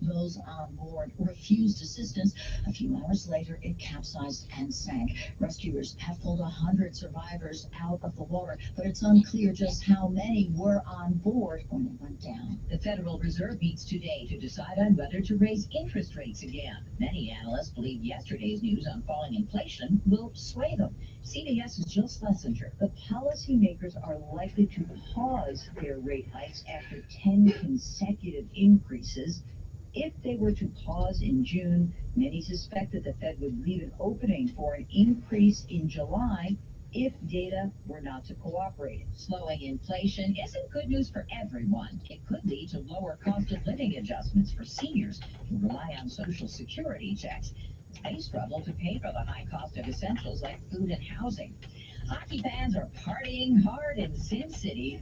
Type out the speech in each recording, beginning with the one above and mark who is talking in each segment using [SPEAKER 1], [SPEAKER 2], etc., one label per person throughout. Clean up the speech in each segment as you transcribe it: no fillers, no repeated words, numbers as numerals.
[SPEAKER 1] Those on board refused assistance. A few hours later, it capsized and sank. Rescuers have pulled 100 survivors out of the water, but it's unclear just how many were on board when it went down. The Federal Reserve meets today to decide on whether to raise interest rates again. Many analysts believe yesterday's news on falling inflation will sway them. CBS's Jill Schlesinger. The policymakers are likely to pause their rate hikes after 10 consecutive increases. If they were to pause in June, many suspect that the Fed would leave an opening for an increase in July if data were not to cooperate. Slowing inflation isn't good news for everyone. It could lead to lower cost of living adjustments for seniors who rely on Social Security checks. They struggle to pay for the high cost of essentials like food and housing. Hockey fans are partying hard in Sin City.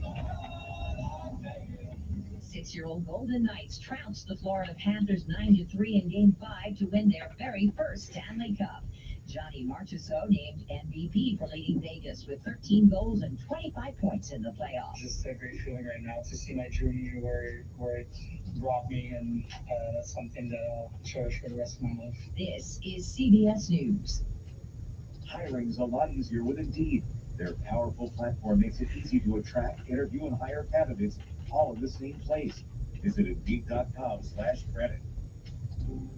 [SPEAKER 1] Six-year-old Golden Knights trounced the Florida Panthers 9-3 in Game 5 to win their very first Stanley Cup. Johnny Marchessault named MVP for leading Vegas with 13 goals and 25 points in the playoffs.
[SPEAKER 2] Just a great feeling right now to see my junior where it brought me, and that's something that I'll cherish for the rest of my life.
[SPEAKER 1] This is CBS News.
[SPEAKER 3] Hiring's a lot easier with Indeed. Their powerful platform makes it easy to attract, interview, and hire candidates all in the same place. Visit Indeed.com/credit.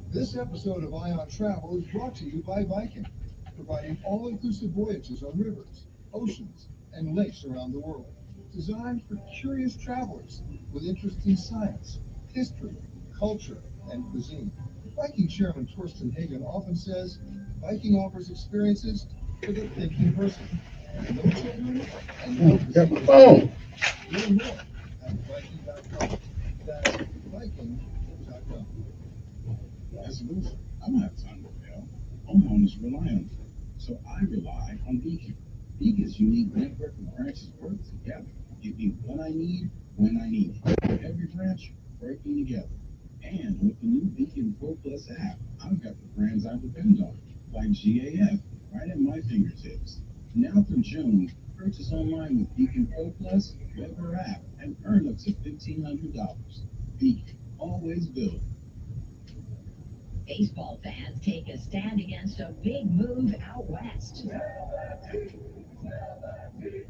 [SPEAKER 4] This episode of Ion Travel is brought to you by Viking, providing all-inclusive voyages on rivers, oceans, and lakes around the world. Designed for curious travelers with interest in science, history, culture, and cuisine. Viking chairman Torsten Hagen often says, Viking offers experiences for the thinking person. No children and no phone. Learn more at Viking.com. That's Viking.com.
[SPEAKER 5] As a loser, I don't have time to fail. Homeowners rely on me, so I rely on Beacon. Beacon's unique network of branches work together to give me what I need when I need it. Every branch working together. And with the new Beacon Pro Plus app, I've got the brands I depend on, like GAF, right at my fingertips. Now through June, purchase online with Beacon Pro Plus, web or app, and earn up to $1,500. Beacon, always build.
[SPEAKER 1] Baseball fans take a stand against a big move out west.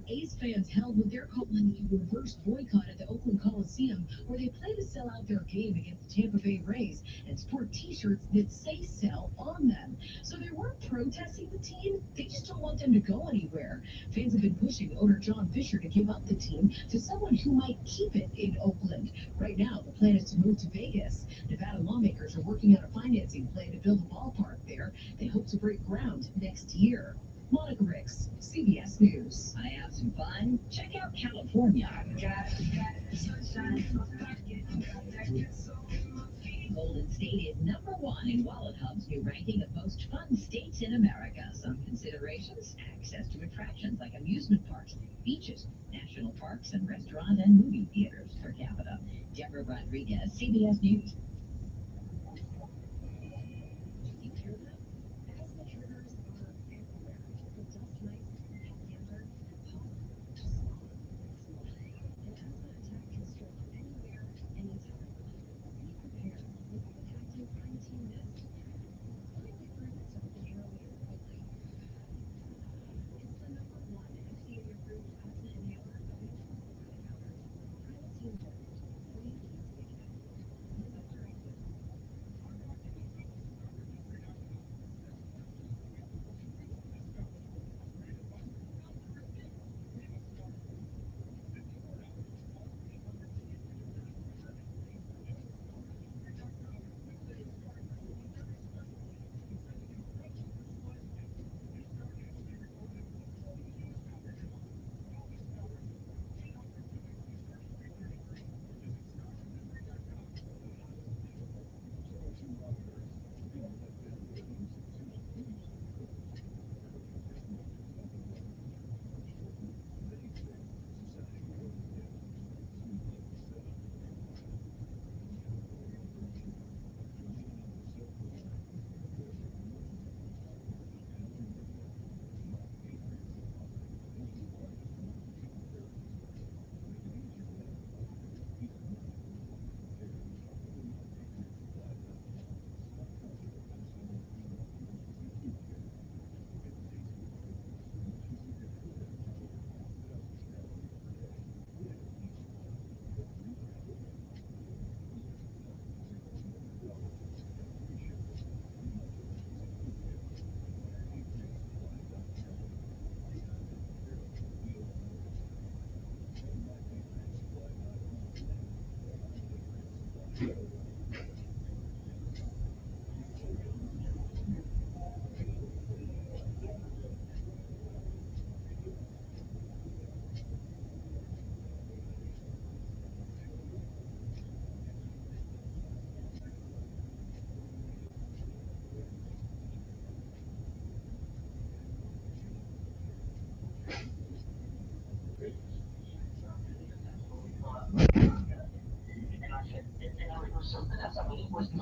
[SPEAKER 1] A's fans held what they're calling a reverse boycott at the Oakland Coliseum, where they plan to sell out their game against the Tampa Bay Rays and sport T-shirts that say "sell" on them. So they weren't protesting the team; they just don't want them to go anywhere. Fans have been pushing owner John Fisher to give up the team to someone who might keep it in Oakland. Right now, the plan is to move to Vegas. Nevada lawmakers are working on a financing plan to build a ballpark there. They hope to break ground next year. Monica Ricks, CBS News. I have some fun. Check out California. Golden State is #1 in Wallet Hub's new ranking of most fun states in America. Some considerations: access to attractions like amusement parks, beaches, national parks, and restaurant and movie theaters per capita. Deborah Rodriguez, CBS News. You hear that? Asthma triggers are everywhere. The dust mites, cancer, pollen, smog. It's why an asthma attack can stroke you anywhere, anytime. Be prepared with quick-acting Primatene Mist. Find different so it can handle you quickly. It's the #1 FDA-approved asthma inhaler available over-the-counter. Primatene Mist. Breathe easy again. Visit your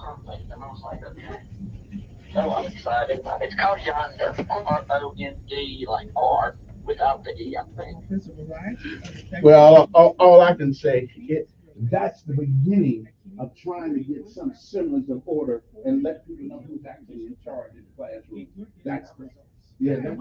[SPEAKER 6] something. And I was like, okay. So I'm excited. It's called Yonder, Rond, like R, without the E, I think.
[SPEAKER 5] Well, all I can say is that's the beginning of trying to get some semblance of order and let people know who's actually in charge in the classroom. That's the, yeah. That,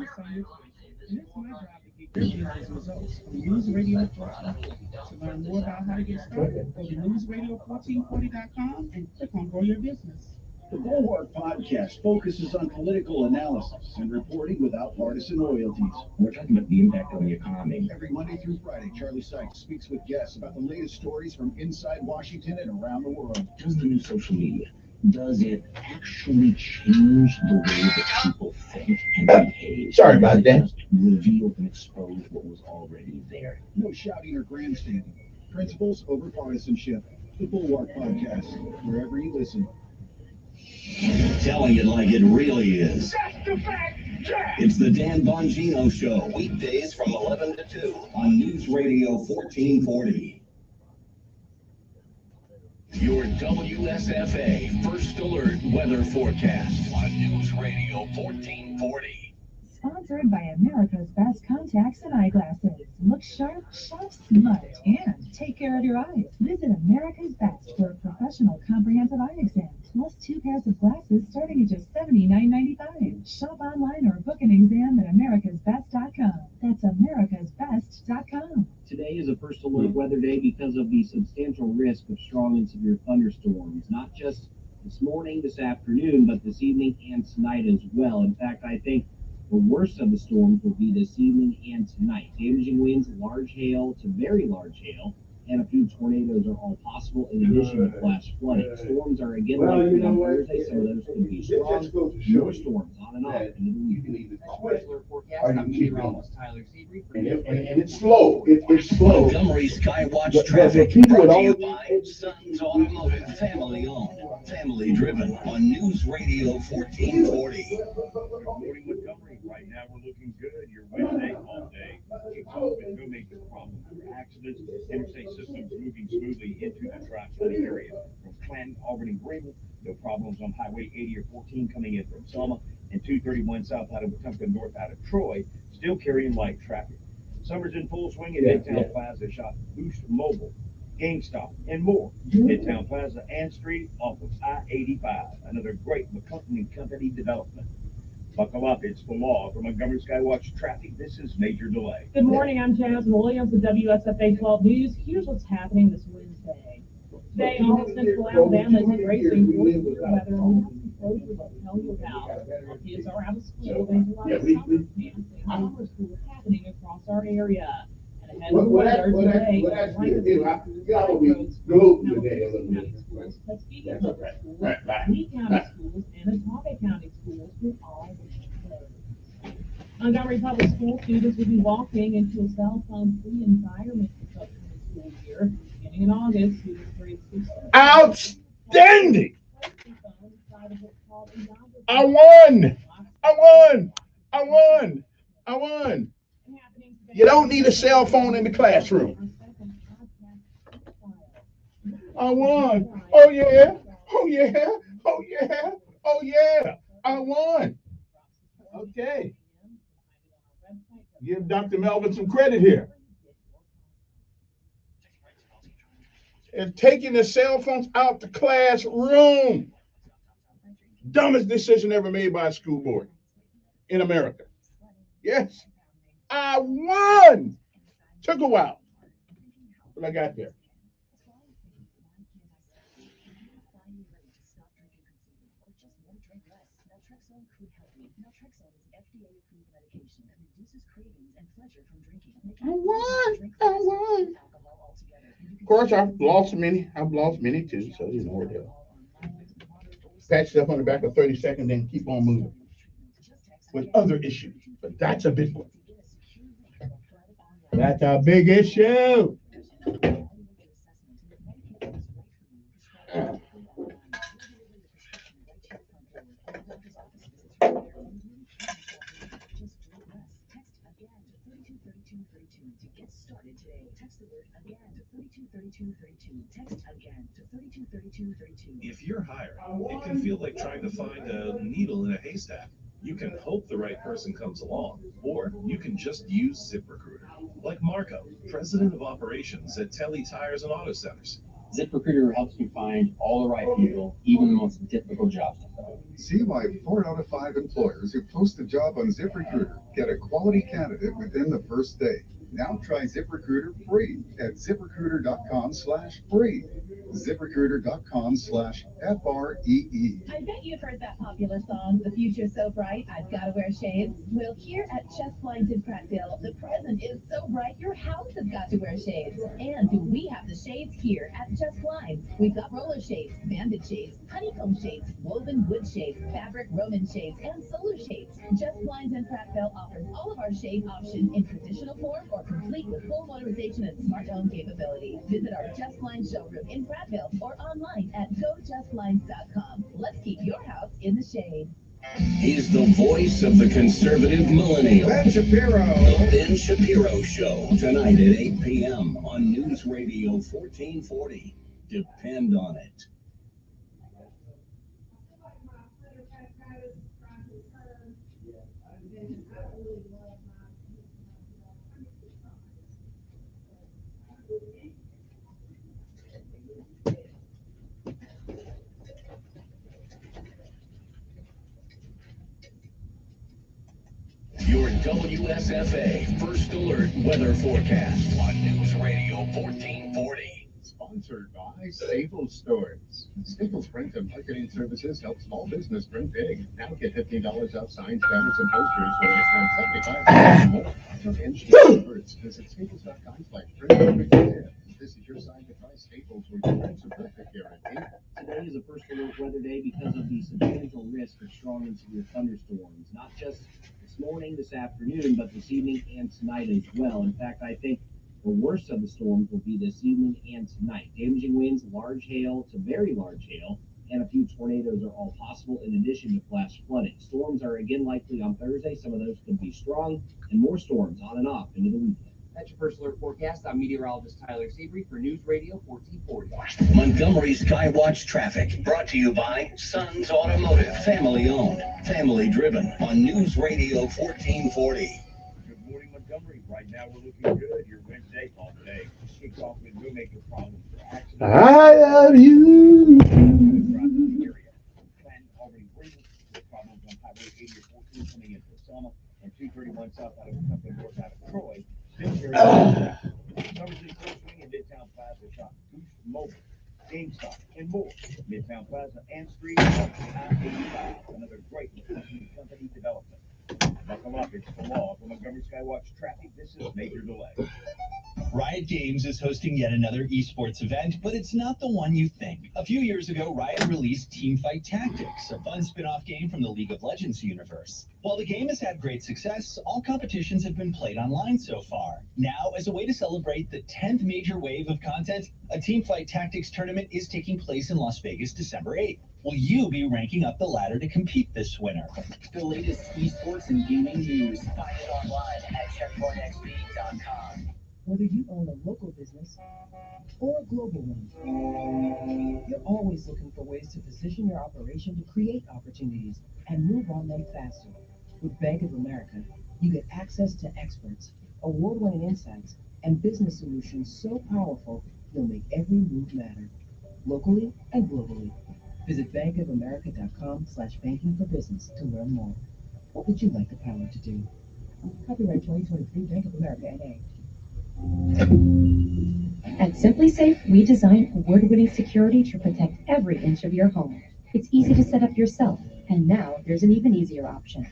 [SPEAKER 7] And it's my job to get your business results on News Radio 1440. To learn more about how to get started, go to newsradio1440.com and click on Grow Your Business.
[SPEAKER 3] The Bulwark Podcast focuses on political analysis and reporting without partisan loyalties.
[SPEAKER 8] We're talking about the impact on the economy.
[SPEAKER 3] Every Monday through Friday, Charlie Sykes speaks with guests about the latest stories from inside Washington and around the world.
[SPEAKER 8] Does the new social media, does it actually change the way that people think and behave?
[SPEAKER 5] sorry about that.
[SPEAKER 8] Just reveal and expose what was already there.
[SPEAKER 3] No shouting or grandstanding. Principles over partisanship. The Bulwark Podcast, wherever you listen.
[SPEAKER 9] Telling it like it really is. It's the Dan Bongino Show, weekdays from 11 to 2 on News Radio 1440. Your WSFA First Alert Weather Forecast on News Radio 1440.
[SPEAKER 10] Sponsored by America's Best Contacts and Eyeglasses. Look sharp, sharp smart, and take care of your eyes. Visit America's Best for a professional comprehensive eye exam, plus 2 pairs of glasses starting at just $79.95. Shop online or book an exam at americasbest.com. That's americasbest.com.
[SPEAKER 11] Today is a First Alert weather day because of the substantial risk of strong and severe thunderstorms, not just this morning, this afternoon, but this evening and tonight as well. In fact, I think the worst of the storms will be this evening and tonight. Damaging winds, large hail to very large hail, and a few tornadoes are all possible in addition to flash flooding. Storms are again likely on Thursday. Some of those could be strong. More storms on and off into the weekend.
[SPEAKER 5] Special forecast, I'm meteorologist Tyler Seabury. And it's slow. It's slow.
[SPEAKER 9] Montgomery Skywatch traffic brought to you by Sons Automotive, family owned, family driven on News Radio 1440.
[SPEAKER 3] Good morning, Montgomery. Right now we're looking good. Your Wednesday all day. Kicks off with no major problems or accidents. Interstate systems moving smoothly into the tri-county area. From Clanton, Auburn, and Greenville, no problems on Highway 80 or 14 coming in from Selma, and 231 south out of Wetumpka, north out of Troy, still carrying light traffic. Summer's in full swing at Midtown Plaza, Shop Boost Mobile, GameStop, and more. Midtown Plaza and Street off of I-85. Another great McCompany Company development. Buckle up, it's the law. For Montgomery Skywatch Traffic, this is Major Delay.
[SPEAKER 12] Good morning, I'm Jasmine Williams with WSFA 12 News. Here's what's happening this Wednesday. Today, all of Central Alabama is bracing for severe weather, and we have some closures I'll tell you about. Our kids are out of school. There's a lot of summer camps and summer school happening across our area. And ahead of the weather today, Tuskegee Public Schools, Lee County Schools, and Atauga County Schools will all be closed. Montgomery Public School students will be walking into a cell phone-free environment this upcoming school year. Beginning in August, students grades 6 to
[SPEAKER 5] Outstanding! I won! I won! I won! I won! You don't need a cell phone in the classroom. I won! Oh yeah! Oh yeah! Oh yeah! Oh yeah! I won! Okay. Give Dr. Melvin some credit here. And taking the cell phones out the classroom. Dumbest decision ever made by a school board in America. Yes. I won. Took a while, but I got there. I won. I won. Of course, I've lost many too, so you know what they'll pat yourself on the back of 30 seconds and keep on moving with other issues. But that's a big one. That's a big issue.
[SPEAKER 10] 323232. Text again to 323232.
[SPEAKER 13] If you're hiring, it can feel like trying to find a needle in a haystack. You can hope the right person comes along, or you can just use ZipRecruiter. Like Marco, president of operations at Telly Tires and Auto Centers.
[SPEAKER 11] ZipRecruiter helps you find all the right people, even the most difficult jobs to fill.
[SPEAKER 4] See why 4 out of 5 employers who post a job on ZipRecruiter get a quality candidate within the first day. Now try ZipRecruiter free at ZipRecruiter.com/free. ZipRecruiter.com/FREE.
[SPEAKER 10] I bet you've heard that popular song, The Future's So Bright, I've Gotta Wear Shades. Well, here at Chest Blinds in Prattville, the present is so bright your house has got to wear shades. And we have the shades here at Chest Blinds. We've got roller shades, banded shades, honeycomb shades, woven wood shades, fabric Roman shades, and solar shades. Chest Blinds in Prattville offers all of our shade options in traditional form or complete with full motorization and smart home capability. Visit our Just Blinds showroom in Prattville or online at gojustblinds.com. Let's keep your house in the shade.
[SPEAKER 9] He's the voice of the conservative millennial.
[SPEAKER 4] Ben Shapiro.
[SPEAKER 9] The Ben Shapiro Show, tonight at 8 p.m. on News Radio 1440. Depend on it. Your WSFA First Alert Weather Forecast on News Radio 1440.
[SPEAKER 5] Sponsored by Staples Stores. Staples Print and Marketing Services help small business print big. Now get $50 off signs, banners, and posters when you spend $75 or more. From engineering experts, visit staples.com/print. This is your sign to try Staples, where your print's a perfect guarantee.
[SPEAKER 11] Today is a first alert weather day because of the substantial risk of strong and severe thunderstorms, not just this morning, this afternoon, but this evening and tonight as well. In fact, I think the worst of the storms will be this evening and tonight. Damaging winds, large hail to very large hail, and a few tornadoes are all possible in addition to flash flooding. Storms are again likely on Thursday. Some of those could be strong, and more storms on and off into the weekend. That's your first alert forecast. I'm meteorologist Tyler Seabury for News Radio 1440.
[SPEAKER 9] Montgomery Skywatch traffic brought to you by Sons Automotive, family owned, family driven on News Radio 1440.
[SPEAKER 3] Good morning, Montgomery. Right now we're looking good. Your Wednesday all day kicks off with no major problems or accidents.
[SPEAKER 14] I love you.
[SPEAKER 3] Plan already bringing problems on Highway 80 or 14 coming into Selma and 231 south out of Kentucky north out of Troy. Somerset Court Swing in Midtown Plaza, Shop Goose Mobile, GameStop, and more. Midtown Plaza and Street I-85, another great company development. Buckle up, it's the law. For Montgomery Skywatch traffic, this is major delay.
[SPEAKER 15] Riot Games is hosting yet another esports event, but it's not the one you think. A few years ago, Riot released Teamfight Tactics, a fun spin-off game from the League of Legends universe. While the game has had great success, all competitions have been played online so far. Now, as a way to celebrate the 10th major wave of content, a Teamfight Tactics tournament is taking place in Las Vegas December 8th. Will you be ranking up the ladder to compete this winter?
[SPEAKER 11] The latest esports and gaming news.
[SPEAKER 16] Find it online at checkpointxp.com.
[SPEAKER 17] Whether you own a local business or a global one, you're always looking for ways to position your operation to create opportunities and move on them faster. With Bank of America, you get access to experts, award-winning insights, and business solutions so powerful you'll make every move matter, locally and globally. Visit bankofamerica.com/banking for business to learn more. What would you like the power to do? Copyright 2023 Bank of America, N.A.
[SPEAKER 18] At SimpliSafe, we design award-winning security to protect every inch of your home. It's easy to set up yourself, and now there's an even easier option.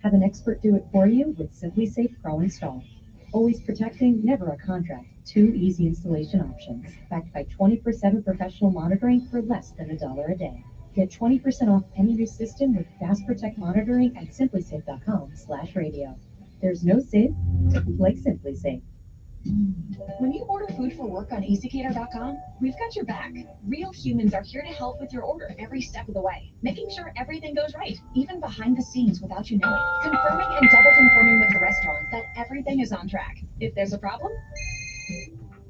[SPEAKER 18] Have an expert do it for you with SimpliSafe Pro Install. Always protecting, never a contract. 2 easy installation options, backed by 24/7 professional monitoring for less than $1 a day. Get 20% off any new system with Fast Protect monitoring at simplisafe.com/radio. There's no safe like SimpliSafe.
[SPEAKER 19] When you order food for work on EasyCater.com, we've got your back. Real humans are here to help with your order every step of the way, making sure everything goes right, even behind the scenes without you knowing, confirming and double confirming with the restaurants that everything is on track. If there's a problem,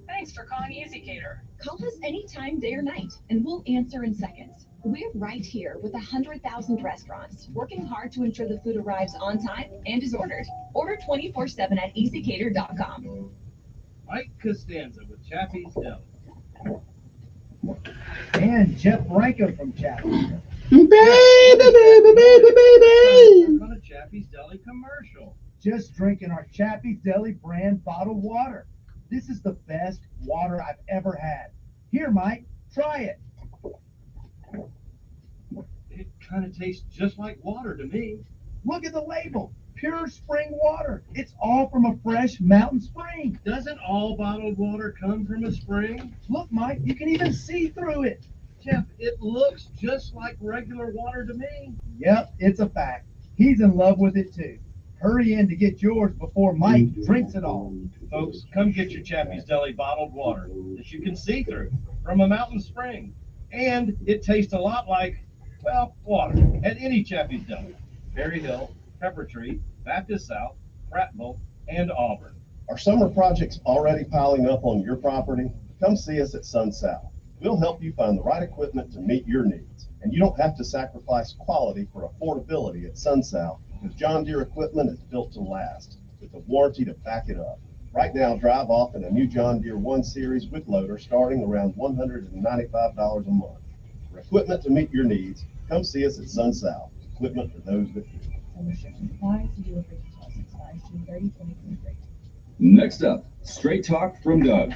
[SPEAKER 19] thanks. Thanks for calling EasyCater. Call us anytime, day or night, and we'll answer in seconds. We're right here with 100,000 restaurants, working hard to ensure the food arrives on time and is ordered. Order 24/7 at EasyCater.com.
[SPEAKER 20] Mike Costanza with Chappie's Deli.
[SPEAKER 21] And Jeff Branco from Chappie's.
[SPEAKER 20] Baby. On a Chappie's Deli commercial.
[SPEAKER 21] Just drinking our Chappie's Deli brand bottled water. This is the best water I've ever had. Here, Mike, try it.
[SPEAKER 20] It kind of tastes just like water to me.
[SPEAKER 21] Look at the label. Pure spring water. It's all from a fresh mountain spring.
[SPEAKER 20] Doesn't all bottled water come from a spring?
[SPEAKER 21] Look, Mike, you can even see through it.
[SPEAKER 20] Jeff, it looks just like regular water to me.
[SPEAKER 21] Yep, it's a fact. He's in love with it too. Hurry in to get yours before Mike drinks it all.
[SPEAKER 20] Folks, come get your Chappie's Deli bottled water that you can see through from a mountain spring. And it tastes a lot like, well, water at any Chappie's Deli. Berry Hill, Pepper Tree, Baptist South, Prattville, and Auburn.
[SPEAKER 22] Are summer projects already piling up on your property? Come see us at Sun South. We'll help you find the right equipment to meet your needs. And you don't have to sacrifice quality for affordability at Sun South, because John Deere equipment is built to last, with a warranty to back it up. Right now, drive off in a new John Deere 1 Series with loader starting around $195 a month. For equipment to meet your needs, come see us at Sun South. Equipment for those that do.
[SPEAKER 1] Some restrictions apply. See dealer for details. 6/5/2023.
[SPEAKER 23] Next up, Straight Talk from Doug.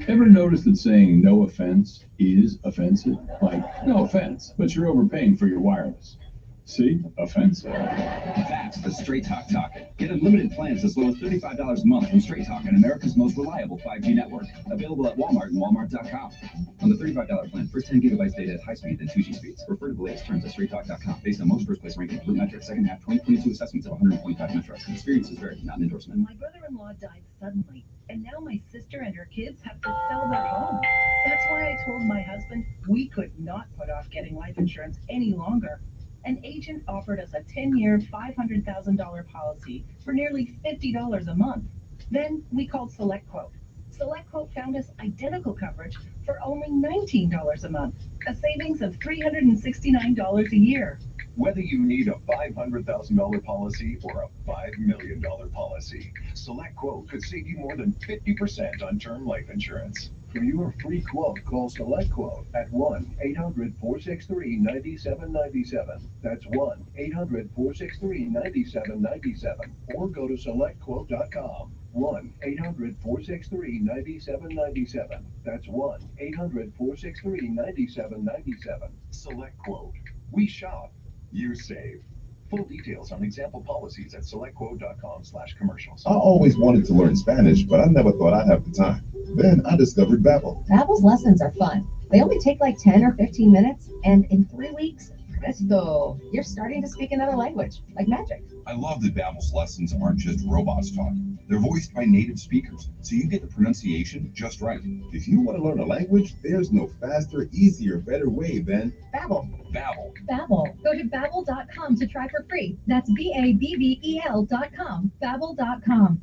[SPEAKER 23] Ever notice that saying no offense is offensive? Like, no offense, but you're overpaying for your wireless. See? Offensive.
[SPEAKER 24] That's the Straight Talk talking. Get unlimited plans as low as $35 a month from Straight Talk and America's most reliable 5G network. Available at Walmart and Walmart.com. On the $35 plan, first 10 gigabytes data at high speed, then 2G speeds. Refer to the latest terms at StraightTalk.com. Based on most first place rankings, Root Metrics, second half 2022 assessments of 125 metros. Experiences vary, not an endorsement.
[SPEAKER 25] My brother-in-law died suddenly, and now my sister and her kids have to sell their home. That's why I told my husband we could not put off getting life insurance any longer. An agent offered us a 10-year, $500,000 policy for nearly $50 a month. Then we called SelectQuote. SelectQuote found us identical coverage for only $19 a month, a savings of $369 a year.
[SPEAKER 26] Whether you need a $500,000 policy or a $5 million policy, SelectQuote could save you more than 50% on term life insurance. For your free quote, call SelectQuote at 1-800-463-9797. That's 1-800-463-9797. Or go to SelectQuote.com. 1-800-463-9797. That's 1-800-463-9797. SelectQuote. We shop. You save. Full details on example policies at selectquote.com/commercials.
[SPEAKER 27] I always wanted to learn Spanish, but I never thought I'd have the time. Then I discovered Babbel.
[SPEAKER 28] Babbel's lessons are fun. They only take like 10 or 15 minutes, and in 3 weeks, presto, you're starting to speak another language, like magic.
[SPEAKER 27] I love that Babbel's lessons aren't just robots talking. They're voiced by native speakers, so you get the pronunciation just right. If you want to learn a language, there's no faster, easier, better way than
[SPEAKER 28] Babbel.
[SPEAKER 27] Babbel.
[SPEAKER 28] Babbel. Go to Babbel.com to try for free. That's BABBEL.com. Babbel.com.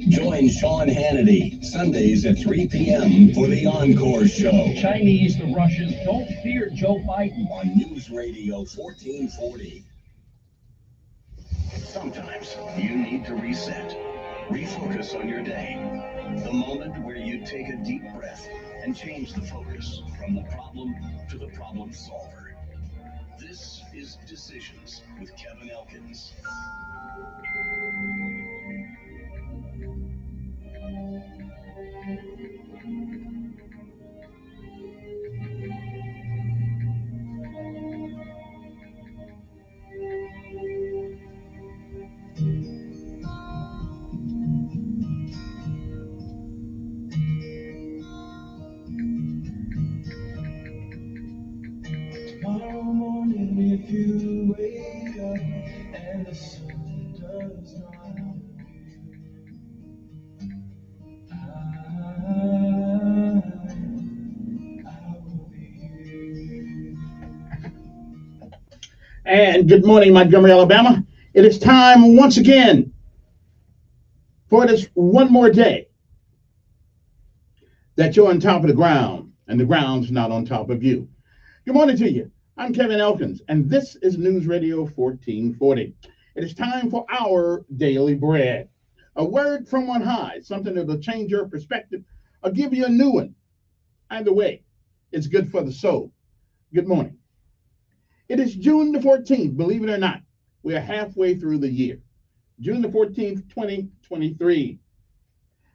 [SPEAKER 9] Join Sean Hannity Sundays at 3 p.m. for the Encore Show.
[SPEAKER 8] Chinese to Russians don't fear Joe Biden.
[SPEAKER 9] On News Radio 1440. Sometimes you need to reset, refocus on your day. The moment where you take a deep breath and change the focus from the problem to the problem solver. This is Decisions with Kevin Elkins.
[SPEAKER 29] Tomorrow morning, if you wake up and the sun does not appear, I will be here.
[SPEAKER 30] And good morning, Montgomery, Alabama. It is time once again for this one more day that you're on top of the ground and the ground's not on top of you. Good morning to you. I'm Kevin Elkins, and this is News Radio 1440. It is time for our daily bread. A word from on high, something that will change your perspective or give you a new one. Either way, it's good for the soul. Good morning. It is June the 14th, believe it or not. We are halfway through the year. June the 14th, 2023.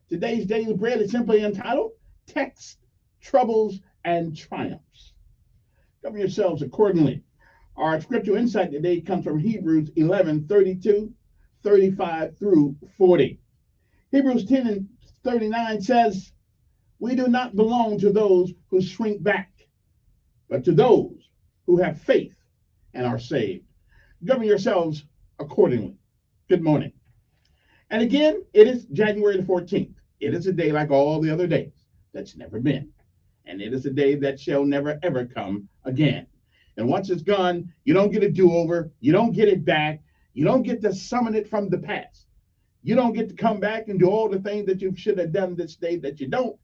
[SPEAKER 30] Today's daily bread is simply entitled Text, Troubles, and Triumphs. Govern yourselves accordingly. Our scripture insight today comes from Hebrews 11:32, 35 through 40. Hebrews 10:39 says, "We do not belong to those who shrink back, but to those who have faith and are saved." Govern yourselves accordingly. Good morning. And again, it is January the 14th. It is a day like all the other days that's never been. And it is a day that shall never, ever come again. And once it's gone, you don't get a do-over. You don't get it back. You don't get to summon it from the past. You don't get to come back and do all the things that you should have done this day that you don't.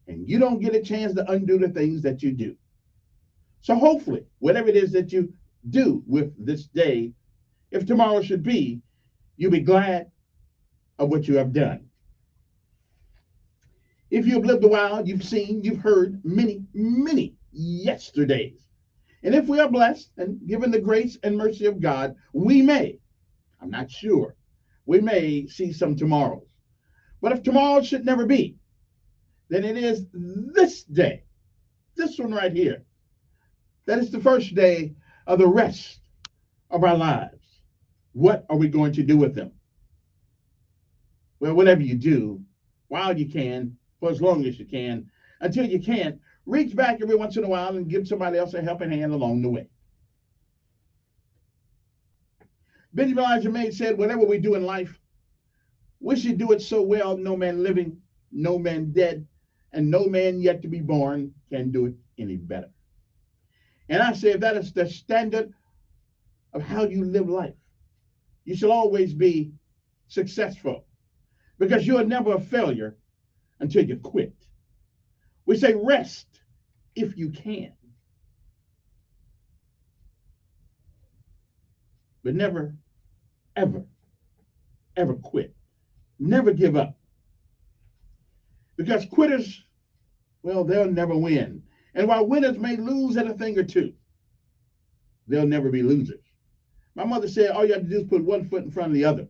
[SPEAKER 30] And you don't get a chance to undo the things that you do. So hopefully, whatever it is that you do with this day, if tomorrow should be, you'll be glad of what you have done. If you've lived a while, you've seen, you've heard many, many yesterdays. And if we are blessed and given the grace and mercy of God, we may, I'm not sure, we may see some tomorrows. But if tomorrow should never be, then it is this day, this one right here, that is the first day of the rest of our lives. What are we going to do with them? Well, whatever you do, while you can, for as long as you can, until you can't, reach back every once in a while and give somebody else a helping hand along the way. Benjamin Elijah May said, whatever we do in life, we should do it so well no man living, no man dead, and no man yet to be born can do it any better. And I say, if that is the standard of how you live life, you shall always be successful, because you are never a failure until you quit. We say rest if you can, but never, ever, ever quit. Never give up. Because quitters, well, they'll never win. And while winners may lose at a thing or two, they'll never be losers. My mother said, all you have to do is put one foot in front of the other.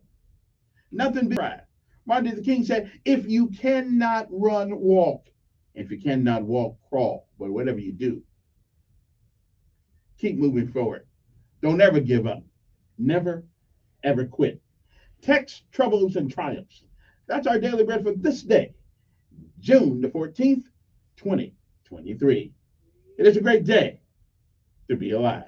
[SPEAKER 30] Nothing be pride. Martin Luther King said, if you cannot run, walk. If you cannot walk, crawl. But whatever you do, keep moving forward. Don't ever give up. Never, ever quit. Text, troubles, and triumphs. That's our daily bread for this day, June the 14th, 2023. It is a great day to be alive.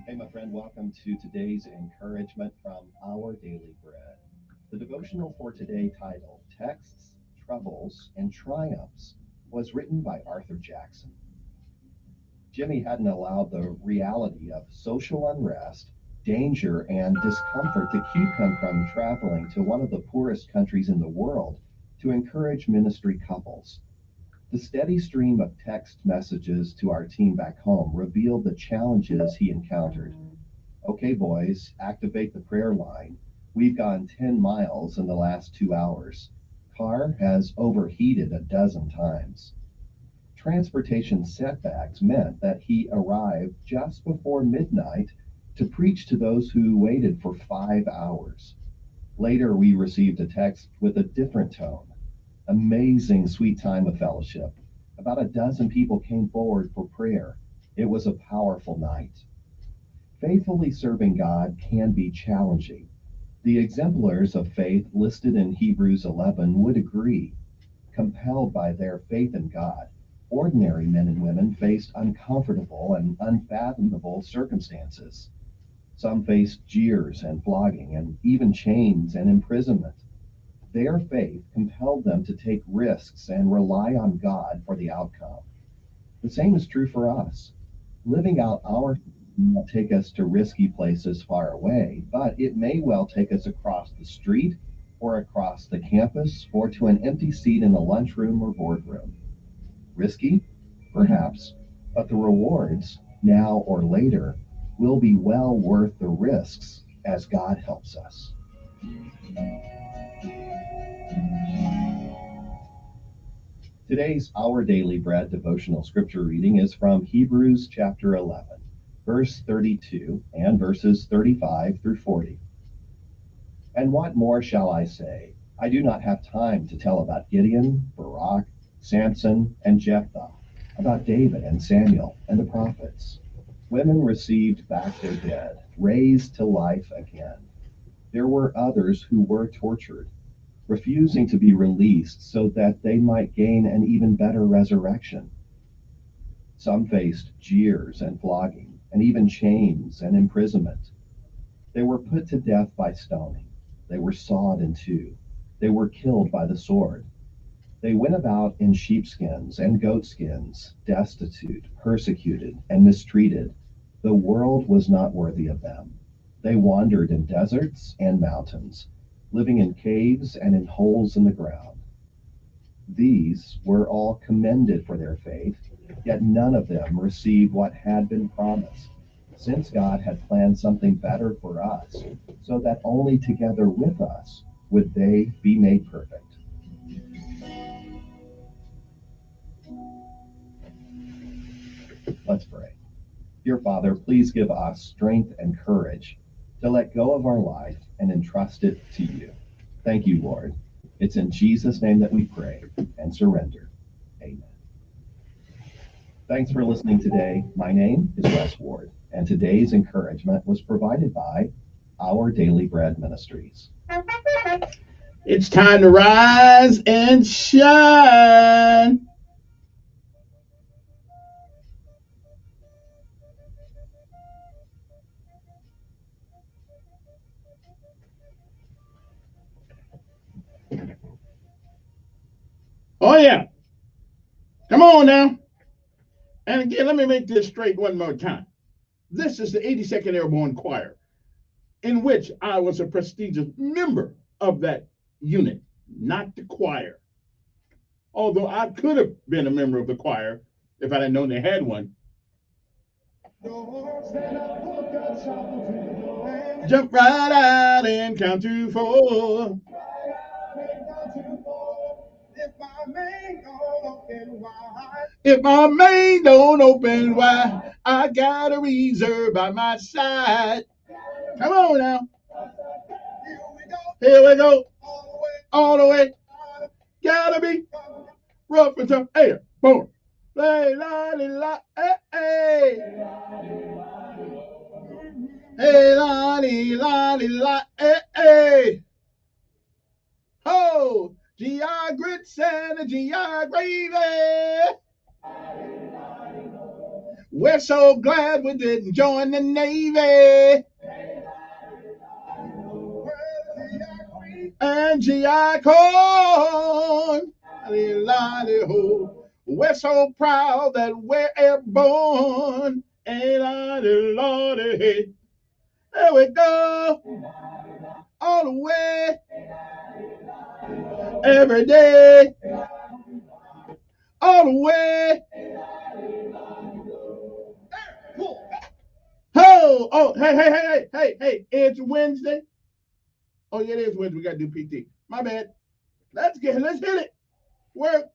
[SPEAKER 22] Hey, my friend, welcome to today's encouragement from Our Daily Bread. The devotional for today, titled Texts, Troubles, and Triumphs, was written by Arthur Jackson. Jimmy hadn't allowed the reality of social unrest, danger, and discomfort to keep him from traveling to one of the poorest countries in the world to encourage ministry couples. The steady stream of text messages to our team back home revealed the challenges he encountered. Okay, boys, activate the prayer line. We've gone 10 miles in the last 2 hours. Car has overheated a dozen times. Transportation setbacks meant that he arrived just before midnight to preach to those who waited for 5 hours. Later, we received a text with a different tone. Amazing sweet time of fellowship. About a dozen people came forward for prayer. It was a powerful night. Faithfully serving God can be challenging. The exemplars of faith listed in Hebrews 11 would agree. Compelled by their faith in God, ordinary men and women faced uncomfortable and unfathomable circumstances. Some faced jeers and flogging and even chains and imprisonment. Their faith compelled them to take risks and rely on God for the outcome. The same is true for us. Living out our faith will not take us to risky places far away, but it may well take us across the street or across the campus or to an empty seat in a lunchroom or boardroom. Risky? Perhaps, but the rewards, now or later, will be well worth the risks as God helps us. Today's Our Daily Bread devotional scripture reading is from Hebrews chapter 11, verse 32 and verses 35 through 40. And what more shall I say? I do not have time to tell about Gideon, Barak, Samson, and Jephthah, about David and Samuel and the prophets. Women received back their dead, raised to life again. There were others who were tortured, refusing to be released so that they might gain an even better resurrection. Some faced jeers and flogging, and even chains and imprisonment. They were put to death by stoning. They were sawed in two. They were killed by the sword. They went about in sheepskins and goatskins, destitute, persecuted, and mistreated. The world was not worthy of them. They wandered in deserts and mountains, living in caves and in holes in the ground. These were all commended for their faith, yet none of them received what had been promised, since God had planned something better for us, so that only together with us would they be made perfect. Let's pray. Dear Father, please give us strength and courage to let go of our life and entrust it to you. Thank you, Lord. It's in Jesus' name that we pray and surrender. Amen. Thanks for listening today. My name is Wes Ward, and today's encouragement was provided by Our Daily Bread Ministries.
[SPEAKER 30] It's time to rise and shine. Oh, yeah. Come on now. And again, let me make this straight one more time. This is the 82nd Airborne Choir, in which I was a prestigious member of that unit, not the choir. Although I could have been a member of the choir if I didn't know they had one. Jump right out and count to 4. If my main don't open wide, I got a reserve by my side. Come on now. Here we go. All the way. Gotta be rough and tough. Hey, boom. Hey, la, la, hey, hey. Hey, la, la, la, hey, hey. Ho, GI grits and a GI gravy. We're so glad we didn't join the Navy. And GI corn. We're so proud that we're airborne. Lordy. There we go. All the way. Every day. All the way. Oh, hey, it's Wednesday. Oh, yeah, it is Wednesday. We got to do PT. My bad. Let's hit it. Work.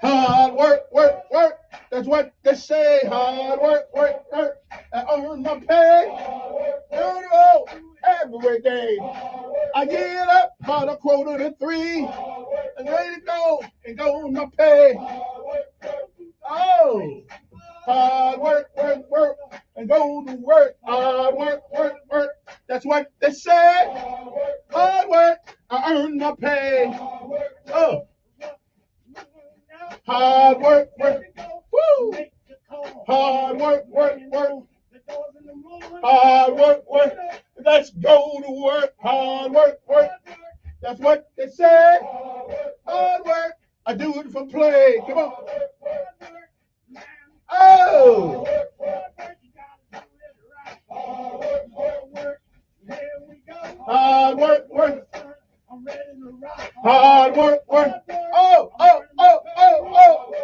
[SPEAKER 30] Hard work. That's what they say. Hard work. I earn my pay. Every day. I get up about 2:45 and ready to go and go on my pay. Oh, hard work, and go to work. Hard work. That's what they say. Hard work, I earn my pay. Oh, hard work. Woo. Hard work. Hard work, work. Let's go to work. Hard work, work. That's what they say. Hard work. I do it for play. Come on. Oh. Hard work, work. Hard work, work. Oh, oh, oh, oh, oh.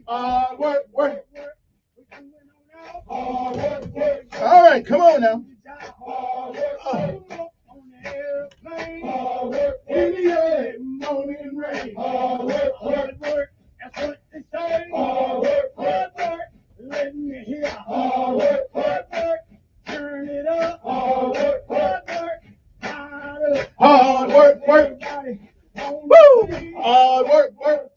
[SPEAKER 30] Hard work, work. All right, come on now. In the early morning rain. Hard work. That's what they say. Hard work. Let me hear. Hard work. Turn it up. Hard work. Hard work, work. Woo! Hard work, work.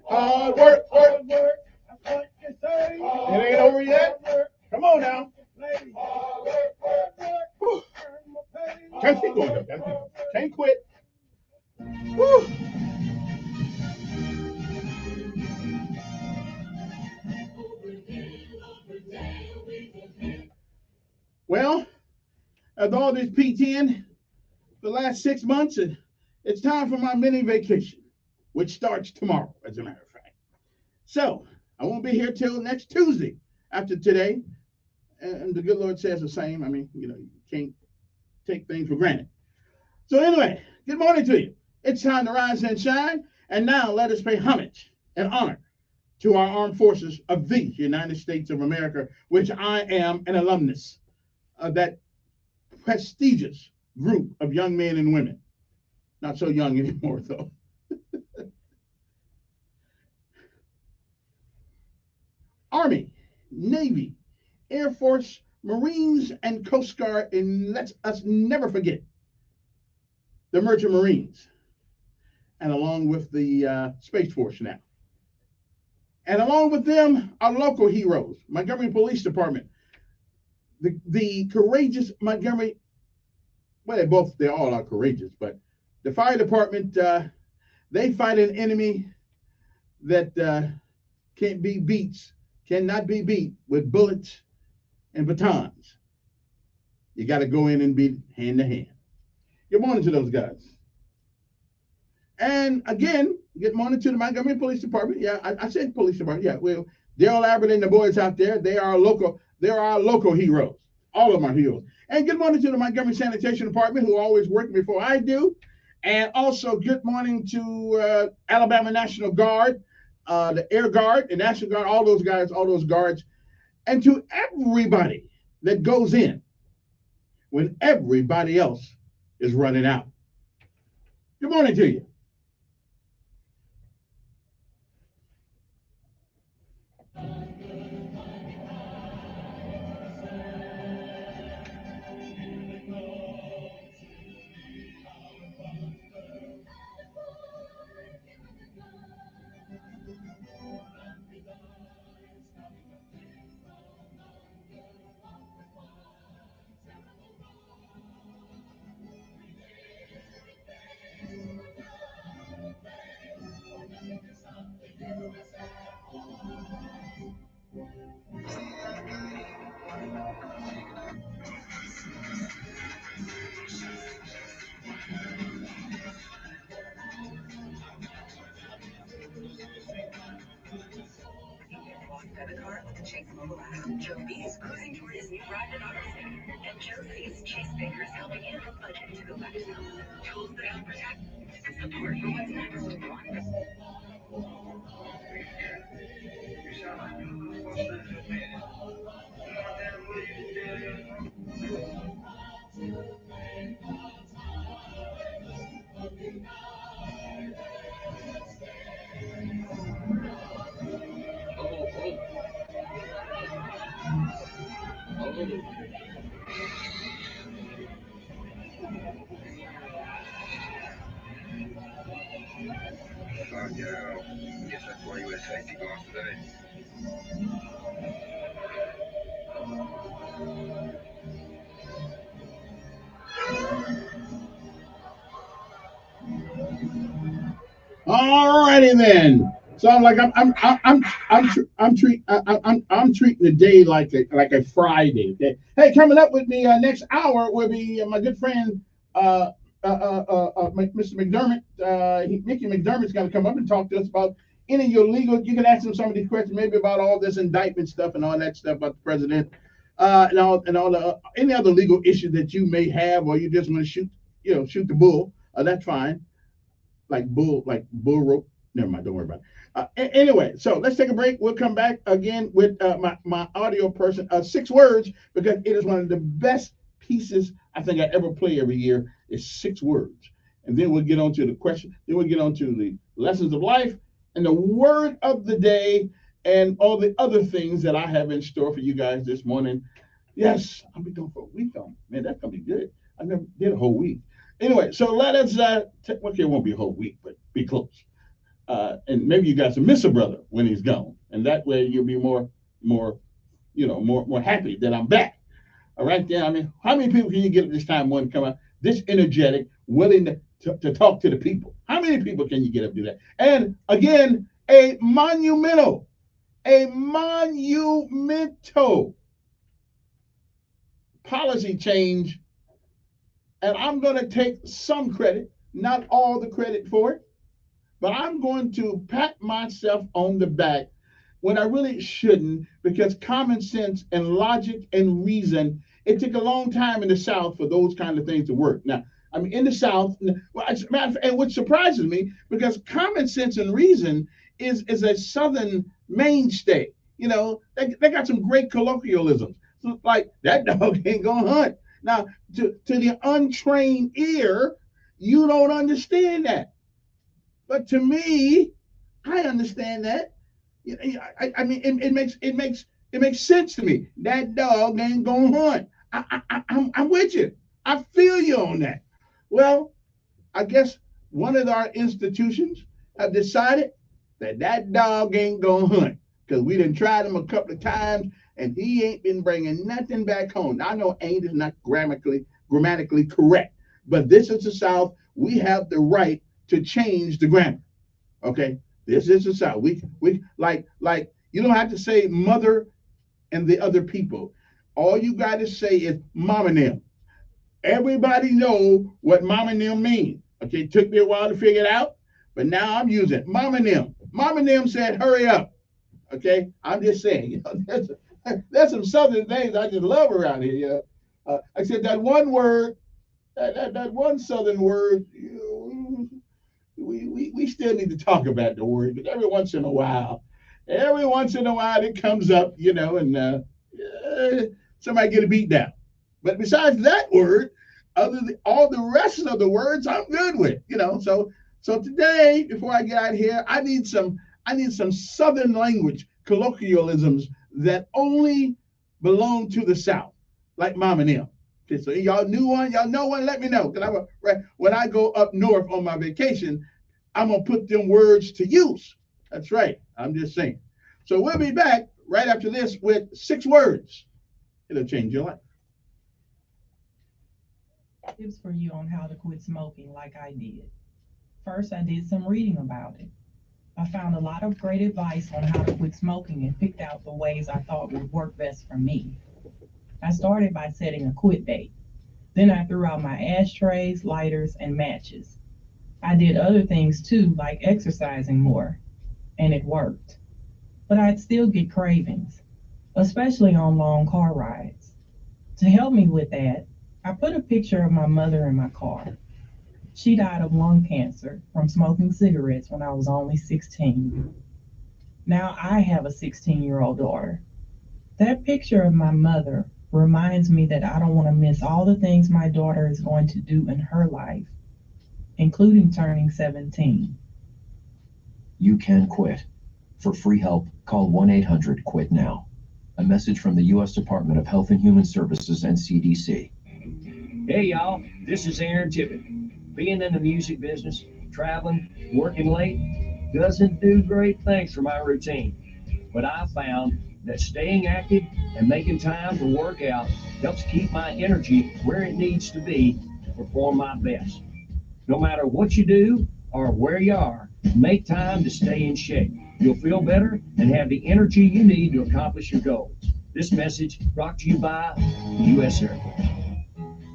[SPEAKER 30] Hard work, work. It ain't over yet. Come on now. Whew. Can't keep going though. Can't quit. Whew. Well, after all this P10 for the last 6 months, it's time for my mini vacation, which starts tomorrow, as a matter of fact. So I won't be here till next Tuesday after today. And the good Lord says the same. I mean, you can't take things for granted. So anyway, good morning to you. It's time to rise and shine. And now let us pay homage and honor to our armed forces of the United States of America, which I am an alumnus of that prestigious group of young men and women. Not so young anymore, though. Army, Navy, Air Force, Marines, and Coast Guard, and let us never forget the Merchant Marines, and along with the Space Force now. And along with them, our local heroes, Montgomery Police Department, the courageous Montgomery, well, they all are courageous, but the fire department, they fight an enemy that cannot be beat with bullets and batons. You got to go in and be hand to hand. Good morning to those guys. And again, good morning to the Montgomery Police Department. Yeah, I said police department. Yeah, well, Daryl Abbott and the boys out there, they are our local heroes. All of them are heroes. And good morning to the Montgomery Sanitation Department, who always work before I do. And also good morning to Alabama National Guard, the Air Guard, the National Guard, all those guys, all those guards, and to everybody that goes in when everybody else is running out. Good morning to you.
[SPEAKER 2] Joe B is cruising toward his new ride in Odyssey, and Joe sees Chase Baker is helping him budget to go back to school. Tools that help protect and support for what's next.
[SPEAKER 3] Guess that's why you were safety glass today.
[SPEAKER 30] All righty then. So I'm treating the day like a Friday. Okay. Hey, coming up with me next hour will be my good friend Mr. McDermott. Mickey McDermott's going to come up and talk to us about any of your legal. You can ask him some of these questions, maybe about all this indictment stuff and all that stuff about the president, and all the any other legal issues that you may have, or you just want to shoot the bull. That's fine. Like bull rope. Never mind. Don't worry about it. Anyway, so let's take a break. We'll come back again with my audio person. 6 words, because it is one of the best pieces I think I ever play every year. Is 6 words, and then we'll get on to the question. Then we'll get on to the lessons of life and the word of the day and all the other things that I have in store for you guys this morning. Yes, I'll be going for a week on. Man, that's gonna be good. I never did a whole week. Anyway, so let us. Okay, it won't be a whole week, but be close. And maybe you guys will miss a brother when he's gone, and that way you'll be more happy that I'm back. All right, then. I mean, how many people can you get at this time one come out this energetic, willing to talk to the people? How many people can you get up to do that? And again, a monumental policy change. And I'm going to take some credit, not all the credit for it, but I'm going to pat myself on the back when I really shouldn't, because common sense and logic and reason, it took a long time in the South for those kind of things to work. Now, I mean, in the South, and what surprises me, because common sense and reason is a Southern mainstay. They got some great colloquialisms, like that dog ain't gonna hunt. Now, to the untrained ear, you don't understand that. But to me, I understand that. I mean, it makes sense to me. That dog ain't gonna hunt. I'm with you. I feel you on that. Well, I guess one of our institutions have decided that dog ain't gonna hunt, because we done tried him a couple of times and he ain't been bringing nothing back home. Now, I know ain't is not grammatically correct, but this is the South. We have the right to change the grammar. Okay, this is the South. We like you don't have to say mother and the other people. All you got to say is mom and them. Everybody know what mom and them mean. Okay, it took me a while to figure it out, but now I'm using mom and them. Mom and them said, hurry up. Okay, I'm just saying, there's some Southern things I just love around here. I said that one word, that one Southern word, we still need to talk about the word, but every once in a while it comes up, and somebody get a beat down. But besides that word, all the rest of the words I'm good with, So today, before I get out here, I need some Southern language colloquialisms that only belong to the South, like mom and them. Okay, so y'all knew one, y'all know one, let me know. Because when I go up north on my vacation, I'm going to put them words to use. That's right. I'm just saying. So we'll be back right after this with 6 words. It'll change your life.
[SPEAKER 4] Tips for you on how to quit smoking like I did. First, I did some reading about it. I found a lot of great advice on how to quit smoking and picked out the ways I thought would work best for me. I started by setting a quit date. Then I threw out my ashtrays, lighters, and matches. I did other things too, like exercising more, and it worked. But I'd still get cravings, especially on long car rides. To help me with that, I put a picture of my mother in my car. She died of lung cancer from smoking cigarettes when I was only 16. Now I have a 16-year-old daughter. That picture of my mother reminds me that I don't want to miss all the things my daughter is going to do in her life, including turning 17.
[SPEAKER 5] You can quit. For free help, call 1-800-QUIT-NOW. A message from the U.S. Department of Health and Human Services and CDC.
[SPEAKER 6] Hey y'all, this is Aaron Tippett. Being in the music business, traveling, working late, doesn't do great things for my routine. But I found that staying active and making time to work out helps keep my energy where it needs to be to perform my best. No matter what you do or where you are, Make time to stay in shape. You'll feel better and have the energy you need to accomplish your goals. This message brought to you by U.S. Air Force.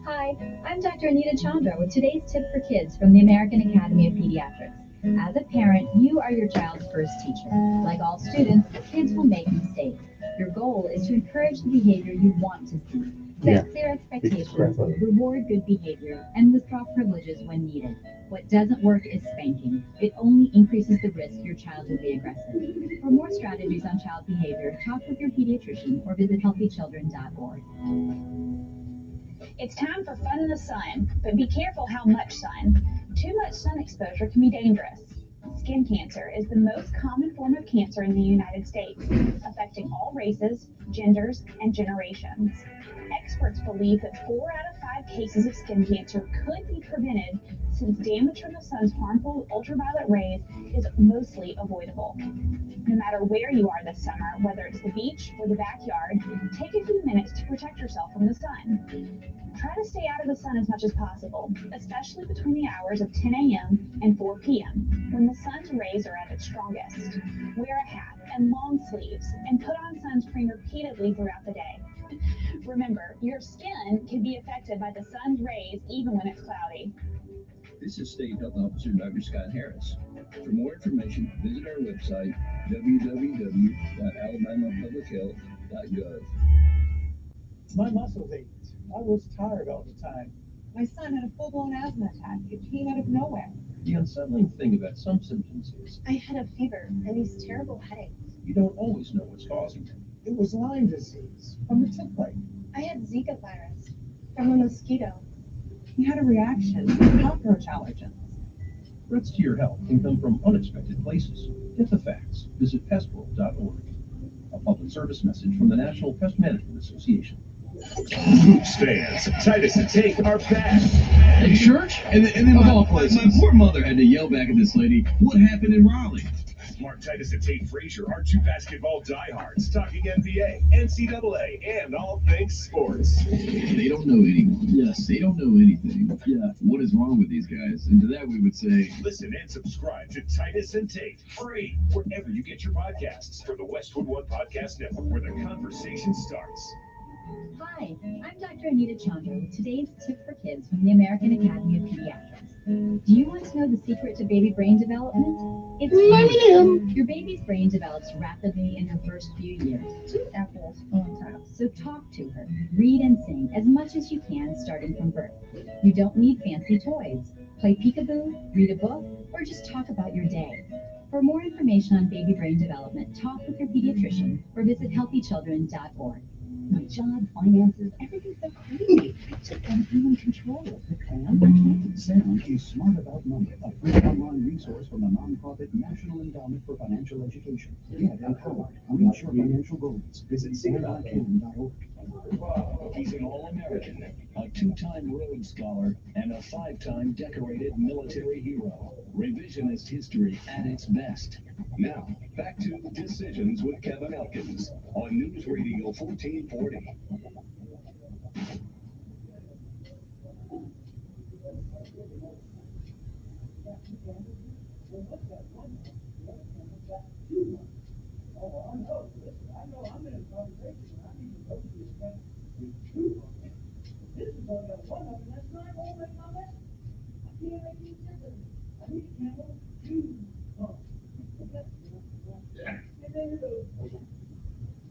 [SPEAKER 7] Hi, I'm Dr. Anita Chandra with today's tip for kids from the American Academy of Pediatrics. As a parent, you are your child's first teacher. Like all students, kids will make mistakes. Your goal is to encourage the behavior you want to see. Set clear expectations, reward good behavior, and withdraw privileges when needed. What doesn't work is spanking. It only increases the risk your child will be aggressive. For more strategies on child behavior, talk with your pediatrician or visit healthychildren.org.
[SPEAKER 10] It's time for fun in the sun, but be careful how much sun. Too much sun exposure can be dangerous. Skin cancer is the most common form of cancer in the United States, affecting all races, genders, and generations. Experts believe that 4 out of 5 cases of skin cancer could be prevented since damage from the sun's harmful ultraviolet rays is mostly avoidable. No matter where you are this summer, whether it's the beach or the backyard, take a few minutes to protect yourself from the sun. Try to stay out of the sun as much as possible, especially between the hours of 10 a.m. and 4 p.m., when the sun's rays are at its strongest. Wear a hat and long sleeves, and put on sunscreen repeatedly throughout the day. Remember, your skin can be affected by the sun's rays even when it's cloudy.
[SPEAKER 24] This is State Health Officer Dr. Scott Harris. For more information, visit our website, www.alabamapublichealth.gov.
[SPEAKER 21] My muscles ached. I was tired all the time.
[SPEAKER 28] My son had a full-blown asthma attack. It came out of nowhere.
[SPEAKER 6] The unsettling thing about some symptoms is
[SPEAKER 28] I had a fever and these terrible headaches.
[SPEAKER 6] you don't always know what's causing them.
[SPEAKER 21] It was Lyme disease from the tick bite.
[SPEAKER 28] I had Zika virus from a mosquito.
[SPEAKER 4] He had a reaction to cockroach allergens.
[SPEAKER 6] Threats to your health can come from unexpected places. Get the facts. Visit pestworld.org. A public service message from the National Pest Management Association.
[SPEAKER 9] Hoops fans, Titus and Tate are back.
[SPEAKER 24] At church? And then my poor mother had to yell back at this lady, what happened in Raleigh?
[SPEAKER 9] Mark Titus and Tate Frazier are two basketball diehards talking NBA, NCAA, and all things sports.
[SPEAKER 24] They don't know anyone. Yes. They don't know anything. Yeah. What is wrong with these guys? And to that we would say,
[SPEAKER 9] listen and subscribe to Titus and Tate free wherever you get your podcasts from the Westwood One Podcast Network, where the conversation starts.
[SPEAKER 7] Hi, I'm Dr. Anita Chandra with today's tip for kids from the American Academy of Pediatrics. Do you want to know the secret to baby brain development? It's your baby's brain develops rapidly in her first few years. 2 apples on top. So talk to her, read and sing as much as you can starting from birth. You don't need fancy toys. Play peekaboo, read a book, or just talk about your day. For more information on baby brain development, talk with your pediatrician or visit healthychildren.org. My job, finances, everything's so crazy. I just don't even control it.
[SPEAKER 8] The Connected Sound is Smart About Money, a free online resource from the nonprofit National Endowment for Financial Education. Get empowered. Reach your financial goals. Visit smartaboutcam.org.
[SPEAKER 9] He's an All-American, a 2-time Rhodes Scholar, and a 5-time decorated military hero. Revisionist history at its best. Now, back to Decisions with Kevin Elkins on News Radio 1440.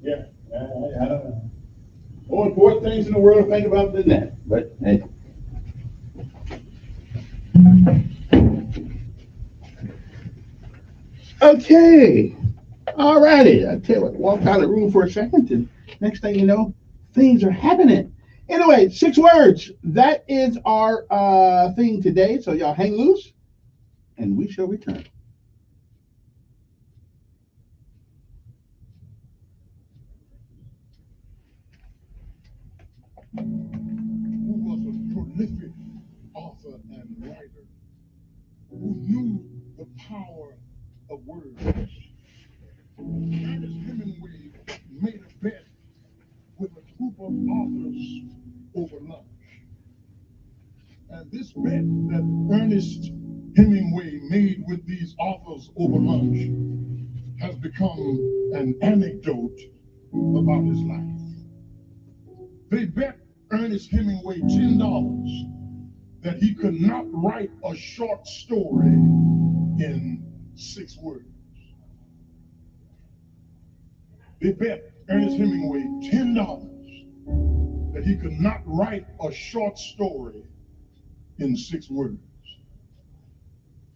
[SPEAKER 30] Yeah, I don't know. More important things in the world to think about than that, but hey. Okay, all righty. I tell you what, walk out of the room for a second, and next thing you know, things are happening. Anyway, 6 words. That is our thing today. So y'all hang loose, and we shall return.
[SPEAKER 11] Who was a prolific author and writer, who knew the power of words. Ernest Hemingway made a bet with a group of authors over lunch. And this bet that Ernest Hemingway made with these authors over lunch has become an anecdote about his life. They bet Ernest Hemingway $10 that he could not write a short story in 6 words. They bet Ernest Hemingway $10 that he could not write a short story in 6 words.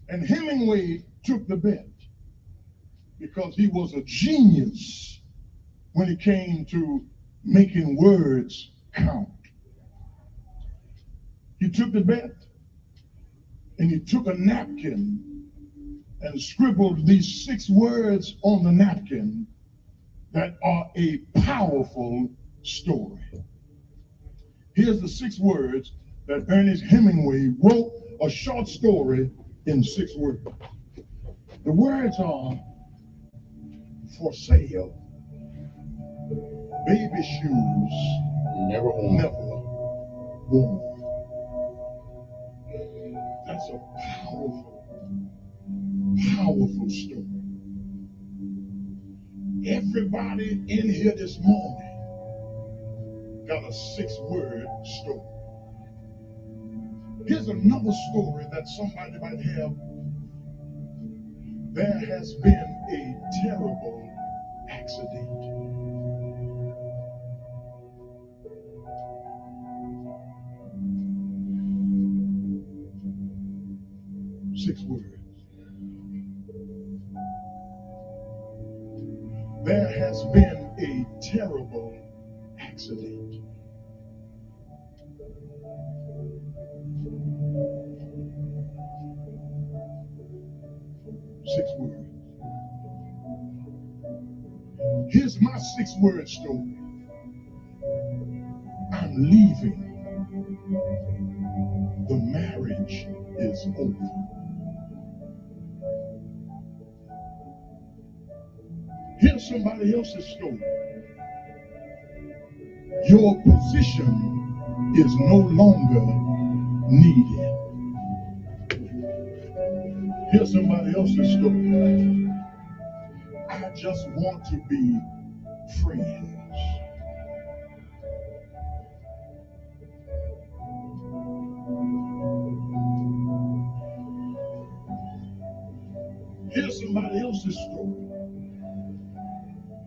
[SPEAKER 11] And Hemingway took the bet because he was a genius when it came to making words count. He took the bet and he took a napkin and scribbled these 6 words on the napkin that are a powerful story. Here's the 6 words that Ernest Hemingway wrote a short story in 6 words. The words are for sale, baby shoes, never worn. That's a powerful story. Everybody in here this morning got a 6-word story. Here's another story that somebody might have. There has been a terrible accident. Six words. There has been a terrible accident. Six words. Here's my 6-word story. I'm leaving. The marriage is over. Here's somebody else's story. Your position is no longer needed. Here's somebody else's story. I just want to be friends. Here's somebody else's story.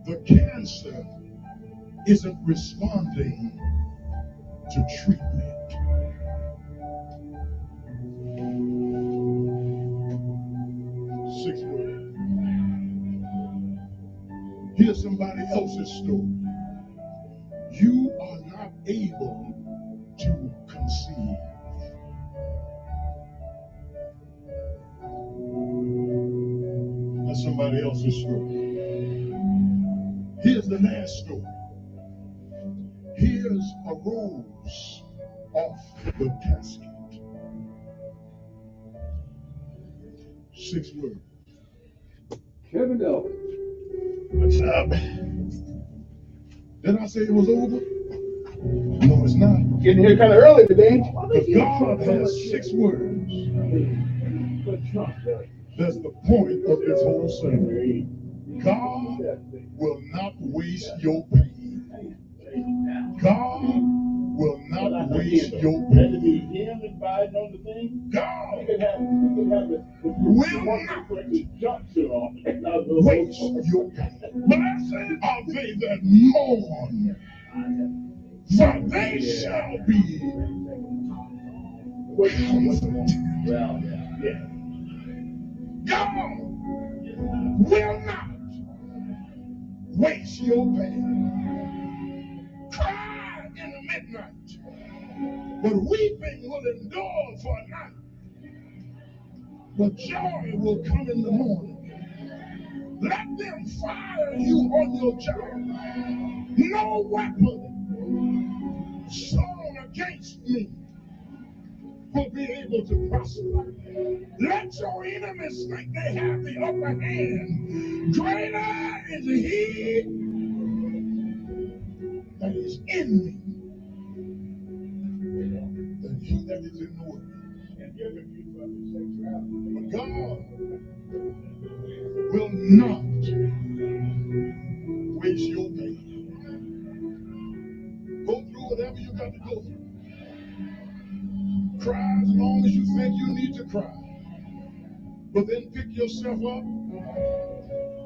[SPEAKER 11] The cancer isn't responding to treatment. Six words. Here's somebody else's story. You are not able to conceive. That's somebody else's story. Here's the last story. Here's a rose off the casket. 6 words.
[SPEAKER 23] Kevin Elkins.
[SPEAKER 11] What's up? Did I say it was over? No, it's not.
[SPEAKER 30] Getting here kind of early today.
[SPEAKER 11] But God has 6 words. That's the point of this whole sermon. God will not waste your pain. God will not waste your pain. God will not waste your pain. Blessed are they that mourn, for they shall be comforted. God will not waste your pain. Cry in the midnight, but weeping will endure for a night. But joy will come in the morning. Let them fire you on your job. No weapon sown against me will be able to prosper. Let your enemies think they have the upper hand. Greater is he that is in me than he that is in the world. God will not waste your pain. Go through whatever you got to go through. Cry as long as you think you need to cry. But then pick yourself up,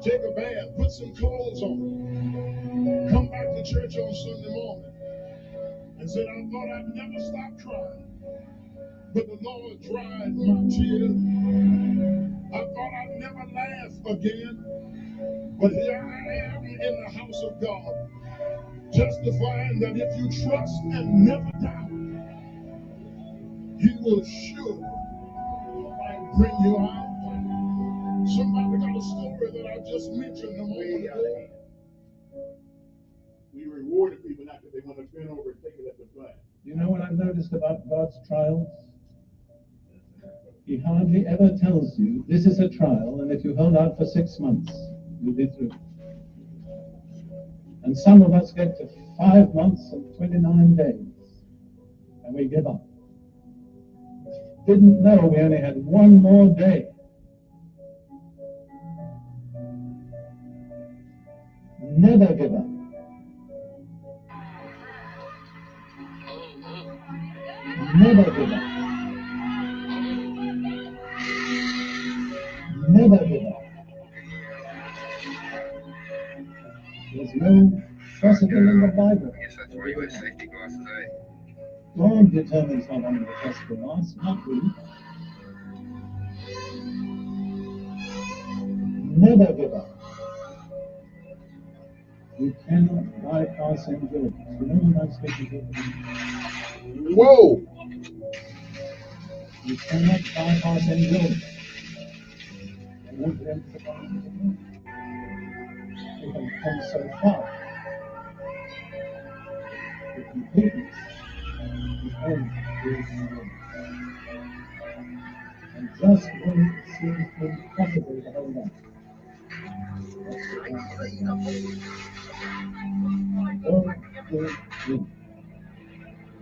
[SPEAKER 11] take a bath, put some clothes on, come back to church on Sunday morning and said, I thought I'd never stop crying. But the Lord dried my tears. I thought I'd never laugh again. But here I am in the house of God, testifying that if you trust and never doubt, He will surely bring you out. Somebody got a story that I just mentioned a moment ago. We rewarded people not because they want to bend over and take it at the butt.
[SPEAKER 1] You know what I've noticed about God's trials? He hardly ever tells you this is a trial, and if you hold out for 6 months, you'll be through. And some of us get to 5 months and 29 days, and we give up. Didn't know we only had one more day. Never give up. Never give up. Never give up. There's no precedent in the Bible.
[SPEAKER 3] I guess that's where you wear safety glasses, eh?
[SPEAKER 1] God determines how long the test will last, not we. Never give up. You cannot bypass endurance. You know what I'm speaking to?
[SPEAKER 11] Whoa!
[SPEAKER 1] You cannot bypass endurance. You won't be able to bypass endurance. You can come so far. The completeness is only with endurance. And just when it seems impossible to hold on, don't give in.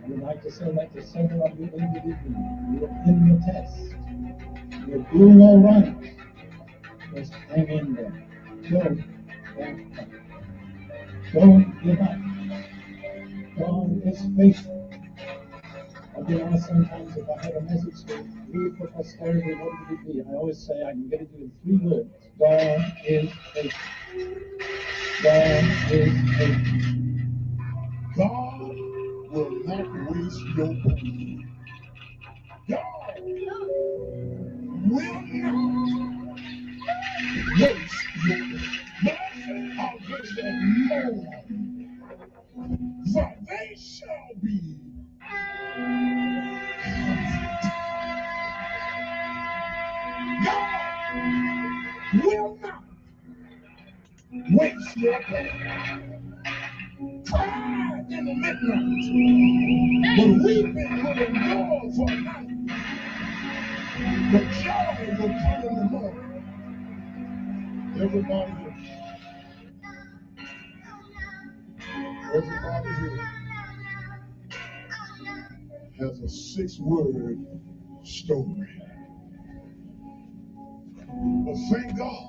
[SPEAKER 1] I would like to say that to several of you individually. You're in the test. You're doing all right. Just hang in there. Don't give up. Don't give up. God is faithful. I've been asked sometimes if I had a message to leave for posterity, what would it be? I always say I can get it to you in 3 words. God is faithful. God is faithful.
[SPEAKER 11] God will not waste your pain. God will not waste your pain. Blessed are they that mourn, for they shall be comforted. God will not waste your pain. Cry in the midnight, but weeping will endure for a night. But joy will come in the morning. Everybody here has a 6-word story. But thank God,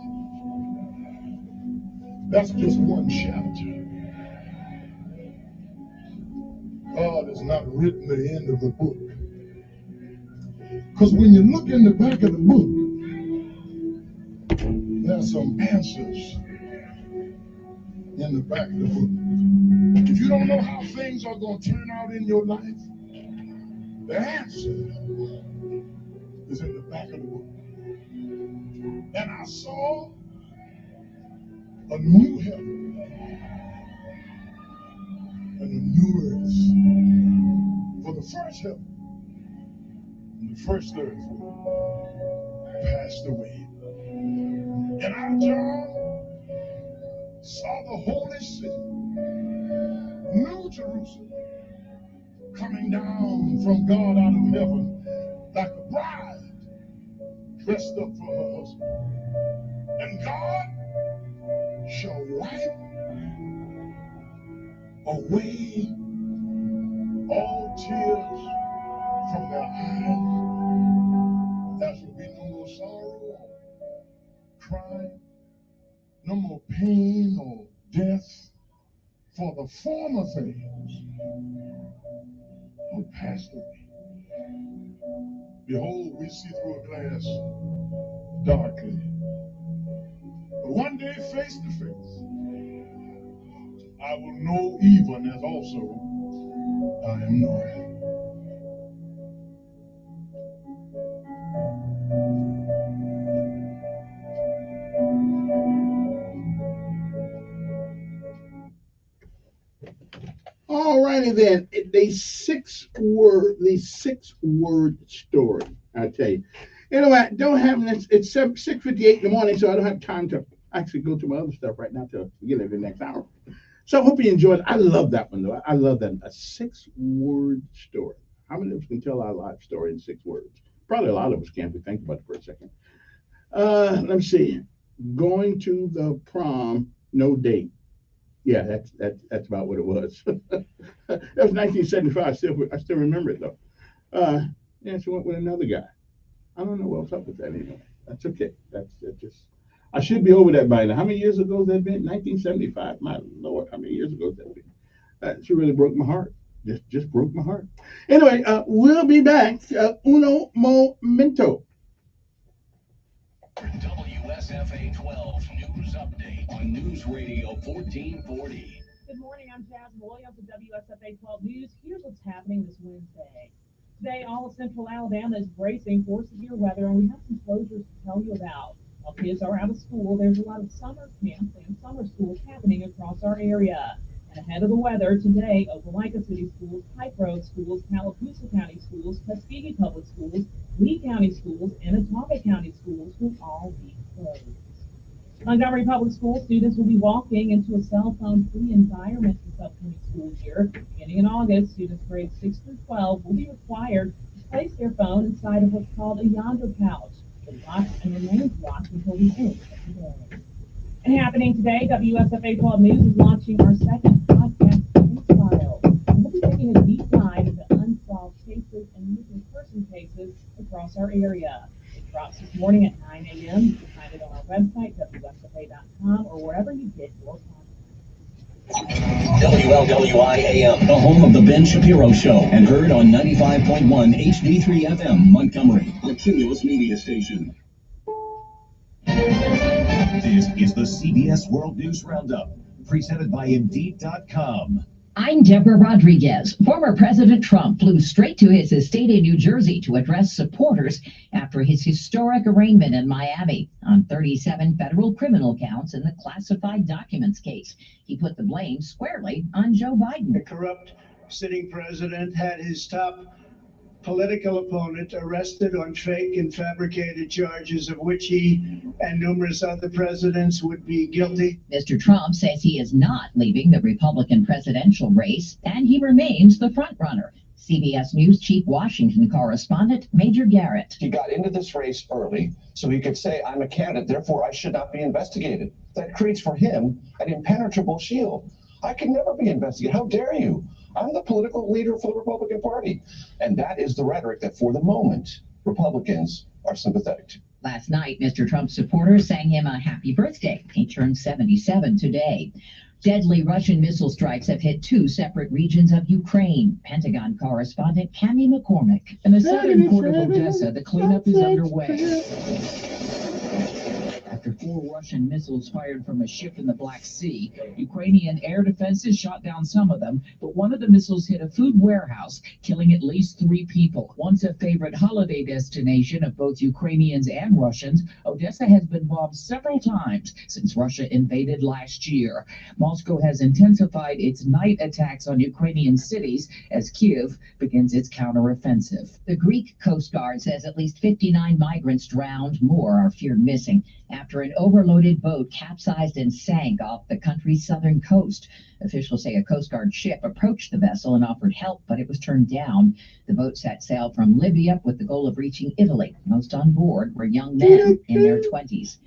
[SPEAKER 11] that's just one chapter. God has not written the end of the book. Because when you look in the back of the book, there's some answers in the back of the book. If you don't know how things are going to turn out in your life, the answer is in the back of the book. And I saw a new heaven and a new earth. For the first heaven and the first earth passed away. And I, John, saw the holy city, New Jerusalem, coming down from God out of heaven like a bride dressed up for her husband. And God shall wipe away all tears from their eyes. There shall be no more sorrow, crime, no more pain or death, for the former things are passed away. Behold, we see through a glass darkly, but one day face to face, I will know even as also I am known.
[SPEAKER 30] All righty then. The six word story. I tell you. You know what? Don't have this. It's 6:58 in the morning, so I don't have time to actually go to my other stuff right now to get it the next hour. So I hope you enjoyed it. I love that one though. I love that. A 6 word story. How many of us can tell our life story in 6 words? Probably a lot of us can if we think about it for a second. Let me see. Going to the prom, no date. Yeah, that's about what it was. That was 1975. I still remember it though. Yeah, she went with another guy. I don't know what's up with that anyway. That's okay. That's just. I should be over that by now. How many years ago has that been? 1975. My Lord, how many years ago has that been? She really broke my heart. Just broke my heart. Anyway, we'll be back. Uno momento.
[SPEAKER 9] WSFA 12 News Update on News Radio 1440.
[SPEAKER 12] Good morning, I'm Jasmine Williams with WSFA 12 News. Here's what's happening this Wednesday. Today, all of central Alabama is bracing for severe weather, and we have some closures to tell you about. While kids are out of school, there's a lot of summer camps and summer schools happening across our area. And ahead of the weather, today, Opelika City Schools, Pike Road Schools, Tallapoosa County Schools, Tuskegee Public Schools, Lee County Schools, and Atauga County Schools will all be closed. Montgomery Public School students will be walking into a cell phone-free environment this upcoming school year. Beginning in August, students grades 6 through 12 will be required to place their phone inside of what's called a yonder pouch. It locks and remains locked until the end of the day. And happening today, WSFA 12 News is launching our second podcast case file. We'll be taking a deep dive into unsolved cases and missing person cases across our area. It drops this morning at 9 a.m. You can find it on our website, WSFA.com, or wherever you get your podcasts.
[SPEAKER 9] WLWI AM, the home of the Ben Shapiro Show, and heard on 95.1 HD3 FM, Montgomery, the Cumulus Media Station. This is the CBS World News Roundup, presented by Indeed.com.
[SPEAKER 13] I'm Deborah Rodriguez. Former President Trump flew straight to his estate in New Jersey to address supporters after his historic arraignment in Miami on 37 federal criminal counts in the classified documents case. He put the blame squarely on Joe Biden.
[SPEAKER 14] The corrupt sitting president had his top political opponent arrested on fake and fabricated charges of which he and numerous other presidents would be guilty.
[SPEAKER 13] Mr. Trump says he is not leaving the Republican presidential race, and he remains the frontrunner. CBS News Chief Washington correspondent Major Garrett.
[SPEAKER 15] He got into this race early so he could say, I'm a candidate, therefore I should not be investigated. That creates for him an impenetrable shield. I can never be investigated. How dare you? I'm the political leader for the Republican Party. And that is the rhetoric that, for the moment, Republicans are sympathetic to.
[SPEAKER 13] Last night, Mr. Trump's supporters sang him a happy birthday. He turned 77 today. Deadly Russian missile strikes have hit 2 separate regions of Ukraine. Pentagon correspondent Cami McCormick.
[SPEAKER 16] In the southern port of Odessa, the cleanup is underway. After 4 Russian missiles fired from a ship in the Black Sea, Ukrainian air defenses shot down some of them, but one of the missiles hit a food warehouse, killing at least 3 people. Once a favorite holiday destination of both Ukrainians and Russians, Odessa has been bombed several times since Russia invaded last year. Moscow has intensified its night attacks on Ukrainian cities as Kyiv begins its counteroffensive.
[SPEAKER 13] The Greek Coast Guard says at least 59 migrants drowned. More are feared missing after an overloaded boat capsized and sank off the country's southern coast. Officials say a Coast Guard ship approached the vessel and offered help, but it was turned down. The boat set sail from Libya with the goal of reaching Italy. Most on board were young men in their 20s.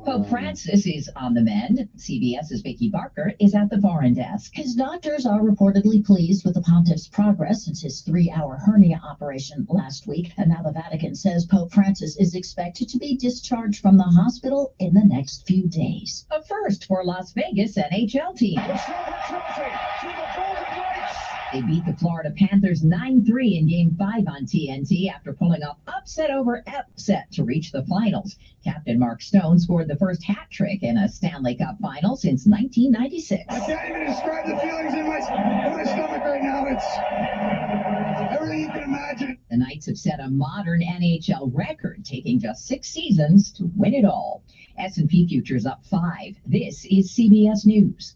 [SPEAKER 13] Pope Francis is on the mend. CBS's Vicki Barker is at the foreign desk.
[SPEAKER 2] His doctors are reportedly pleased with the pontiff's progress since his 3-hour hernia operation last week. And now the Vatican says Pope Francis is expected to be discharged from the hospital in the next few days.
[SPEAKER 13] A first for Las Vegas NHL team. They beat the Florida Panthers 9-3 in Game 5 on TNT after pulling off upset over upset to reach the finals. Captain Mark Stone scored the first hat trick in a Stanley Cup final since 1996.
[SPEAKER 14] I can't even describe the feelings in my stomach right now. It's everything you can imagine.
[SPEAKER 13] The Knights have set a modern NHL record, taking just 6 seasons to win it all. S&P futures up 5. This is CBS News.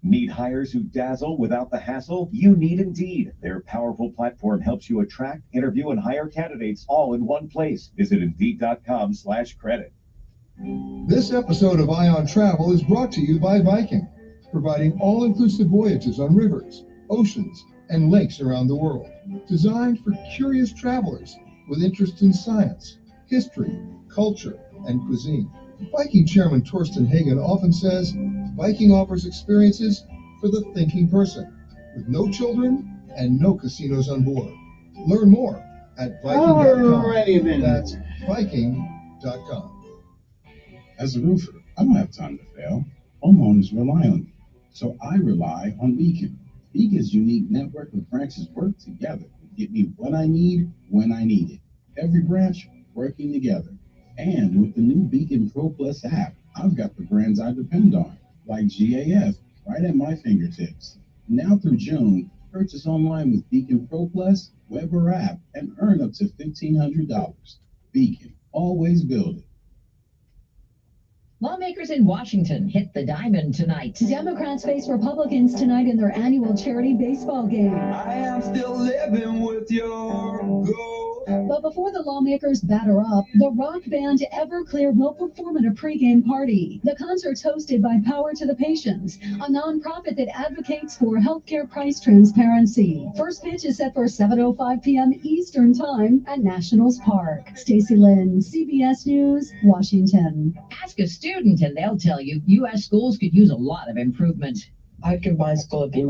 [SPEAKER 17] Need hires who dazzle without the hassle? You need Indeed. Their powerful platform helps you attract, interview, and hire candidates all in one place. Visit Indeed.com/credit.
[SPEAKER 18] This episode of Eye on Travel is brought to you by Viking, providing all-inclusive voyages on rivers, oceans, and lakes around the world. Designed for curious travelers with interest in science, history, culture, and cuisine. Viking chairman Torsten Hagen often says, Viking offers experiences for the thinking person, with no children and no casinos on board. Learn more at Viking.com. That's Viking.com.
[SPEAKER 19] As a roofer, I don't have time to fail. Homeowners rely on me, so I rely on Beacon. Beacon's unique network of branches work together to get me what I need when I need it. Every branch working together. And with the new Beacon Pro Plus app, I've got the brands I depend on, like GAF, right at my fingertips. Now through June, purchase online with Beacon Pro Plus, web or app, and earn up to $1,500. Beacon, always building.
[SPEAKER 13] Lawmakers in Washington hit the diamond tonight.
[SPEAKER 20] Democrats face Republicans tonight in their annual charity baseball game.
[SPEAKER 22] I am still living with your goal.
[SPEAKER 20] But before the lawmakers batter up, the rock band Everclear will perform at a pregame party. The concert's hosted by Power to the Patients, a nonprofit that advocates for healthcare price transparency. First pitch is set for 7:05 p.m. Eastern Time at Nationals Park. Stacey Lynn, CBS News, Washington.
[SPEAKER 13] Ask a student and they'll tell you U.S. schools could use a lot of improvement.
[SPEAKER 25] I'd give my school a B-.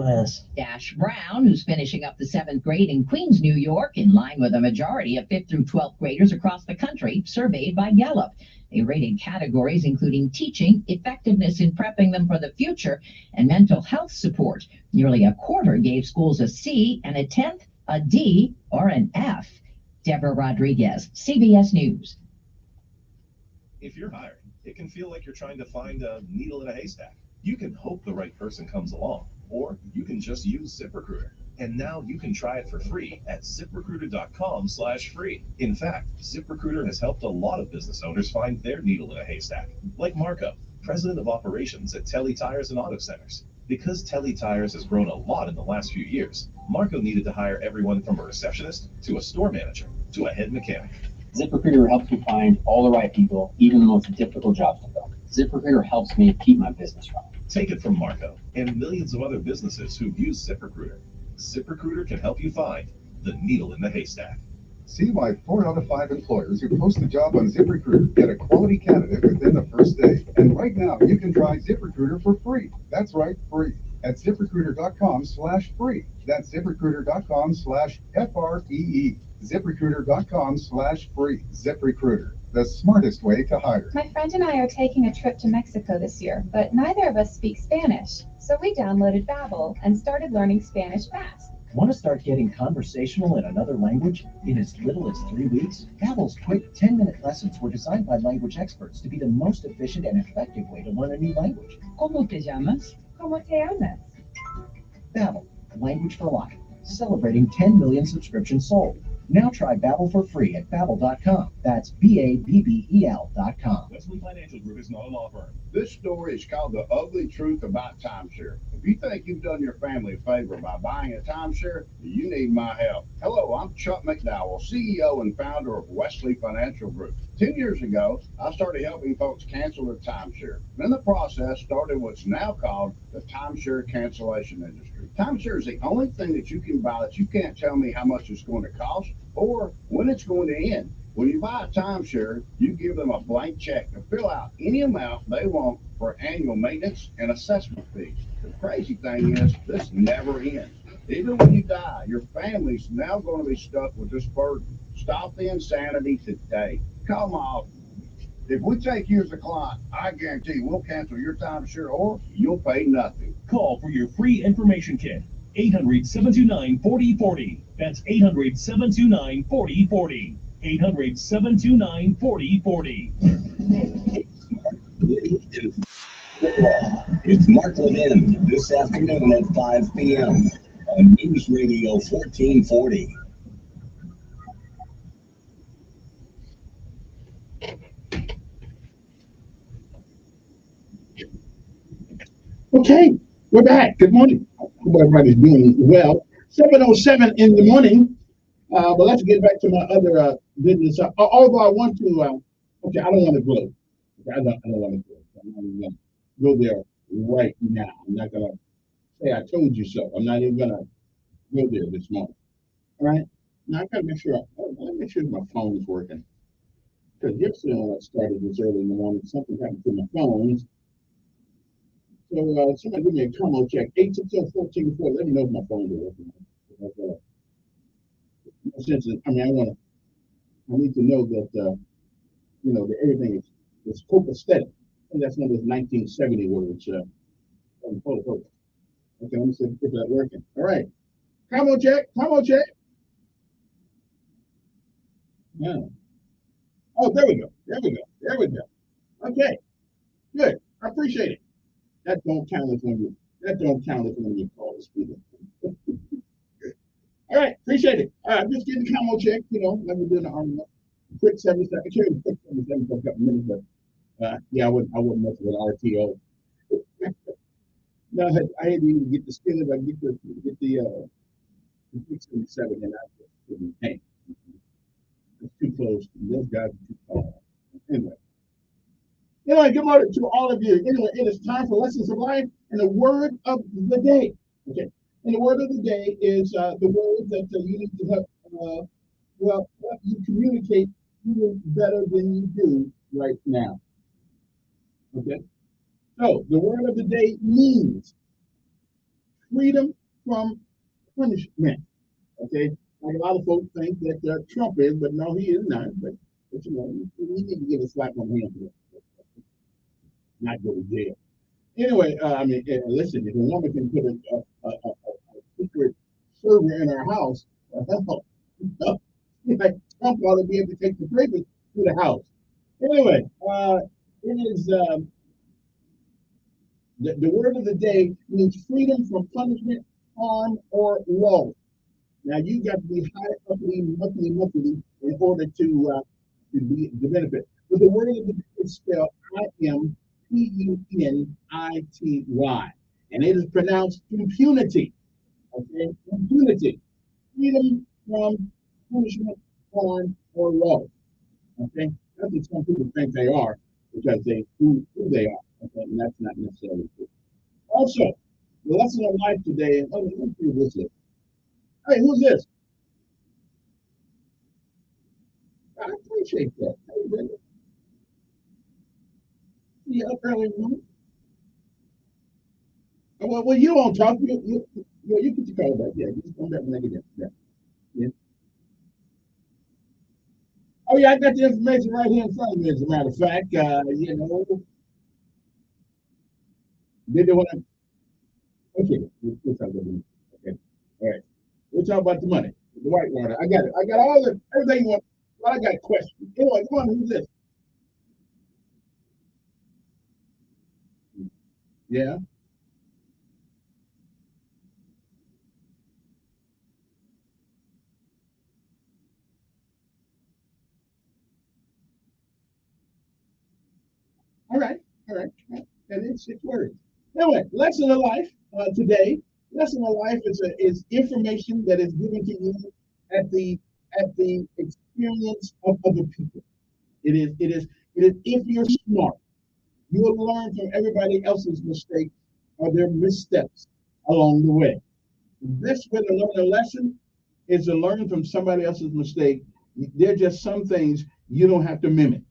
[SPEAKER 13] Dash Brown, who's finishing up the 7th grade in Queens, New York, in line with a majority of 5th through 12th graders across the country, surveyed by Gallup. They rated categories including teaching, effectiveness in prepping them for the future, and mental health support. Nearly a quarter gave schools a C, and a 10th a D or an F. Deborah Rodriguez, CBS News.
[SPEAKER 26] If you're hiring, it can feel like you're trying to find a needle in a haystack. You can hope the right person comes along, or you can just use ZipRecruiter. And now you can try it for free at ZipRecruiter.com/free. In fact, ZipRecruiter has helped a lot of business owners find their needle in a haystack, like Marco, president of operations at Telly Tires and Auto Centers. Because Telly Tires has grown a lot in the last few years, Marco needed to hire everyone from a receptionist to a store manager to a head mechanic.
[SPEAKER 27] ZipRecruiter helps me find all the right people, even the most difficult jobs to fill. ZipRecruiter helps me keep my business running.
[SPEAKER 26] Take it from Marco and millions of other businesses who've used ZipRecruiter. ZipRecruiter can help you find the needle in the haystack.
[SPEAKER 29] See why 4 out of 5 employers who post a job on ZipRecruiter get a quality candidate within the first day. And right now, you can try ZipRecruiter for free. That's right, free. At ZipRecruiter.com/free. That's ZipRecruiter.com/FREE. ZipRecruiter.com/free. ZipRecruiter, the smartest way to hire.
[SPEAKER 31] My friend and I are taking a trip to Mexico this year, but neither of us speak Spanish. So we downloaded Babbel and started learning Spanish fast.
[SPEAKER 5] Want to start getting conversational in another language in as little as 3 weeks? Babbel's quick 10-minute lessons were designed by language experts to be the most efficient and effective way to learn a new language.
[SPEAKER 31] ¿Cómo te llamas? ¿Cómo te llamas?
[SPEAKER 5] Babbel, language for life, celebrating 10 million subscriptions sold. Now try Babbel for free at Babbel.com. That's BABBEL.com.
[SPEAKER 26] Wesley Financial Group is not a law firm.
[SPEAKER 11] This story is called The Ugly Truth About Timeshare. If you think you've done your family a favor by buying a timeshare, you need my help. Hello, I'm Chuck McDowell, CEO and founder of Wesley Financial Group. 10 years ago, I started helping folks cancel their timeshare. And in the process, started what's now called the timeshare cancellation industry. Timeshare is the only thing that you can buy that you can't tell me how much it's going to cost or when it's going to end.
[SPEAKER 3] When you buy a timeshare, you give them a blank check to fill out any amount they want for annual maintenance and assessment fees. The crazy thing is, this never ends. Even when you die, your family's now going to be stuck with this burden. Stop the insanity today. Come on. If we take you as a client, I guarantee we'll cancel your timeshare or you'll pay nothing.
[SPEAKER 4] Call for your free information kit. 800-729-4040. That's 800-729-4040. 800-729-4040.
[SPEAKER 9] It's Mark Levin this afternoon at 5 p.m. on News Radio 1440.
[SPEAKER 30] Okay, we're back. Good morning. Hope everybody's doing well. 7:07 in the morning. But let's get back to my other business. Although I want to, okay, I don't want to gloat. Okay, I don't want to gloat. I'm not even going to go there right now. I'm not going to say I told you so. I'm not even going to go there this morning. All right? Now I got to make sure. Let me make sure my phone is working. Because yesterday when I started this early in the morning, something happened to my phone. So somebody give me a combo check. 860-1404. Let me know if my phone is working. Since I mean, I need to know that that everything is copacetic. And that's one of those 1970 words. Okay, let me see if that's working. All right. Combo check. Yeah. Oh, there we go. Okay. Good. I appreciate it. That don't count as when you call the speaker. All right, appreciate it. I'm just getting the combo check, let me do the quick 7-second, quick 7 for a couple minutes, but yeah, I wouldn't mess with RTO. No, I had to even get the skillet, I get the 677, and I just couldn't hang. It's too close. Those guys are too tall. Anyway, good morning to all of you. Anyway, it is time for Lessons of Life and the Word of the Day. Okay. And the word of the day is the word that you need to help, help you communicate even better than you do right now. Okay? So, the word of the day means freedom from punishment. Okay? Like a lot of folks think that Trump is, but no, he is not. But you need to give a slap on the hand for that. Not go to jail. Anyway, listen, if a woman can put a secret server in our house, like Trump ought to be able to take the papers to the house. Anyway, it is the word of the day means freedom from punishment, harm, or law. Now you got to be high uppity, muckety in order to benefit. But the word of the day is spelled IMPUNITY, and it is pronounced impunity. Okay, impunity, freedom from punishment, harm, or law. Okay, that's what some people think they are because they who they are. Okay, and that's not necessarily true. Also, the lesson of life today. Let me see who this is. Hey, who's this? I appreciate that. Hey, Brenda. You up early in the morning? Well, you won't talk. You get the call back. Yeah, just come back when I get there. Yeah. Oh yeah, I got the information right here in front of me. As a matter of fact, did they want to? Okay, we'll talk about the money. Okay, all right. We'll talk about the money, the white water. I got it. I got all the everything you want. Well, I got a question. Anyway, come on. Who's this? Yeah. All right. And it's 6 words. Anyway, lesson of life today. Lesson of life is information that is given to you at the experience of other people. It is if you're smart, you will learn from everybody else's mistakes or their missteps along the way. This way to learn a lesson is to learn from somebody else's mistake There are just some things you don't have to mimic.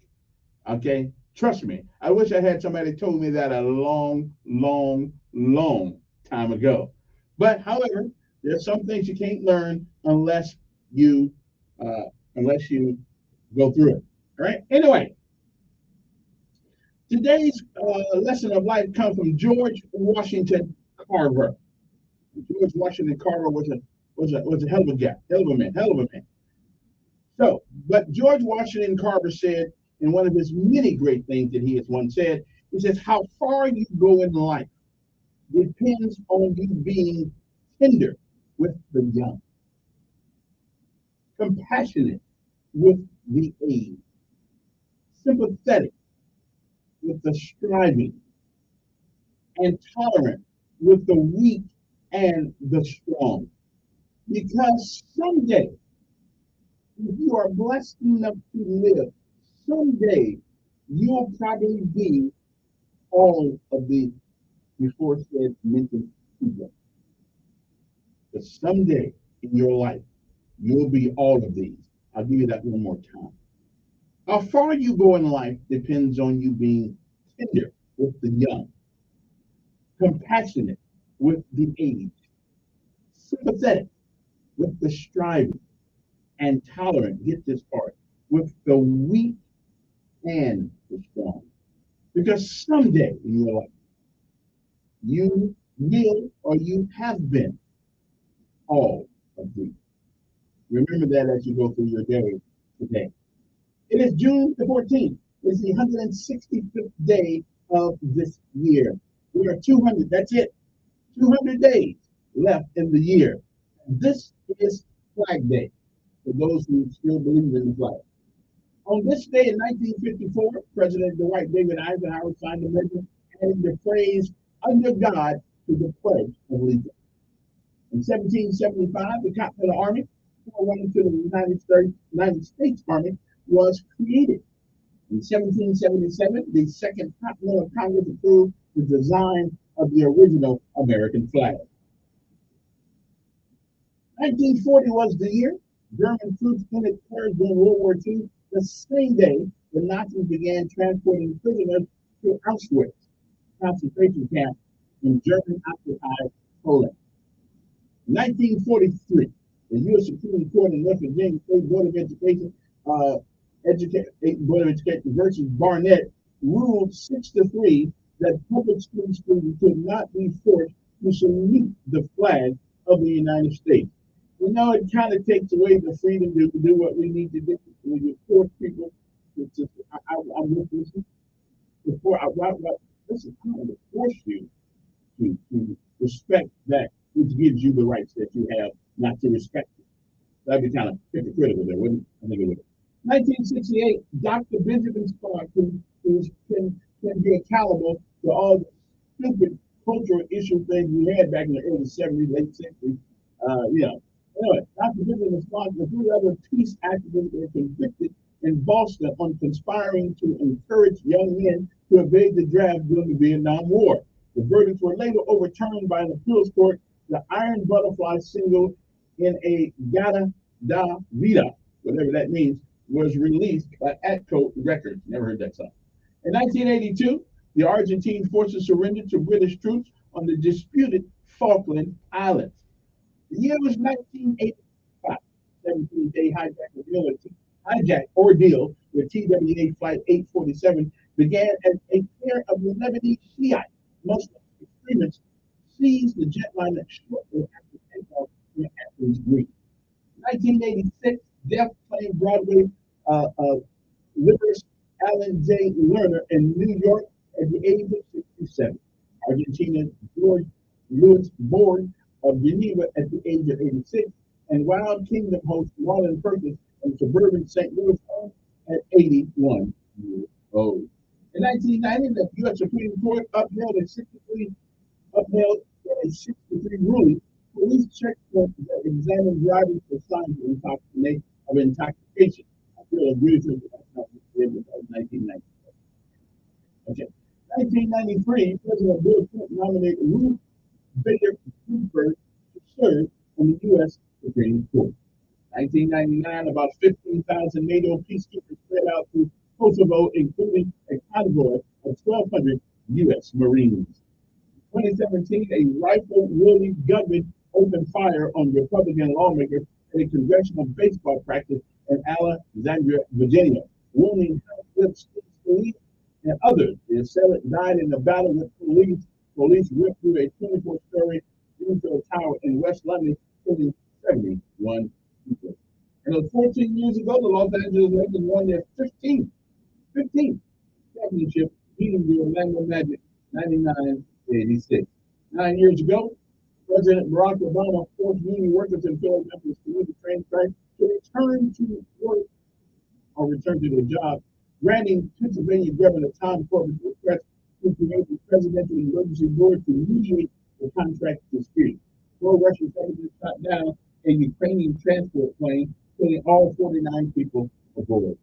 [SPEAKER 30] Okay? Trust me. I wish I had somebody told me that a long, long, long time ago. But however, there's some things you can't learn you uh, unless you go through it. All right. Anyway, today's lesson of life comes from George Washington Carver. George Washington Carver was a hell of a guy, hell of a man. So, but George Washington Carver said in one of his many great things that he has once said, he says, "How far you go in life depends on you being tender with the young, compassionate with the aged, sympathetic with the striving, and tolerant with the weak and the strong. Because someday, if you are blessed enough to live, someday you'll probably be all of the before said mentioned people. But someday in your life, you'll be all of these. I'll give you that one more time. How far you go in life depends on you being tender with the young, compassionate with the aged, sympathetic with the striving, and tolerant, get this part, with the weak and the strong. Because someday in your life, you will or you have been all of these. Remember that as you go through your day today. It is June the 14th. It's the 165th day of this year. We are 200, that's it, 200 days left in the year. This is Flag Day for those who still believe in the flag. On this day in 1954, President Dwight David Eisenhower signed a measure adding the phrase "under God" to the Pledge of Allegiance. In 1775, the Continental Army, forerunner to the United States Army, was created. In 1777, the Second Continental Congress approved the design of the original American flag. 1940 was the year German troops entered Paris during World War II, the same day the Nazis began transporting prisoners to Auschwitz concentration camp in German-occupied Poland. 1943, the U.S. Supreme Court in West Virginia State Board of Education, Board of Education versus Barnett ruled 6-3 that public school students could not be forced to salute the flag of the United States. You know, it kind of takes away the freedom to do what we need to do. When you force people I'm with this. This is kind of force you to respect that which gives you the rights that you have not to respect it. That'd be kind of hypocritical there, wouldn't it? I think it would. 1968, Dr. Benjamin Spark, who can be accountable for all the stupid cultural issue things we had back in the early 70s, late 60s. Anyway, Dr. Benjamin Spark and 3 other peace activists were convicted in Boston on conspiring to encourage young men to evade the draft during the Vietnam War. The verdicts were later overturned by an appeals court. The Iron Butterfly single in a Gata da Vida, whatever that means, was released by Atco Records. Never heard that song. In 1982, the Argentine forces surrendered to British troops on the disputed Falkland Islands. The year was 1985. 17-day hijack ordeal with TWA Flight 847 began as a pair of Lebanese Shiite Muslim extremists seized the jetliner shortly after takeoff in Athens, Greece. 1986, death claimed Broadway lyricist Alan J. Lerner in New York at the age of 67. Argentina's George Louis Borg of Geneva at the age of 86, and Wild Kingdom host Marlon Perkins in suburban St. Louis home at 81 years old. In 1990, the U.S. Supreme Court upheld a 63 ruling. Police checkpoints that examined drivers for signs of intoxication. I feel agree with that's not what 1990. Okay. 1993, President Bill Clinton nominated Ruth Bader Ginsburg to serve on the U.S. Supreme Court. 1999, about 15,000 NATO peacekeepers spread out through Kosovo, including a convoy of 1,200 U.S. Marines. 2017, a rifle-wielding gunman opened fire on Republican lawmakers at a congressional baseball practice in Alexandria, Virginia, wounding Steve and others. The assailant died in a battle with police. Police went through a 24-story Greenfield Tower in West London, killing 71 people. And it was 14 years ago, the Los Angeles Lakers won their 15th championship, beating the Orlando Magic 99-86. 9 years ago, President Barack Obama forced union workers in Philadelphia to leave the train strike to return to work or return to their job, granting Pennsylvania Governor Tom Corbett's request to create the Presidential Emergency Board to mediate the contract dispute. Four Russian presidents shot down a Ukrainian transport plane, killing all 49 people aboard.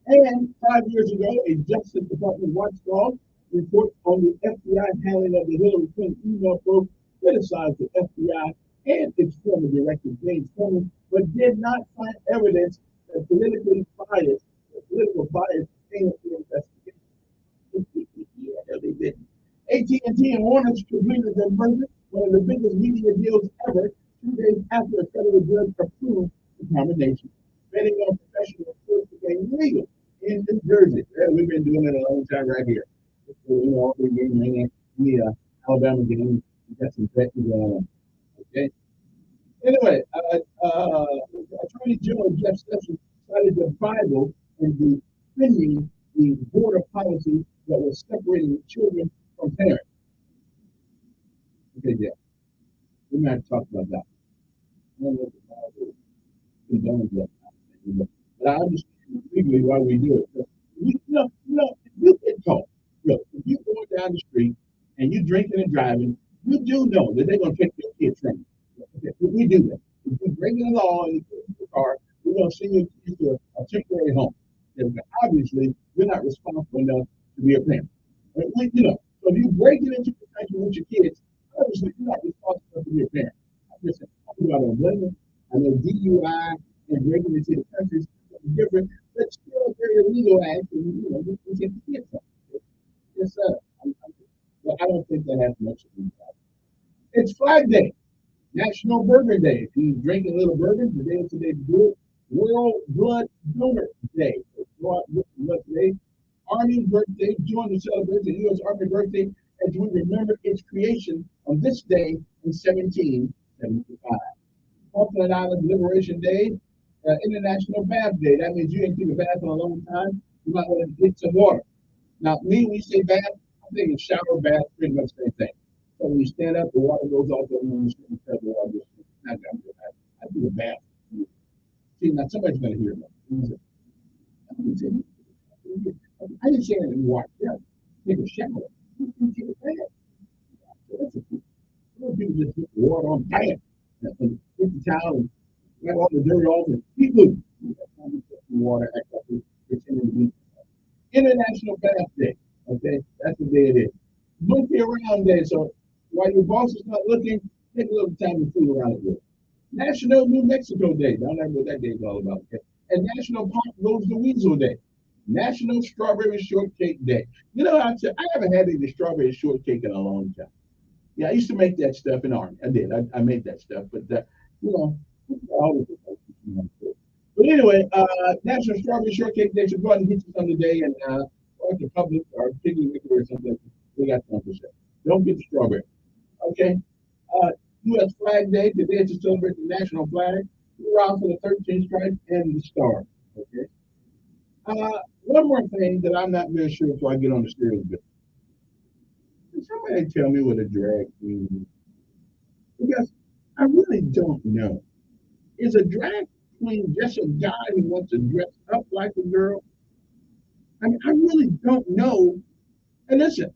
[SPEAKER 30] And 5 years ago, a Justice Department watchdog report on the FBI handling of the Hillary Clinton email probe criticized the FBI and its former director, James Comey, but did not find evidence that political bias came into the investigation. Yeah, they didn't. AT&T and Warner completed their merger, one of the biggest media deals ever, 2 days after a federal judge approved the combination. Betting on professional sports became legal in New Jersey. Yeah, we've been doing it a long time right here. All the game, the Alabama game, we got some betting going on. Okay. Anyway, Attorney General Jeff Sessions cited the Bible in defending the border policy that was separating children from parents. Okay, yeah. We're not talking talk about that. I don't know if the Bible condones that. But I understand legally why we do it. You get caught. Look, if you're going down the street and you're drinking and driving, you do know that they're going to take your kids from you. Okay, we do that. If you're breaking the law and you put in the car, we're going to send you to a temporary home. And obviously, you're not responsible enough to be a parent. So if you're breaking into the country with your kids, obviously, you're not responsible enough to be a parent. Listen, I'm not going to blame them. I know DUI and breaking into the country is different, but still a very illegal act. And, you take the kids from. Yes, sir. But I don't think that has much to do with that. It's Flag Day, National Burger Day. If you're drinking a little bourbon, today to do it. World Blood Donor Day. Blood Day. Army's birthday. Join the celebration of U.S. Army birthday as we remember its creation on this day in 1775. Falkland Island Liberation Day, International Bath Day. That means you ain't taken a bath in a long time. You might want to get some water. Now, when we say bath, I'm thinking shower, bath, pretty much the same thing. So when you stand up, the water goes off the room, you the water. I do a bath. See, now somebody's going to hear that. I didn't say anything. Wash up, take a shower, take a bath. People just put water on, bam, and get the towel and wipe all the dirt off and keep moving. Water, it's in the week. International Bath Day. Okay, that's the day it is. Monkey around day. So while your boss is not looking, take a little time to fool around with it. National New Mexico Day. I don't know what that day is all about. Okay. And National Pop Goes the Weasel Day. National Strawberry Shortcake Day. You know, I haven't had any strawberry shortcake in a long time. Yeah, I used to make that stuff in the Army. I did. I made that stuff, but But anyway, National Strawberry Shortcake Day. So go ahead and get you some today, and like the public or piggy liquor or something. We got 1%. Don't get the strawberry. Okay. U.S. Flag Day. Today is to celebrate the national flag. Hurrah for the 13 stripes and the star. Okay. One more thing that I'm not very sure before I get on the steering wheel. Can somebody tell me what a drag queen is? Because I really don't know. Is a drag queen just a guy who wants to dress up like a girl? I mean, I really don't know. And listen,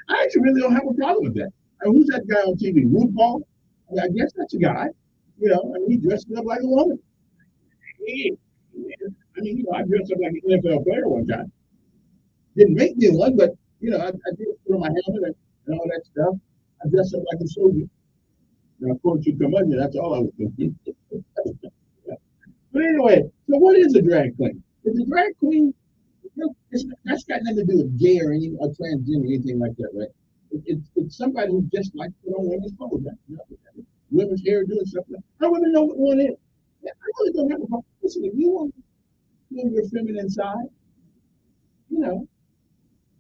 [SPEAKER 30] I actually really don't have a problem with that. I mean, who's that guy on TV? RuPaul? I mean, I guess that's a guy. I mean, he dressed up like a woman. I mean, I dressed up like an NFL player one time. Didn't make me one, but I did put on my helmet and all that stuff. I dressed up like a soldier. Now, according to curmudgeon, that's all I was thinking. But anyway, so what is a drag queen? Is a drag queen, that's got nothing to do with gay or any or transgender or anything like that, right? It's somebody who just likes to put on women's clothes. Women's hair doing stuff. I want to know what one is. Yeah, I really don't have a problem. Listen, if you want to feel your feminine side, you know,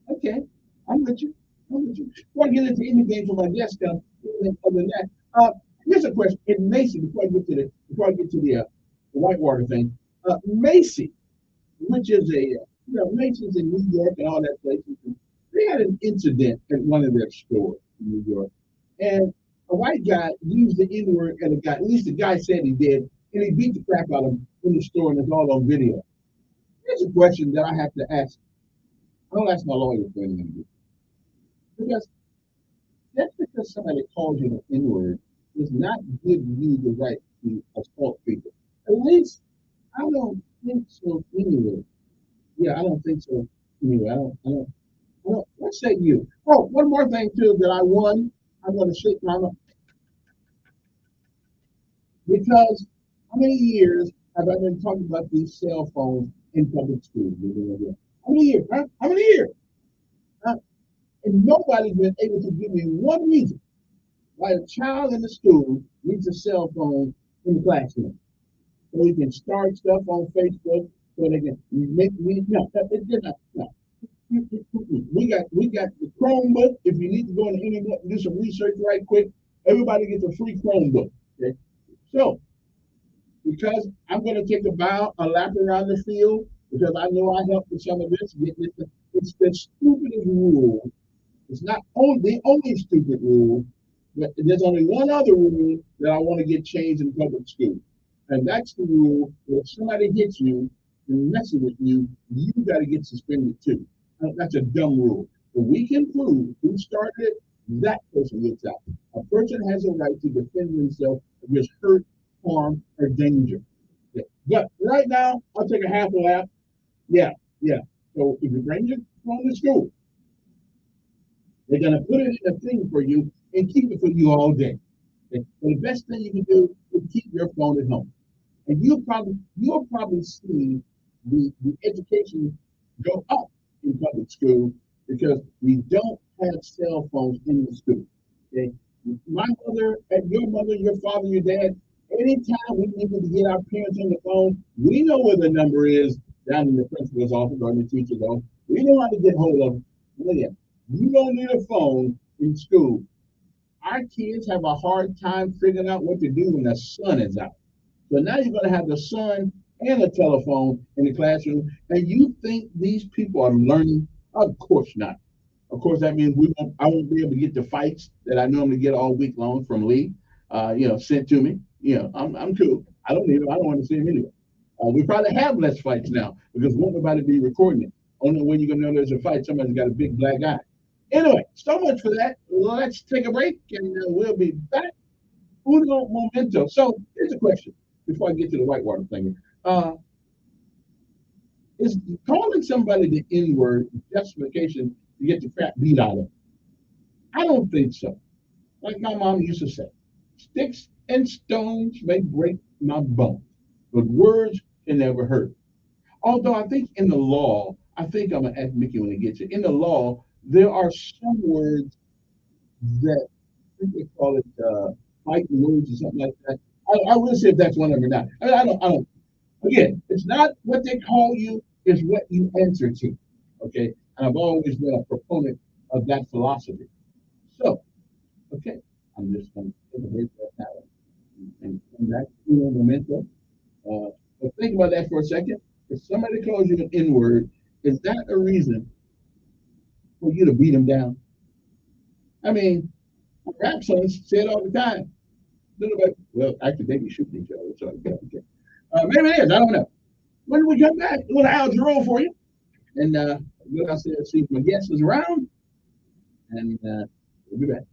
[SPEAKER 30] okay, I'm with you. I'm with you. Before I get into anything for my guest stuff, other than that, here's a question. In Macy, before I get to the Whitewater thing, Macy, which is Macy's in New York and all that places. They had an incident at one of their stores in New York, and a white guy used the N word at a guy. At least the guy said he did, and he beat the crap out of him in the store, and it's all on video. Here's a question that I have to ask. I don't ask my lawyer for anything, because just because somebody calls you an N word does not give you the right to assault people. At least I don't think so anyway. Yeah, I don't think so anyway. I don't. Well, what say you? Oh, one more thing too that I won. I'm going to shake my mouth because how many years have I been talking about these cell phones in public schools? How many years? Huh? How many years? Huh? And nobody's been able to give me one reason why a child in the school needs a cell phone in the classroom. So they can start stuff on Facebook, so they can make me no, it's not no. We got the Chromebook. If you need to go on the internet and do some research right quick, everybody gets a free Chromebook. Okay, so because I'm going to take a lap around the field because I know I helped with some of this. It's the stupidest rule. It's not only the only stupid rule, but there's only one other rule that I want to get changed in public school, and that's the rule that if somebody hits you and messes with you, you got to get suspended too. That's a dumb rule. But we can prove who started it, that person gets out. A person has a right to defend themselves against hurt, harm, or danger. Yeah. But right now, I'll take a half a lap. Yeah, yeah. So if you bring your phone to school, they're going to put it in a thing for you and keep it for you all day. Okay? So the best thing you can do is keep your phone at home. And you'll probably see the education go up in public school because we don't have cell phones in the school. Okay? My mother, and your mother, your father, your dad, anytime we needed to get our parents on the phone, we know where the number is down in the principal's office or in the teacher's office. We know how to get hold of them. Yeah. You don't need a phone in school. Our kids have a hard time figuring out what to do when the sun is out. So now you're going to have the sun and a telephone in the classroom, and you think these people are learning? Of course not. Of course, that means I won't be able to get the fights that I normally get all week long from Lee, sent to me. I'm cool. I don't need them. I don't want to see them anyway. We probably have less fights now because won't nobody be recording it. Only when you're going to know there's a fight, somebody's got a big black eye. Anyway, so much for that. Let's take a break, and we'll be back. Uno momento. So here's a question before I get to the Whitewater thing. Is calling somebody the N-word justification to get the crap beat out of them? I don't think so. Like my mom used to say, sticks and stones may break my bones, but words can never hurt. Although I think in the law, I think I'm going to ask Mickey when he gets it. In the law, there are some words that I think they call it fighting words or something like that. I will see if that's one of them or not. I don't. Again, it's not what they call you, it's what you answer to. Okay? And I've always been a proponent of that philosophy. So, okay, I'm just going to take a break right now and come back to the memento. But think about that for a second. If somebody calls you an N-word, is that a reason for you to beat them down? I mean, rap songs say it all the time. Well, actually, they be shooting each other. So, okay. Maybe it is. I don't know. When we come back, a little Al Jarreau for you. And we'll go see if my guest is around. And we'll be back.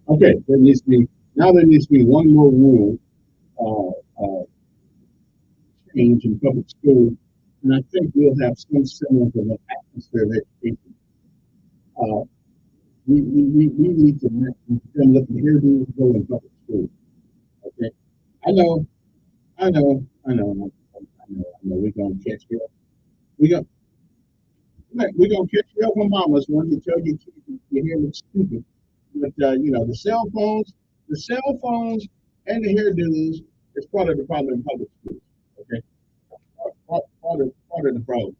[SPEAKER 30] Okay, there needs to be, now there needs to be one more rule, change in public schools, and I think we'll have some semblance of an atmosphere of education. Uh, we need to make them look at here do go in public schools. Okay, I know, we're gonna catch you. We got we're gonna catch you up on mamas when you tell your kids you hear look stupid. But the cell phones and the hairdos is part of the problem in public schools. Okay, part of the problem.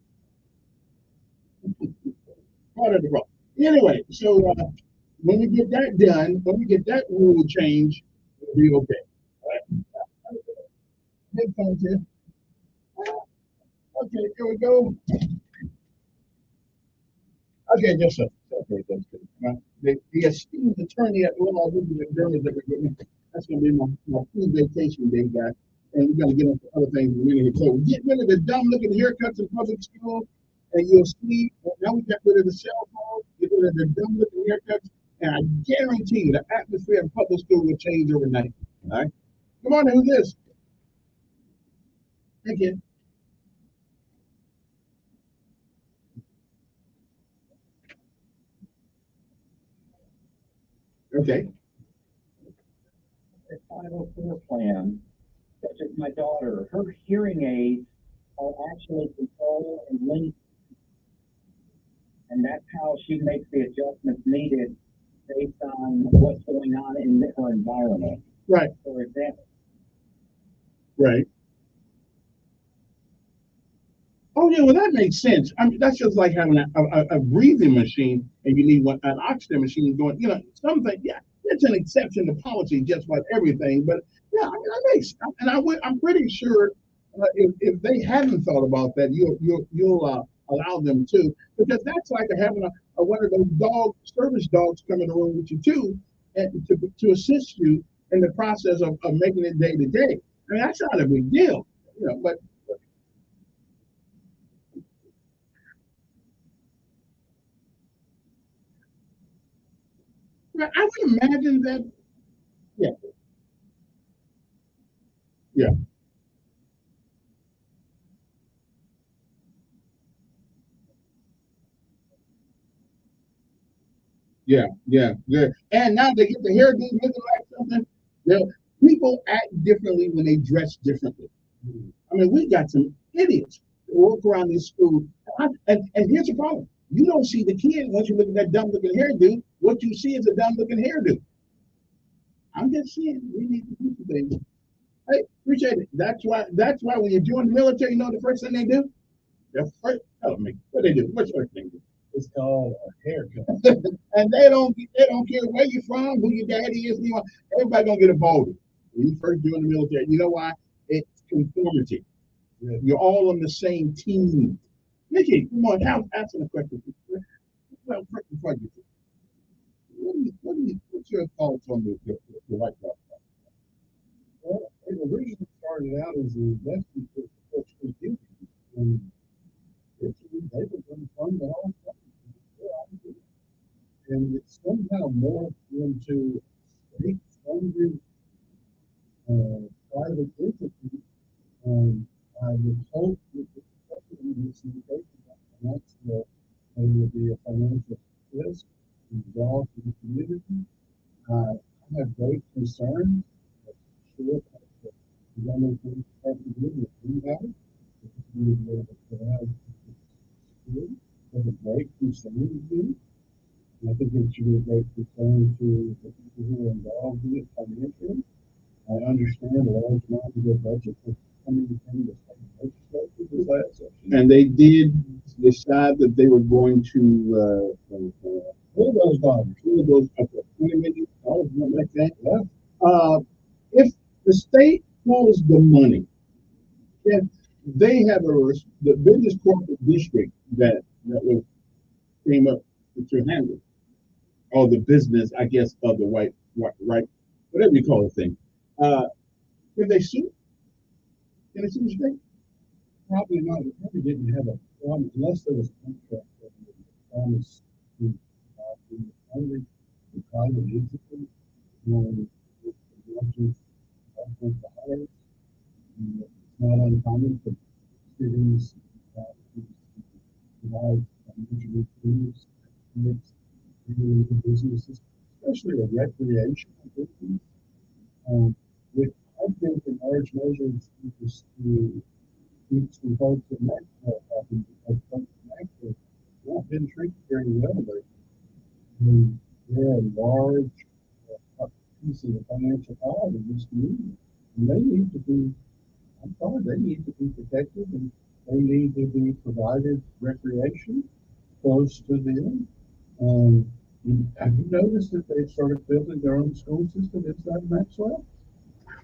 [SPEAKER 30] Part of the problem. Anyway, so when we get that done, when we get that rule change, we'll be okay. All right. Big phones here. Okay, here we go. Okay, yes, sir. Okay, that's good. The esteemed attorney at law, who is that's going to be my free vacation day, guys. And we're going to get into other things in a minute. So get rid of the dumb looking haircuts in public school, and you'll see. Now we got rid of the cell phone, get rid of the dumb looking haircuts, and I guarantee you the atmosphere in public school will change overnight. All right. Come on, who's this? Thank you. Okay.
[SPEAKER 1] The 504 plan, such as my daughter, her hearing aids are actually controlled and linked, and that's how she makes the adjustments needed based on what's going on in her environment.
[SPEAKER 30] Right.
[SPEAKER 1] For example.
[SPEAKER 30] Right. Oh yeah, well that makes sense. I mean, that's just like having a breathing machine, and you need an oxygen machine going. Something. Yeah, it's an exception to policy, just about everything. But yeah, I mean, that makes. And I'm pretty sure if they hadn't thought about that, you'll allow them to, because that's like having a one of those service dogs come in the room with you too, and to assist you in the process of making it day to day. I mean, that's not a big deal, but. I would imagine that, yeah, yeah, yeah. And now they get the hairdo looking like something. People act differently when they dress differently. I mean, we got some idiots that walk around this school. And here's the problem. You don't see the kid once you look at that dumb looking hairdo. What you see is a dumb looking hairdo. I'm just saying, we need to do some things. Hey, appreciate it. That's why when you join the military, you know the first thing they do? Tell me what they do. What's the first thing they do? It's called a haircut. And they don't care where you're from, who your daddy is, everybody gonna get a boulder. When you first join the military, you know why? It's conformity. Yeah. You're all on the same team. Nikki, come on, answer the question. Well, first before you what's your thoughts on the White House? Well, the reason it started out as an investment for students, and they were going to fund the whole thing. And it somehow morphed into state-funded private entity. I would hope that especially in this education, and that's there will be a financial risk involved in the community. I have great concerns. Sure, one of the things that have to do with rebound. There's a great concern to do. I think it should be a great concern to the people who are involved in it financially. I understand a large amount of their budget is coming from the state legislature this last session. And they did decide that they were going to pull those dollars, up to $20 million, something like that. Yeah. If the state pulls the money, then they have the business corporate district that was came up to handle all the business, I guess, of the right, whatever you call the thing. If they sue, can they sue the state? Probably not. They probably didn't have a problem unless there was a contract that was promised to the only the private entity
[SPEAKER 11] It's not just violence. It's not uncommon for cities to provide financial tools to businesses, especially a recreational business, which I think in large measure is to keep some folks in Mexico happy because folks in Mexico have not been treated very well lately. They're a large piece of the financial pie of this community. And they need to be, I'm sorry, they need to be protected and they need to be provided recreation close to them. Have you noticed that they've started building their own school system inside of Maxwell?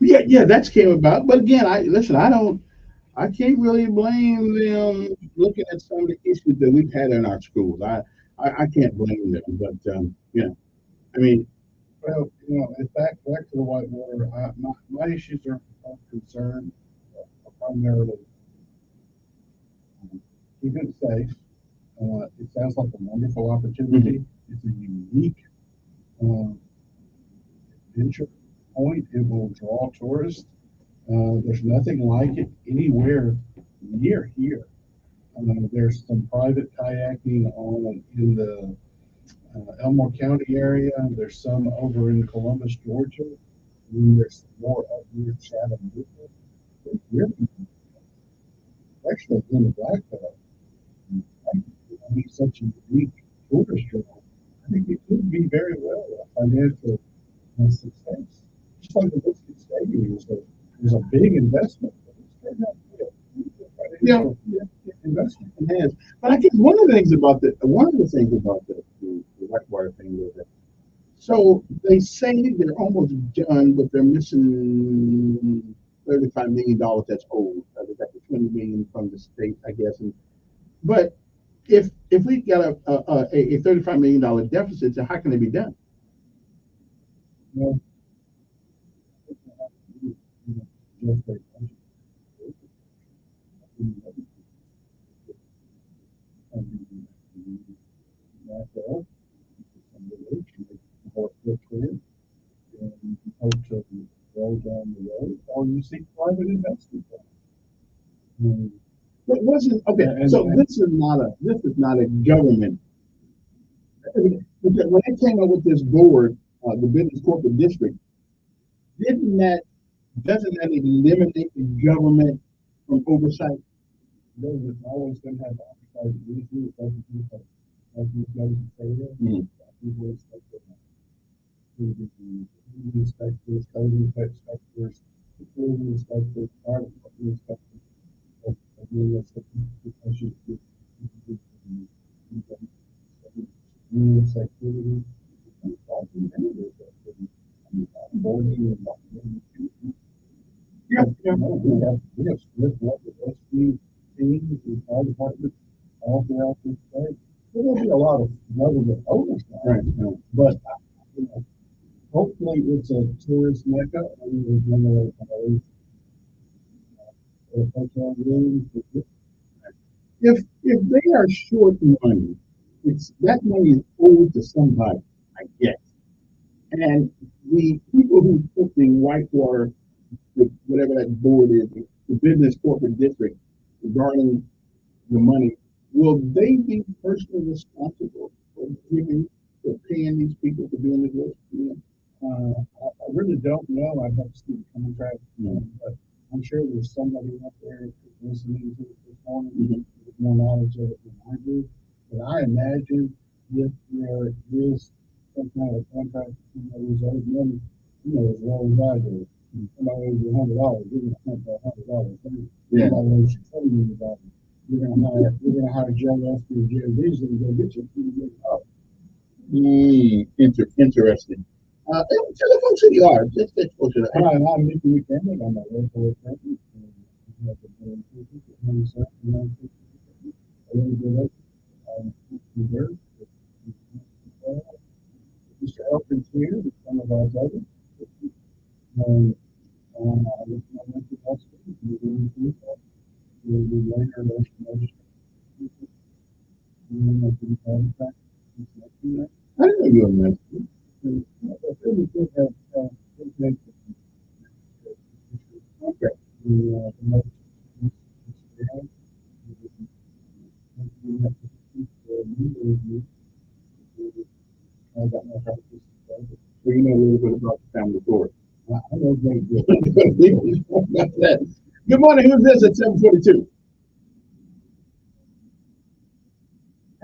[SPEAKER 30] Yeah, that's came about. But again, I can't really blame them looking at some of the issues that we've had in our schools. I can't blame them, but I mean,
[SPEAKER 11] Well, back to the whitewater. My issues are of concern primarily keeping it safe. It sounds like a wonderful opportunity. It's a unique adventure point. It will draw tourists. There's nothing like it anywhere near here. There's some private kayaking on in the Elmore County area. There's some over in Columbus, Georgia. And there's more up near Chattanooga. It's really, actually, in the Black Belt. I mean, such a unique tourist draw. I think it could be very well a financial success. Just like the Biscuit Stadium is a big investment. But it's turned out to be a financial investment.
[SPEAKER 30] it has. But I guess one of the things about the whitewater thing is that so they say they're almost done, but they're missing $35 million that's owed. They got the $20 million from the state, I guess. But if we got a $35 million deficit, so how can it be done?
[SPEAKER 11] Well, and hope to roll down the road, or you seek private investment.
[SPEAKER 30] But wasn't okay. So this is not a government. When they came up with this board, the business corporate district, doesn't that eliminate the government from oversight?
[SPEAKER 11] It's always going to have oversight. As you government say that, people expect inspectors, code inspectors, security inspectors, fire department inspectors, because you activity. We have split up the rescue teams and fire departments all throughout this state. There will be a lot of government oversight, but hopefully it's a tourist mecca and we're going to hotel rooms.
[SPEAKER 30] If they are short money, that money is owed to somebody, I guess. And the people who put the whitewater, whatever that board is, the business corporate district, regarding the money, will they be personally responsible for paying these people for doing this work?
[SPEAKER 11] I really don't know. I'd have to see the contract, but I'm sure there's somebody out there listening to it this morning with more knowledge of it than I do. But I imagine if there is some kind of contract, who's owed money, as well as I do. Somebody owes you $100, you're going to pay $100. Somebody owes you $20 million. You're going to hire Joe Lester and Jerry Beasley and go get you $2 million.
[SPEAKER 30] Interesting. Tell the folks who you are. Just exposure to
[SPEAKER 11] Hi, I'm Mickey McKenna. I'm a local attorney. Mr. Elkins here with some of our brothers.
[SPEAKER 30] I didn't know you were a Mexican.
[SPEAKER 11] I really did have
[SPEAKER 30] I got my practice. So you know a little bit about the family story. I know very good. Good morning. Who's this at 7:42?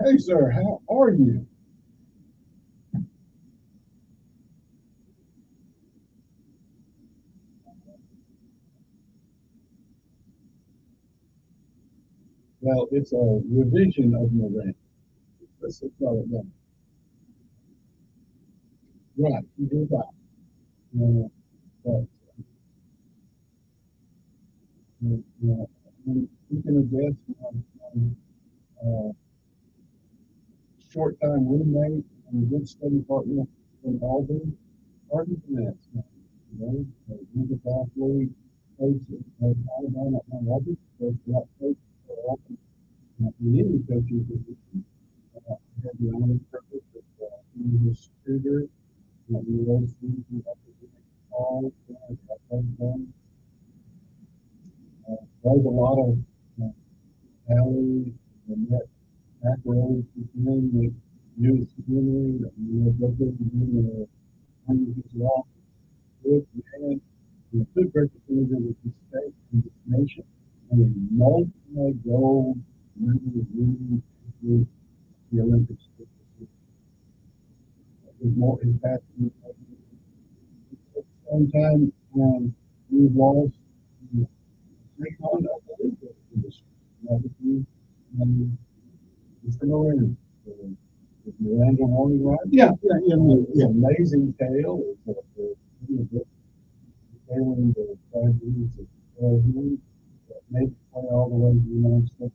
[SPEAKER 30] Hey, sir. How are you? Well, it's a revision of your rant. Let's call it that. Right. You did that. But we can address uh, short-time roommate and a good study partner in Albany. Pardon for that. You know, youth athlete, coach at Alabama at my level, coach that coach for often in any coaching position. I had the honor and privilege of being his tutor at the university who had to make calls and at them. There's a lot of Allie and that background with the newest community, located in his law, good man, and a good representative of this state and this nation, and a multi-goal member of the Olympics. Is more impactful. At the same time, we've lost three conduct of the industry. Mr. Lorenz, with Miranda Warning, right? Yeah. It's an amazing tale. It's detailing the tragedies of childhood that made its way all the way to the United States.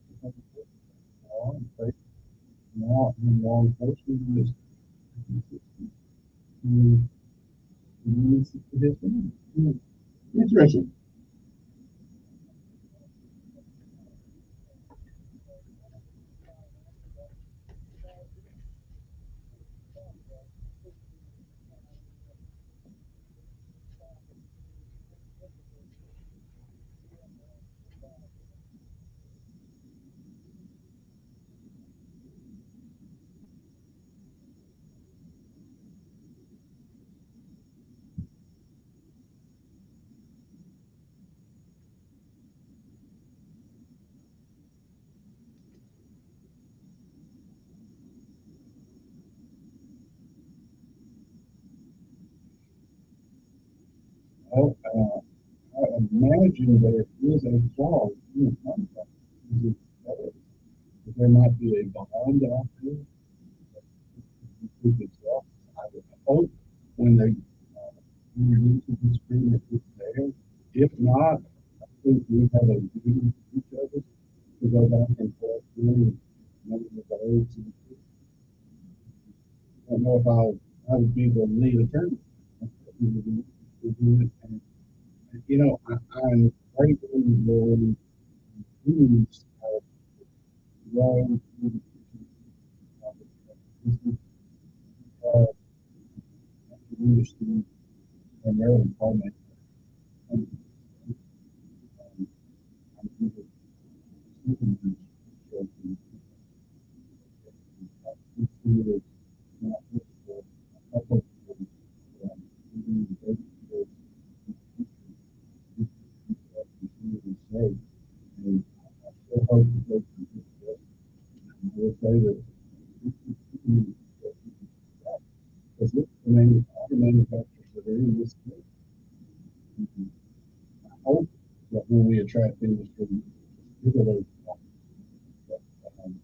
[SPEAKER 30] Now, in law enforcement is interesting. Well, I imagine there is a clause in the contract that there might be a bond out there. I would hope when they introduce this agreement it's there. If not, I think we have a duty to each other to go back and collect money of those. I don't know if I would be the lead attorney. And, you know, I'm grateful for the views of young industry and their employment. And, I hope that they will say that because all the manufacturers that are in this state, I hope that when we attract industry, look at those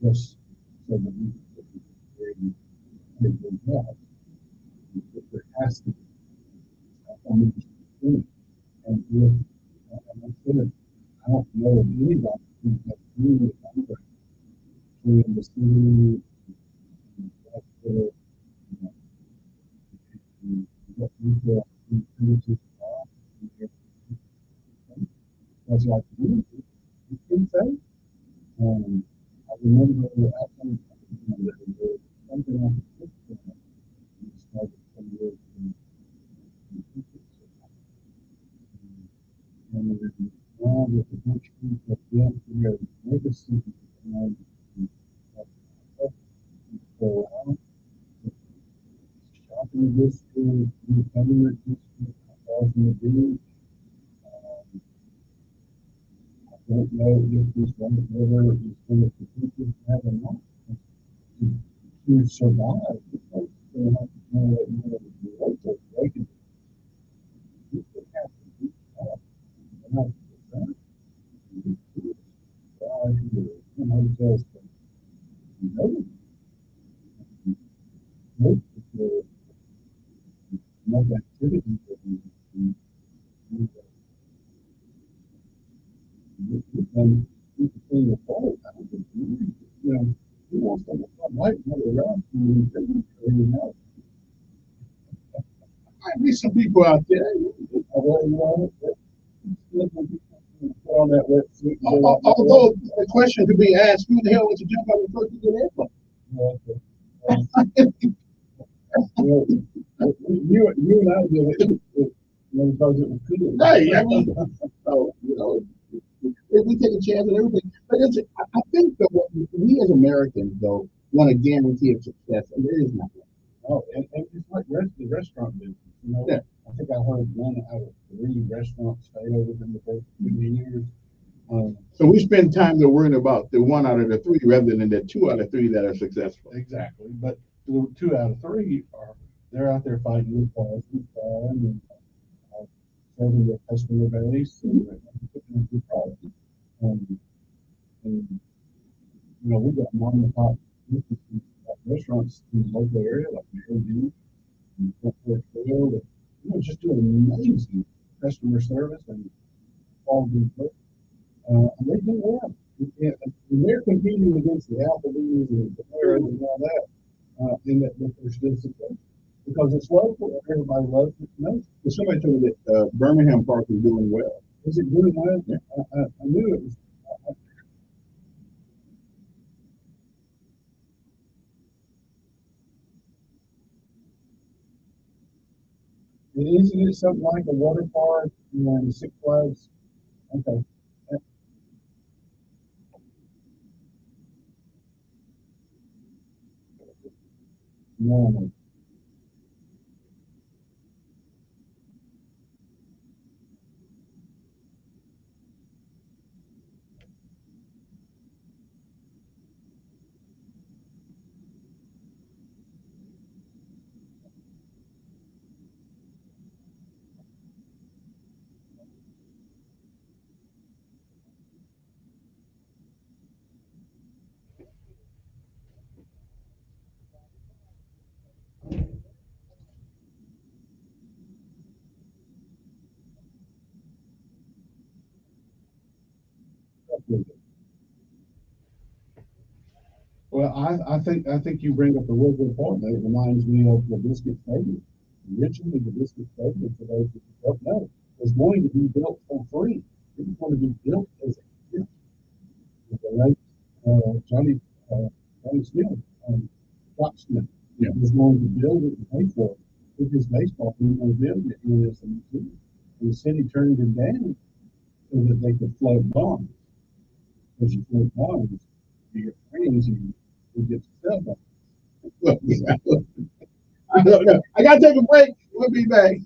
[SPEAKER 30] just so that we can create a good job. There has to be a industry. And if, and I said, I don't know of anybody who has really contract between the city and what retail utilities are. That's like you can say. I remember at some time there was something on the system that started some years ago. And
[SPEAKER 6] this is the government causing the damage. I don't know if this right river is going to continue to have a lot to survive. Because they have to know that the local they can have to reach out and not just hotels, most of the enough activity that and you can see the fall out. You know, you want something like around you know.
[SPEAKER 30] Might be some people out there.
[SPEAKER 6] On that wetsuit.
[SPEAKER 30] Although the question could be asked, who the hell wants to jump on the first to get airplane?
[SPEAKER 6] You and I did it because it was cool.
[SPEAKER 30] Hey, I mean, so, you know, we take a chance and everything. But I think that what we as Americans, though, want to guarantee of success, and there is nothing.
[SPEAKER 6] Oh, and it's like the restaurant business. You know,
[SPEAKER 30] yeah.
[SPEAKER 6] I think I heard 1 out of 3 restaurants failed within the first 2 years.
[SPEAKER 30] So we spend time there worrying about the 1 out of the 3 rather than the 2 out of 3 that are successful.
[SPEAKER 6] Exactly, but the 2 out of 3 they're out there fighting with quality and serving their customer base and putting in good product. And you know, we got mom and pop restaurants in the local area like Mary and Fort Field, and you know, just doing amazing customer service and quality work. And they do well. And they're competing against the Applebee's and the Paris and all that, and that they're still successful because it's local. Everybody loves it. No,
[SPEAKER 30] somebody told me that Birmingham Park is doing well.
[SPEAKER 6] Is it doing well? Yeah. I knew it was. Isn't it something like a water park, you know, in Six Flags? Okay. No. Well, I think you bring up a real good point. It reminds me of the Biscuit Stadium. Originally, the Biscuit Stadium, for those that don't know, was going to be built for free. It was going to be built as a gift. With the late Johnny Smith, Doc Smith, was going to build it and pay for it. With his baseball team, going to build it as a museum. And the city turned it down so that they could float bonds. Because you float bonds, you get friends and you get to sell them.
[SPEAKER 30] I don't know. I gotta take a break. We'll be back.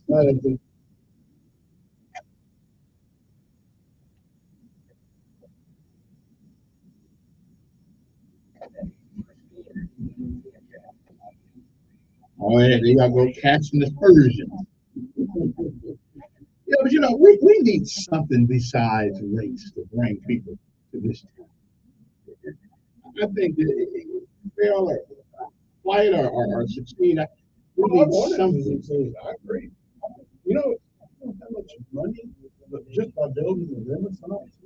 [SPEAKER 30] Oh yeah, they gotta go catching the Persian. Yeah, but you know, we need something besides race to bring people to this town. I think that they all are quiet or succeed. We need something.
[SPEAKER 6] I agree. You know, I don't know how much money, but just by building the Renaissance,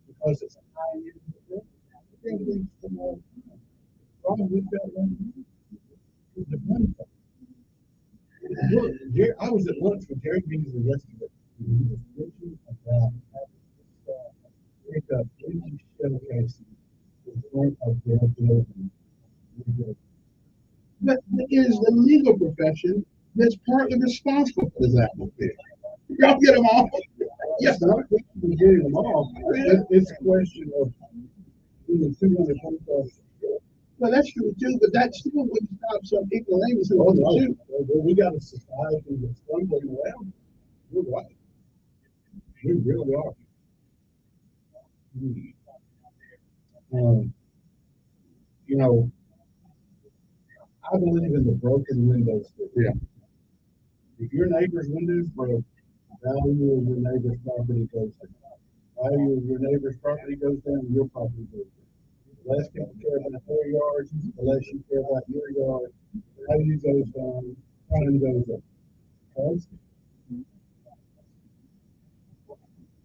[SPEAKER 6] because it's a high end. Problem we've got right now is the money. Look, I was at lunch with Jerry Beasley yesterday. He was mentioning about having empty showcases in front of their building.
[SPEAKER 30] But it is the legal profession that's partly responsible for this atmosphere. Y'all get them all.
[SPEAKER 6] Yes, not a question of getting them all. It's a question of 200.
[SPEAKER 30] Well, that's true too, but that still wouldn't stop some ignoramus who want to shoot.
[SPEAKER 6] Well, we got a society that's stumbling around. You're right. We really are. You know, I believe in the broken windows.
[SPEAKER 30] Yeah.
[SPEAKER 6] If your neighbor's windows broke, the value of your neighbor's property goes down. Value of your neighbor's property goes down, your property goes down. The less people care about their yards, the less you care about your yard. Value goes down, crime goes up. Because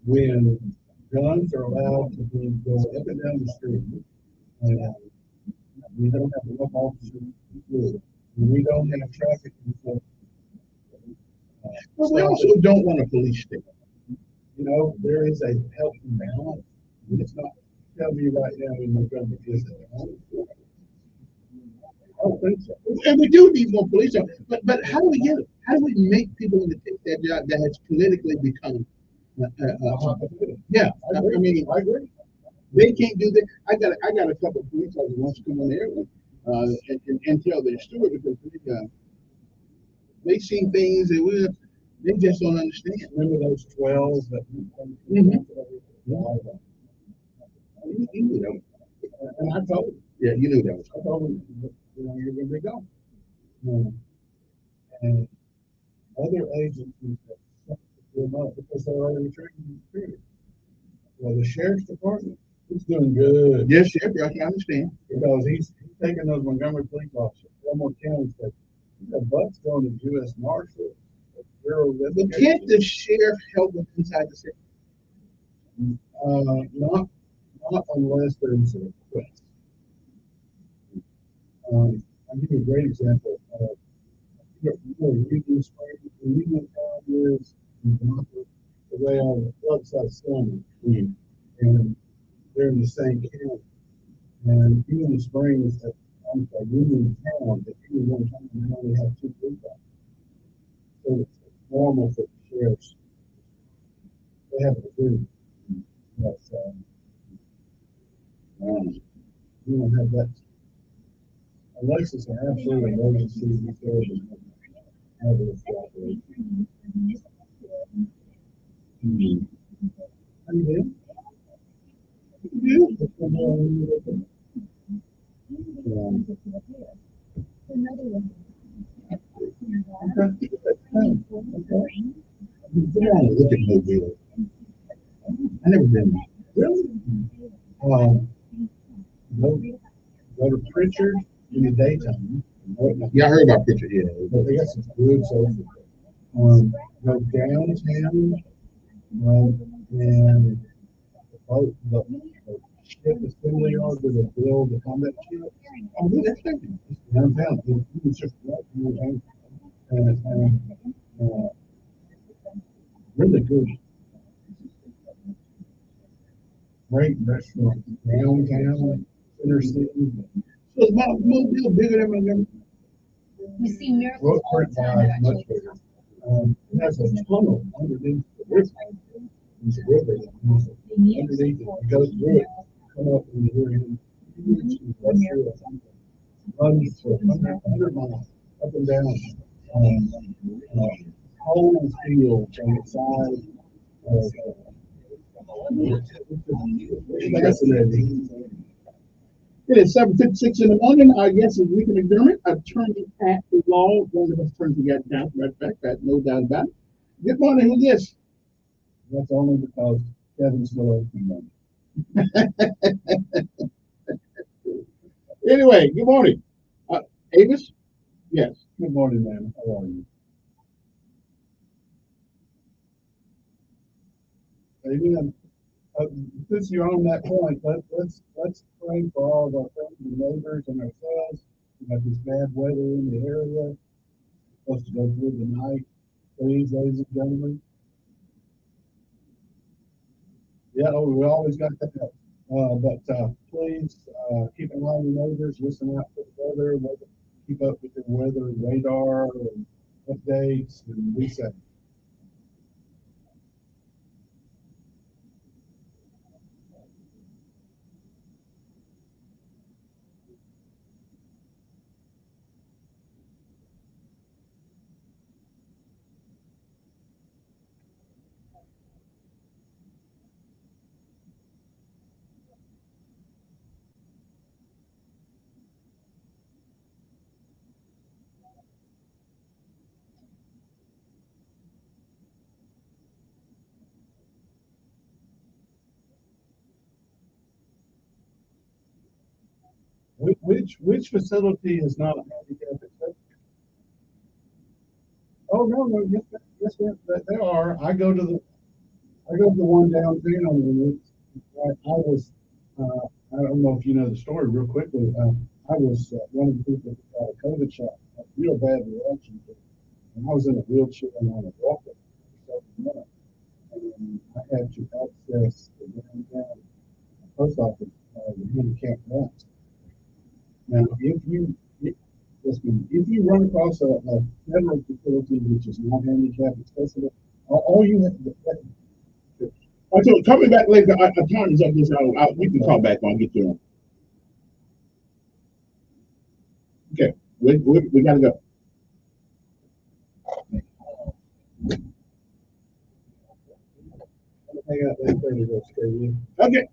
[SPEAKER 6] when guns are allowed to go up and down the street, and we don't have enough officers to do it, and we don't have traffic enforcement.
[SPEAKER 30] Well, we also don't want a police state.
[SPEAKER 6] You know, there is a healthy balance. It's not, tell me right now in November, is it? I don't think so.
[SPEAKER 30] And we do need more police officers. But how do we get it? How do we make people to take that job that has politically become? Yeah, I mean,
[SPEAKER 6] I agree.
[SPEAKER 30] They can't do that. I got a couple of police officers who wants to come on there and tell their story because they see things that they just don't understand.
[SPEAKER 6] Remember those 12 that
[SPEAKER 30] you knew that.
[SPEAKER 6] And I told him.
[SPEAKER 30] Yeah, you knew that.
[SPEAKER 6] I told him, you know, you're going to be gone. And other agencies have them up because they're already training period. Well, the sheriff's department, he's doing good.
[SPEAKER 30] Yes, Sheriff, I can understand.
[SPEAKER 6] Because he's taking those Montgomery police officers, Fillmore County State. The butts going to U.S. Marshal.
[SPEAKER 30] But can't the sheriff help them inside the city?
[SPEAKER 6] Not unless there's a request. I'll give you a great example. Union Spring, Union Town is the way on the other side of Selma, and they're in the same county. And Union Springs, I'm sorry, Union Town, at any one time, they only have 2 police officers. So it's normal for the sheriffs. They have a group. But you don't have that. Unless it's an absolute emergency, you can have it operate. How you doing?
[SPEAKER 30] Look at Mobile. I never been there.
[SPEAKER 6] Really? Go to Pritchard in the daytime.
[SPEAKER 30] Yeah, I heard about Pritchard, yeah.
[SPEAKER 6] But they got some good social. Go downtown, and the ship assembly yard where they build the combat ship.
[SPEAKER 30] Oh, yeah, that's right.
[SPEAKER 6] Downtown, you can just walk downtown. And really good. Great restaurant downtown, inner city.
[SPEAKER 30] So is Mobile bigger than Montgomery?
[SPEAKER 31] We see miracles all the
[SPEAKER 6] Footprint
[SPEAKER 31] time.
[SPEAKER 6] wise, much bigger. It has a tunnel underneath the river. There's a river that goes underneath it. You go through it, come up and you're in. Runs for 100 miles up and down. Whole fields on the side of it's fascinating.
[SPEAKER 30] It is 7:56 in the morning. Our guest is Ricky McDermott, attorney at law. One of the best attorneys we got down. Matter of fact, I have no doubt about it. Good morning. Who's this?
[SPEAKER 6] That's only because Kevin's still open money.
[SPEAKER 30] Anyway, good morning. Avis? Yes.
[SPEAKER 6] Good morning, ma'am. How are you? Maybe since you're on that point, let's pray for all of our friends and neighbors and ourselves. We got this bad weather in the area. Supposed to go through the night. Please, ladies and gentlemen. Yeah, we always got that help. But please keep an eye on your neighbors, listen out for the weather, keep up with the weather radar and updates, and be safe. Which facility is not a handicap accessible? Oh, no, yes, yes, there are. I go to the one downtown, and I was, I don't know if you know the story real quickly. I was one of the people that got a COVID shot, a real bad reaction to it. And I was in a wheelchair and on a walker for 7 minutes. And I had to access the downtown post office, the handicap ramp. Now, if you run across a federal facility which is not handicap accessible, all you have to do.
[SPEAKER 30] So coming back later, our time is up. We can call back on, get you on. Okay, we gotta go. Okay.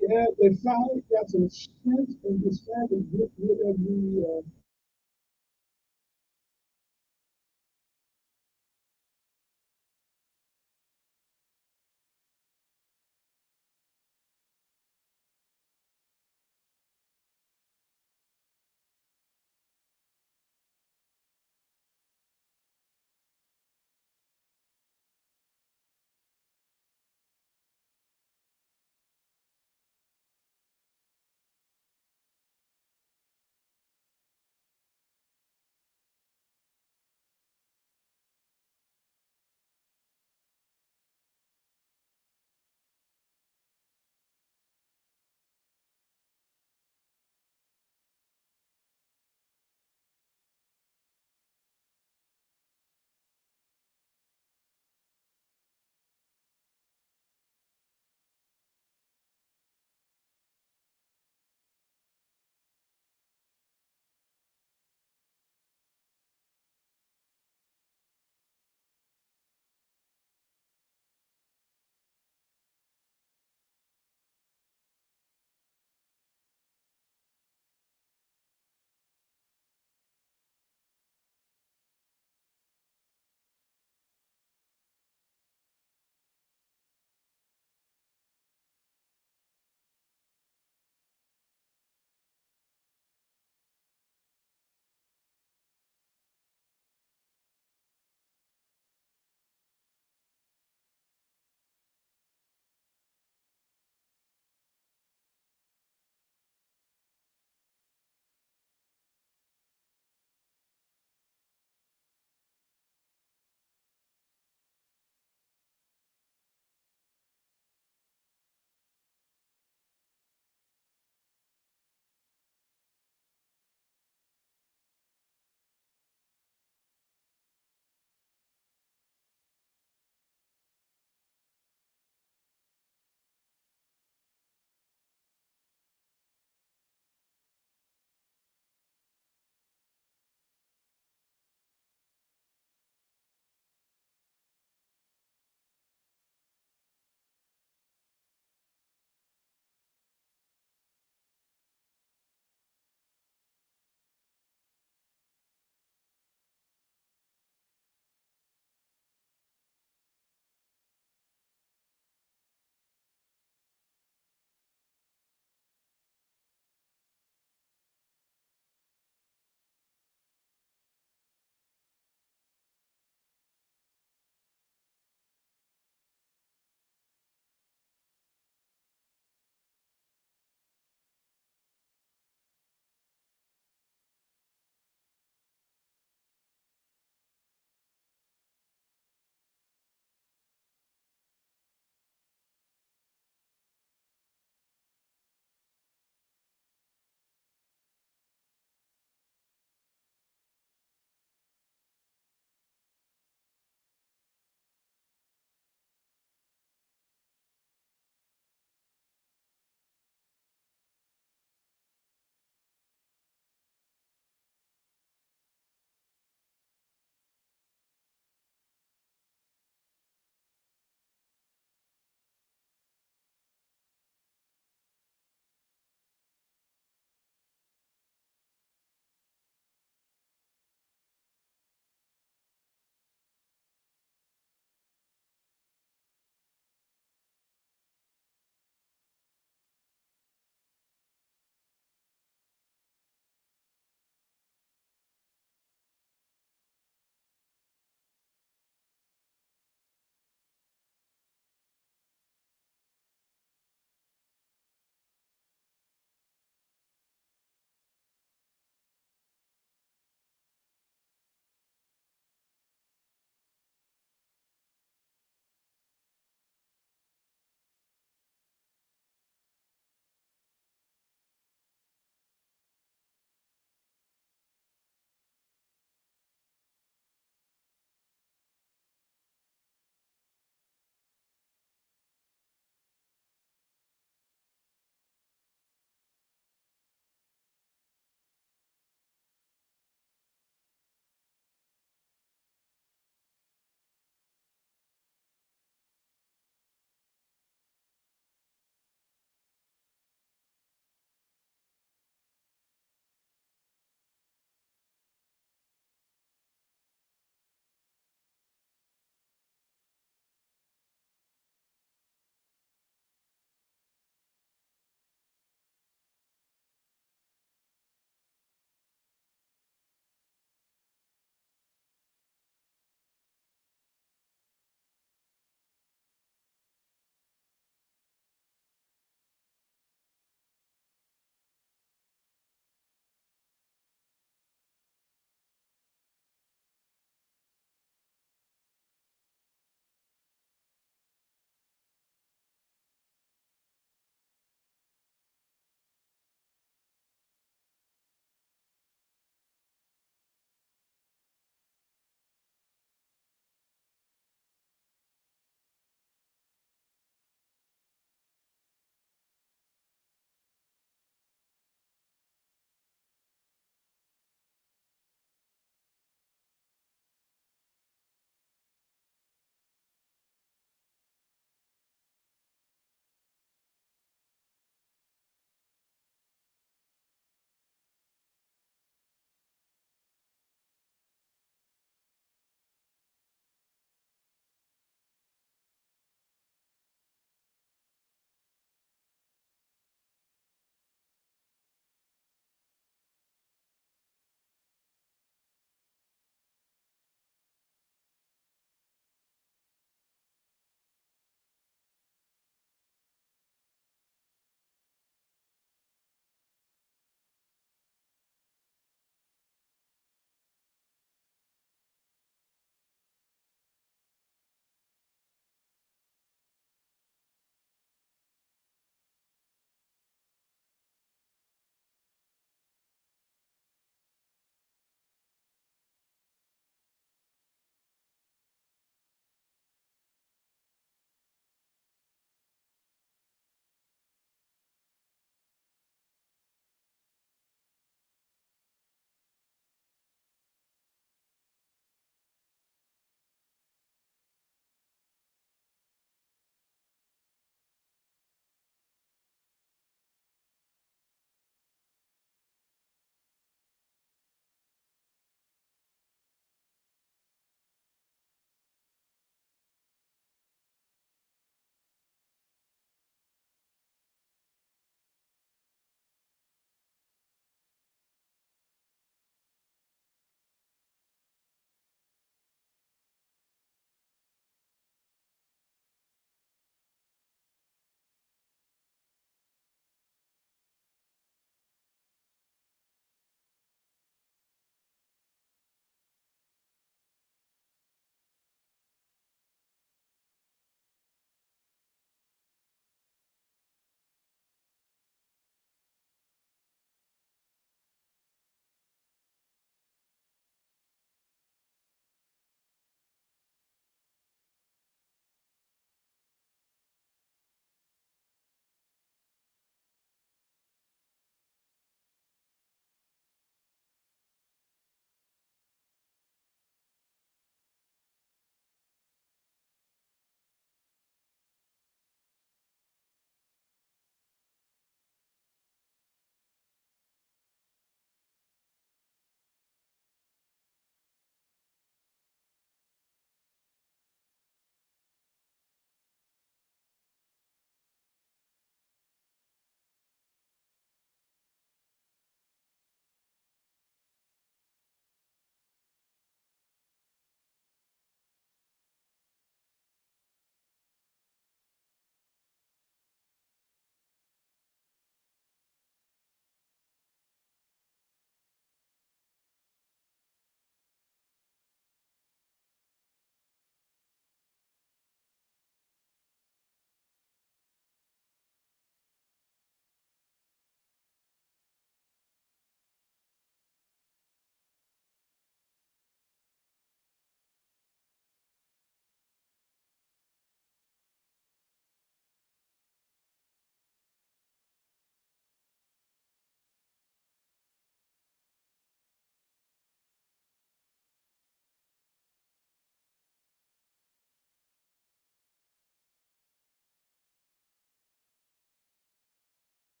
[SPEAKER 6] Yeah, they finally got some sense and decided to get rid of the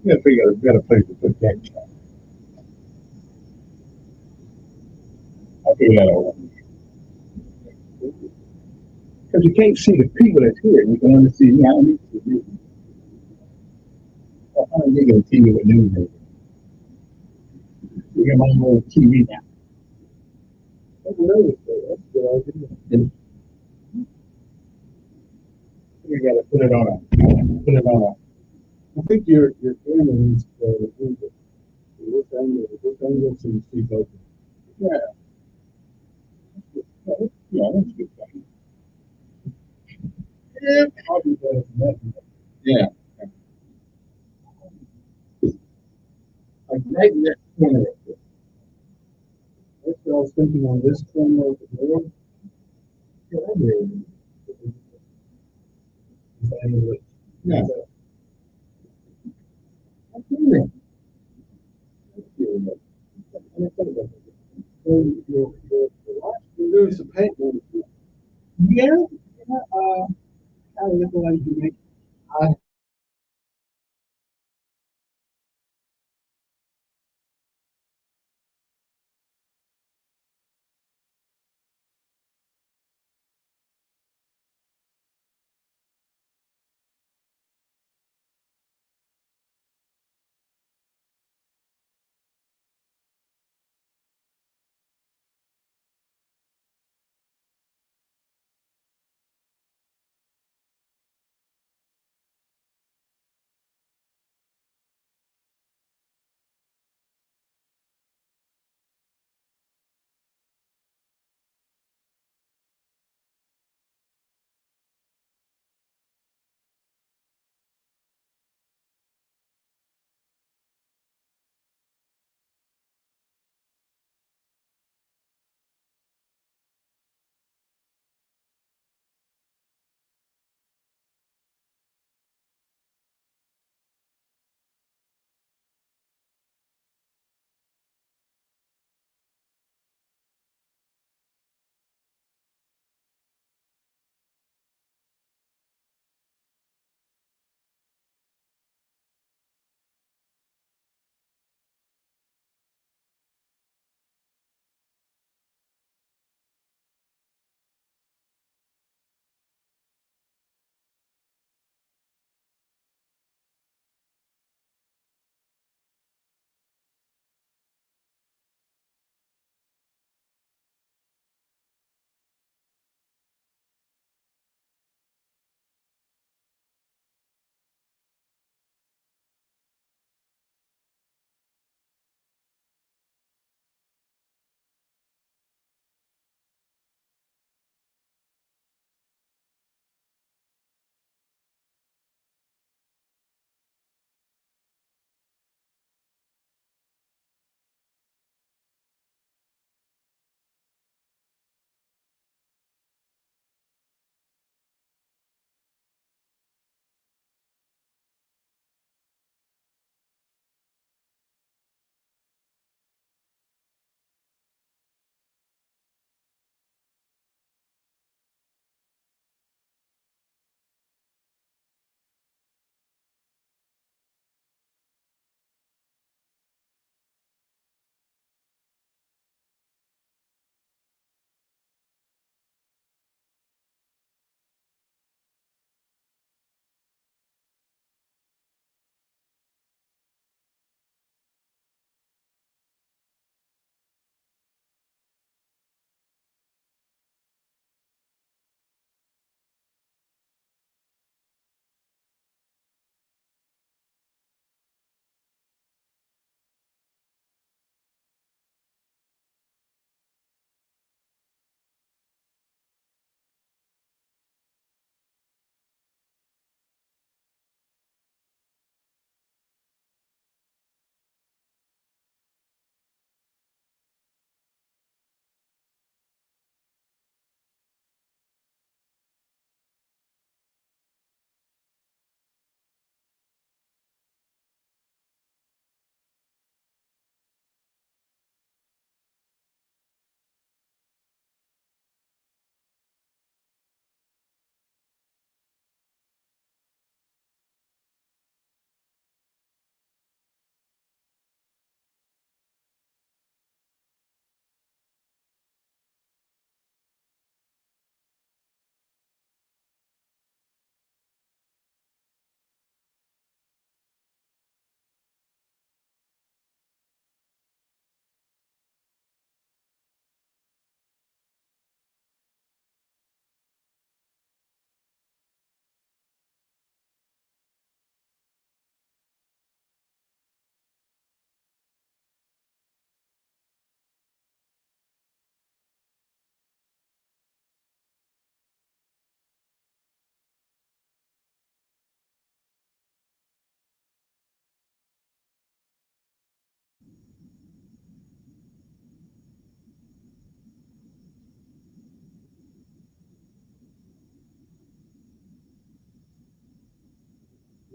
[SPEAKER 6] We gotta figure out a better place to put that. I'll figure that out. Because you can't see the people that's here. You can only see how many. I'm gonna get a TV with news. We got my own TV now. That's a good idea. We gotta put it on I think your camera needs to move it. This angle so you see both. Yeah. Yeah, that's a good thing. Yeah, I'll do that. Yeah. Like right in that corner. That's what I was thinking on this corner of the board. Yeah, I agree. Yeah. You're doing some painting. Yeah. I look like you make.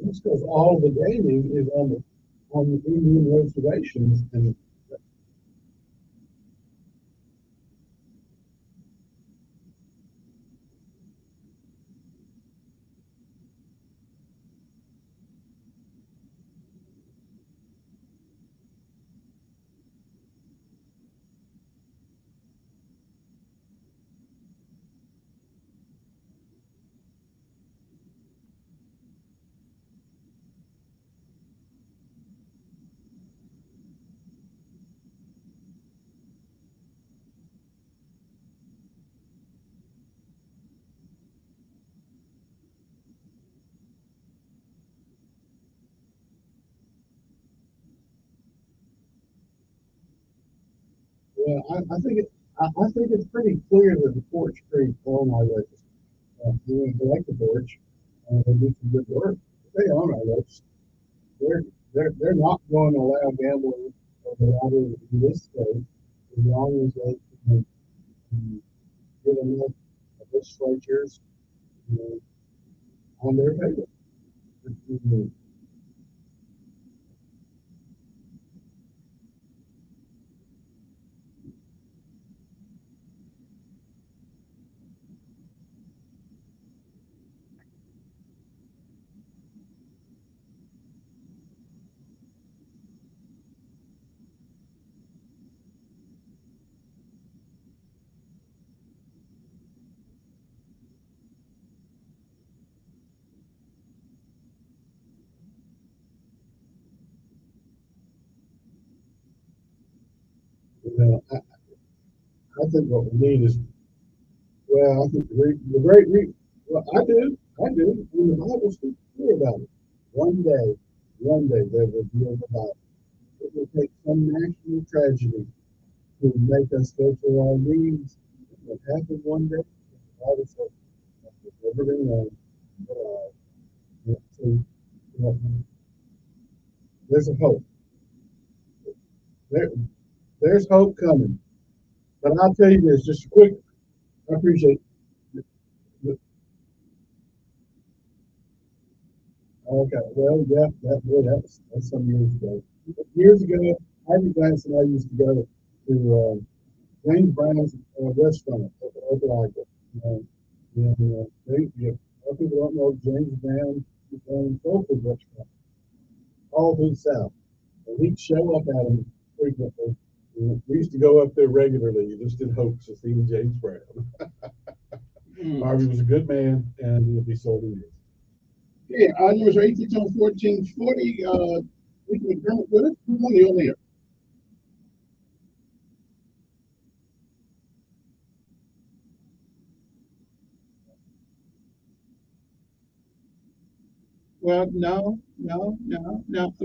[SPEAKER 6] It's because all the gaming is on the Indian reservations, and well, I think it's pretty clear that the Porch Creek own our register. We like the Porch, they do some good work. They own our register. They're they're not going to allow gambling allowed in this state as long as they can get enough legislatures, you know, on their table. You know, I think what we need is, well, I think the great well, I do. And the Bible's clear about it. One day they will deal with the Bible. It will take some national tragedy to make us go through our needs. It will happen one day. The Bible says it's never been known. But, so, you know, there's a hope. There, there's hope coming. But I'll tell you this, just a quick, I appreciate it. Okay, well, yeah, that's some years ago. Years ago, Harvey Glass and I used to go to James Brown's restaurant at Oklahoma. Most people don't know James Brown soul food restaurant all through the South. And we'd show up at them frequently. We used to go up there regularly, just in hopes of seeing James Brown. Harvey was a good man, and he'll be sold in years.
[SPEAKER 30] Yeah, our numbers are 862-1440. We can confirm it with it. Who's on the other here? Well, no.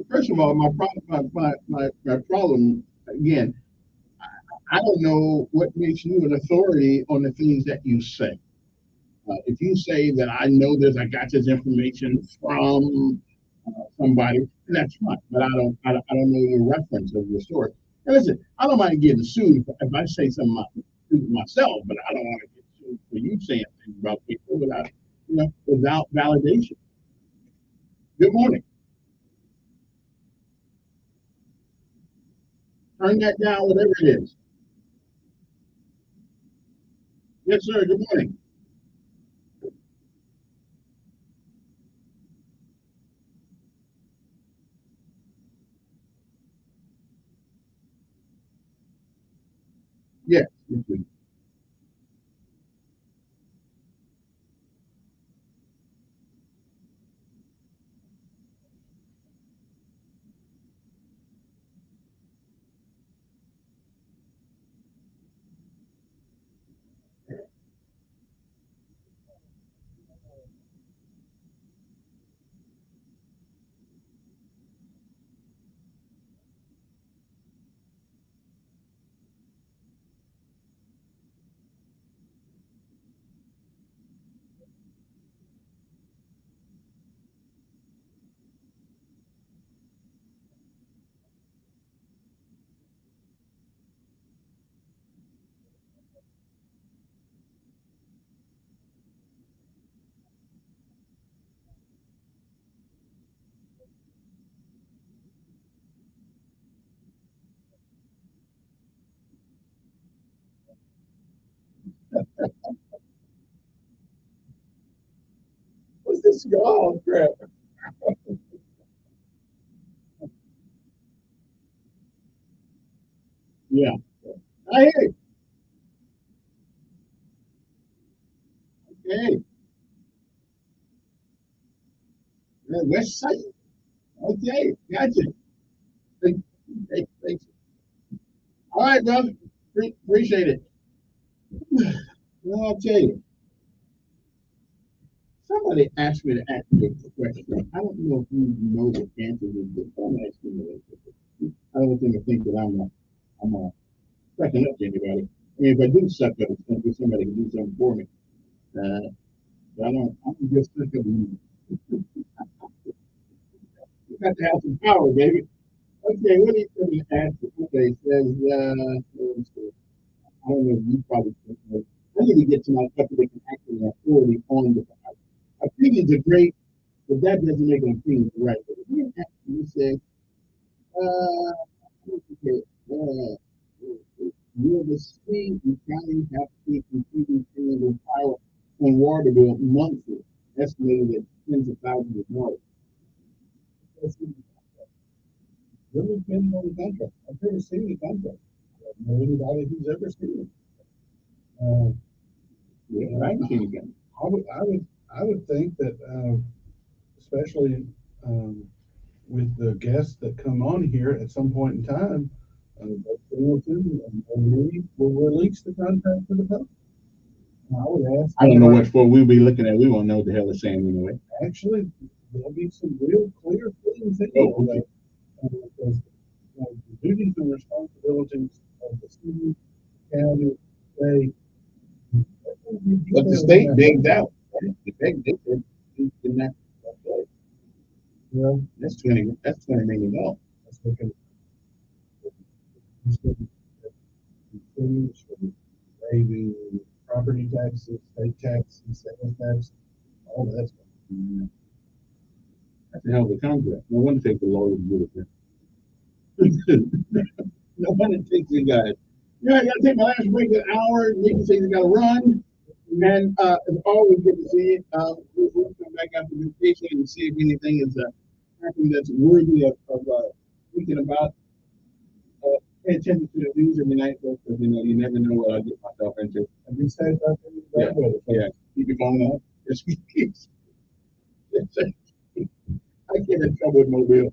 [SPEAKER 30] First of all, my problem again. I don't know what makes you an authority on the things that you say. If you say that I got this information from somebody, and that's fine. But I don't know the reference of your source. And listen, I don't mind getting sued if I say something myself, but I don't want to get sued for you saying things about people without validation. Good morning. Turn that down, whatever it is. Yes, sir. Good morning. Yes. Oh, crap. Yeah. I hear you. Okay. West side. Okay. Gotcha. Thanks. All right, brother. Appreciate it. Well, I'll tell you. Somebody asked me to ask you a question. I don't know if you know the answer to this, but I'm asking you this. I don't want them to think that I'm sucking up to anybody. I mean, if I do suck up, it's something somebody can do something for me. So I'm just stuck up. You got to have some power, baby. Okay, what do you think the answer? Okay, it says, let's see. I don't know if you probably think that. I need to get to my couple that can actually have authority on the power. Opinions are great, but that doesn't make an opinion right. But if you actually say, okay, will the state and county have to be competing with power on water bill monthly, estimated at tens of thousands of dollars? Really depending on the contract. I've never seen the contract. I don't know anybody who's ever seen it. Yeah, I haven't seen it again.
[SPEAKER 6] I would think that, especially with the guests that come on here at some point in time, both Hamilton and me will release the contract to the public. I would ask.
[SPEAKER 30] I don't know what for we'll be looking at. We won't know what the hell it's saying anyway.
[SPEAKER 6] Actually, there'll be some real clear things in
[SPEAKER 30] Oh,
[SPEAKER 6] there.
[SPEAKER 30] okay.
[SPEAKER 6] Because, the duties and responsibilities of the city, county, state.
[SPEAKER 30] But the state bigged out. The state did in that.
[SPEAKER 6] Well,
[SPEAKER 30] That's 20 million dollars.
[SPEAKER 6] let's look at things from waiving property taxes, state taxes, sales tax, all that stuff.
[SPEAKER 30] That's a hell of a contract. No wonder take the lawyer to do it. No wonder it takes you guys. Yeah, I gotta take my last break an hour. Nikki says you gotta run. And it's always good to see you. We'll come back after vacation and see if anything is happening that's worthy of speaking about. Pay attention to the news every night, because you never know what I get myself into.
[SPEAKER 6] And you said something
[SPEAKER 30] Yeah,
[SPEAKER 6] about it.
[SPEAKER 30] yeah. Keep your phone on. Just I get in trouble with Mobile.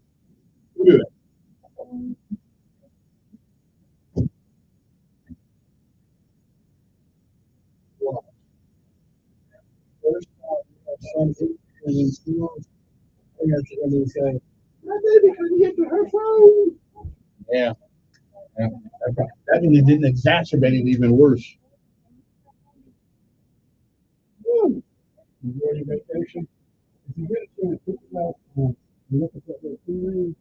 [SPEAKER 30] We'll do that.
[SPEAKER 6] First, some in schools, and they say, my baby couldn't get to her phone.
[SPEAKER 30] Yeah. Yeah. That one didn't exacerbate it even worse.
[SPEAKER 6] Woo. Enjoy your vacation. If you get a chance, think about, look at that little theory,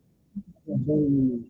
[SPEAKER 6] and then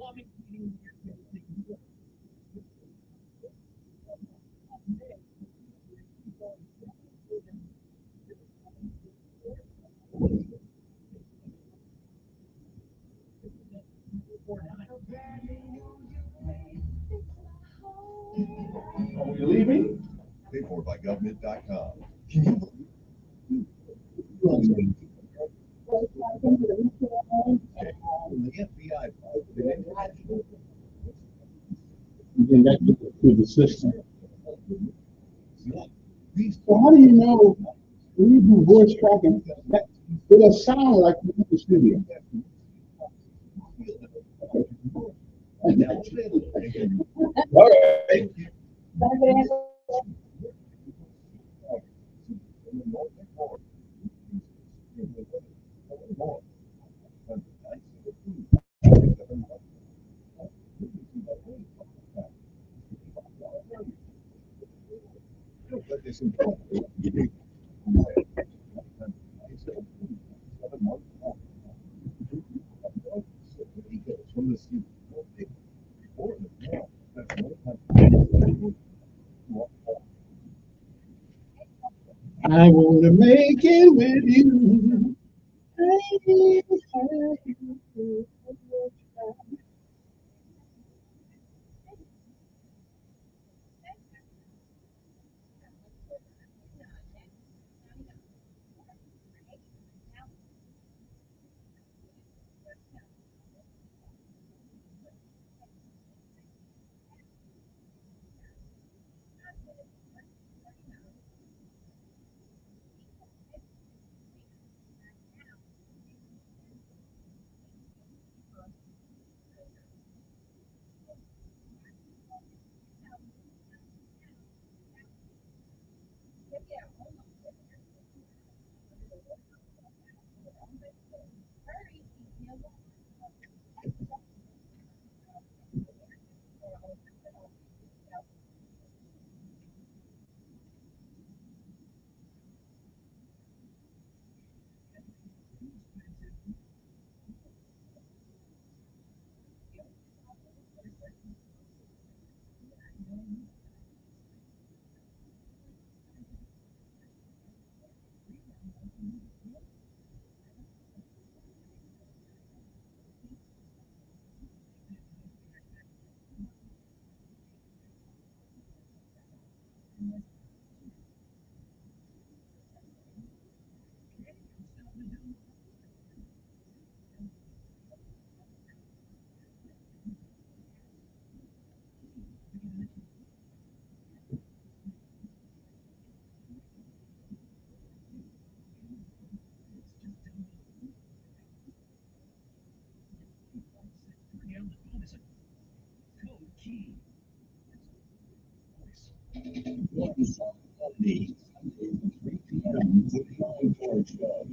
[SPEAKER 29] Are we leaving? Paid for by government.com. Can you believe the FBI?
[SPEAKER 30] And then that gets it through the system. So how do you know when you do voice tracking, that it'll sound like you're in the studio? All right. I want to make it with you.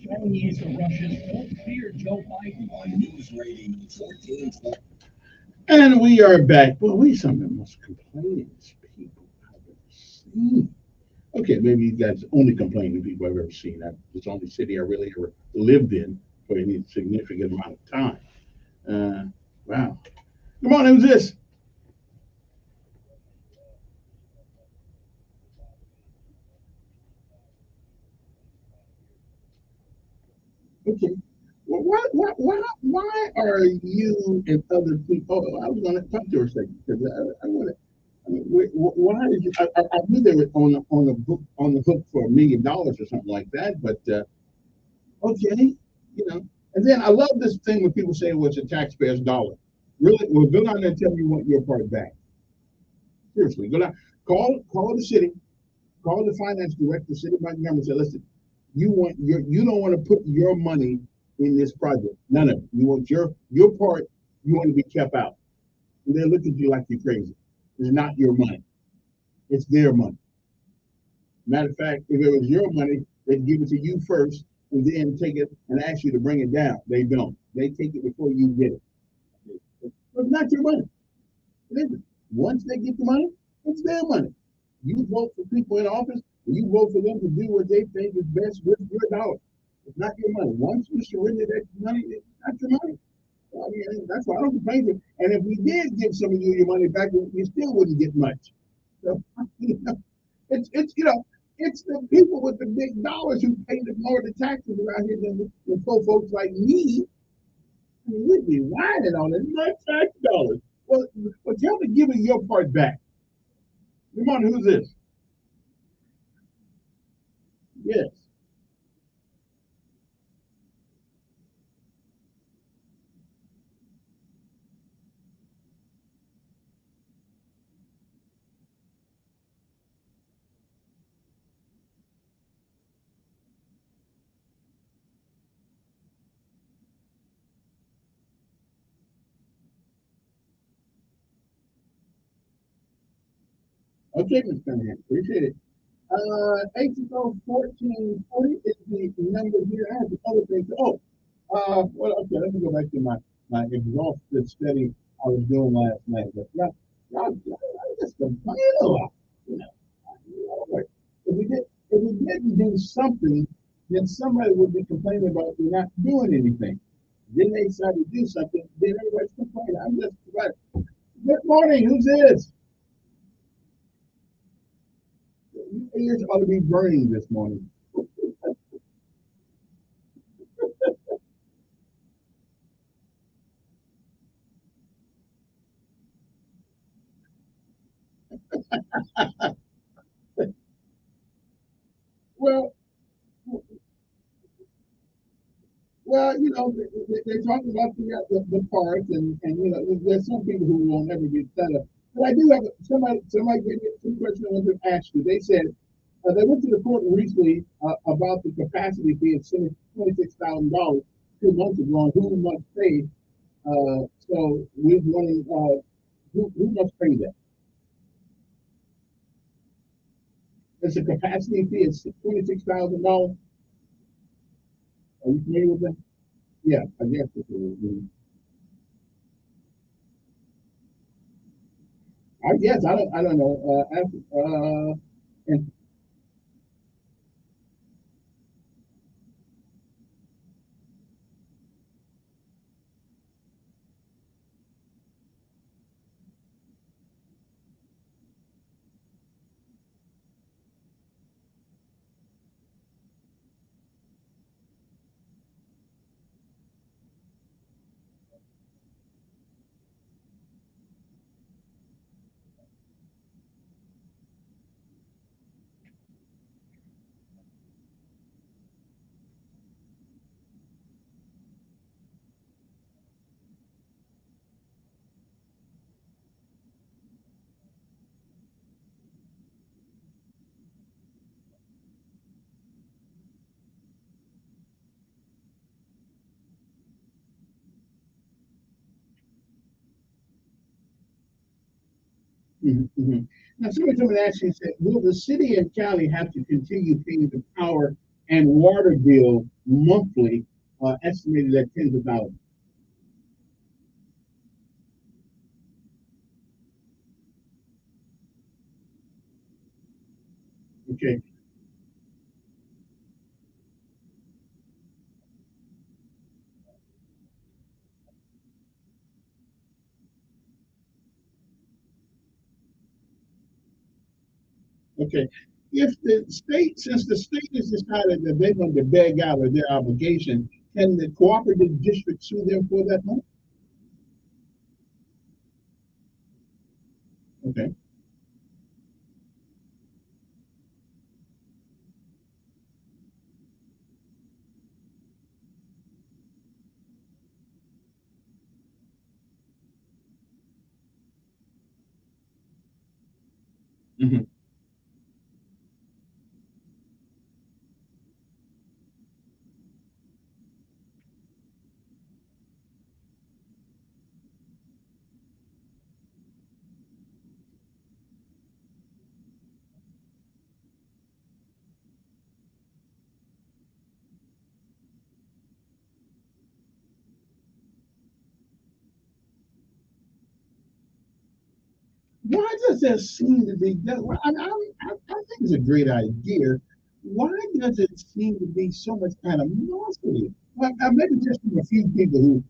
[SPEAKER 9] Chinese and Russians don't fear Joe Biden on News Radio 14.
[SPEAKER 30] And we are back. Well, we some of the most complainingest people I've ever seen. Okay, maybe you guys only complaining people I've ever seen. It's the only city I really ever lived in for any significant amount of time. Wow. Good morning, who's this? Okay. Well, why are you and other people? Oh, I was going to talk to her a second because I want to. Why did you? I knew they were on the hook for $1 million or something like that, but okay, you know. And then I love this thing when people say, "Well, it's a taxpayer's dollar." Really? Well, go down there and tell me you want your part back. Seriously, go down, call the city, call the finance director, city Montgomery, and say, "Listen, you don't want to put your money in this project. None of it. You want your part. You want to be kept out." And they look at you like you're crazy. It's not your money. It's their money. Matter of fact, if it was your money, they'd give it to you first and then take it and ask you to bring it down. They don't. They take it before you get it. It's not your money. It isn't. Once they get the money, it's their money. You vote for people in office, and you vote for them to do what they think is best with your dollar. It's not your money. Once you surrender that money, it's not your money. I mean, that's why I don't complain. And if we did give some of you your money back, you still wouldn't get much. So, it's it's the people with the big dollars who pay more of the taxes around here than poor folks like me. I mean, we'd be whining on it. My tax dollars. Well, tell me, give me your part back. Come on, who's this? Yes. Okay, Ms. Cunningham, appreciate it. 860-1440 is the number here. I have the other things. Well, okay, let me go back to my exhaustive study I was doing last night. But y'all just complain a lot. You know, if we didn't do something, then somebody would be complaining about we're not doing anything. Then they decide to do something, then everybody's complaining. I'm just right. Good morning, who's this? Your ears ought to be burning this morning. Well, they talk about the parts, and there's some people who will never get set up. But I do have somebody gave me two questions I wanted to ask you. They said they went to the court recently about the capacity fee of $26,000 2 months ago on who must pay. So we're wondering who must pay that. It's a capacity fee of $26,000. Are you familiar with that? Yeah, I guess it is. I guess I don't know. And Now, someone asked you, said, will the city and county have to continue paying the power and water bill monthly, estimated at tens of thousands? Okay. Okay. Since the state has decided that they're going to beg out of their obligation, can the cooperative district sue them for that money? Okay. Hmm. Why does there seem to be? I think it's a great idea. Why does it seem to be so much animosity? Maybe just from a few people who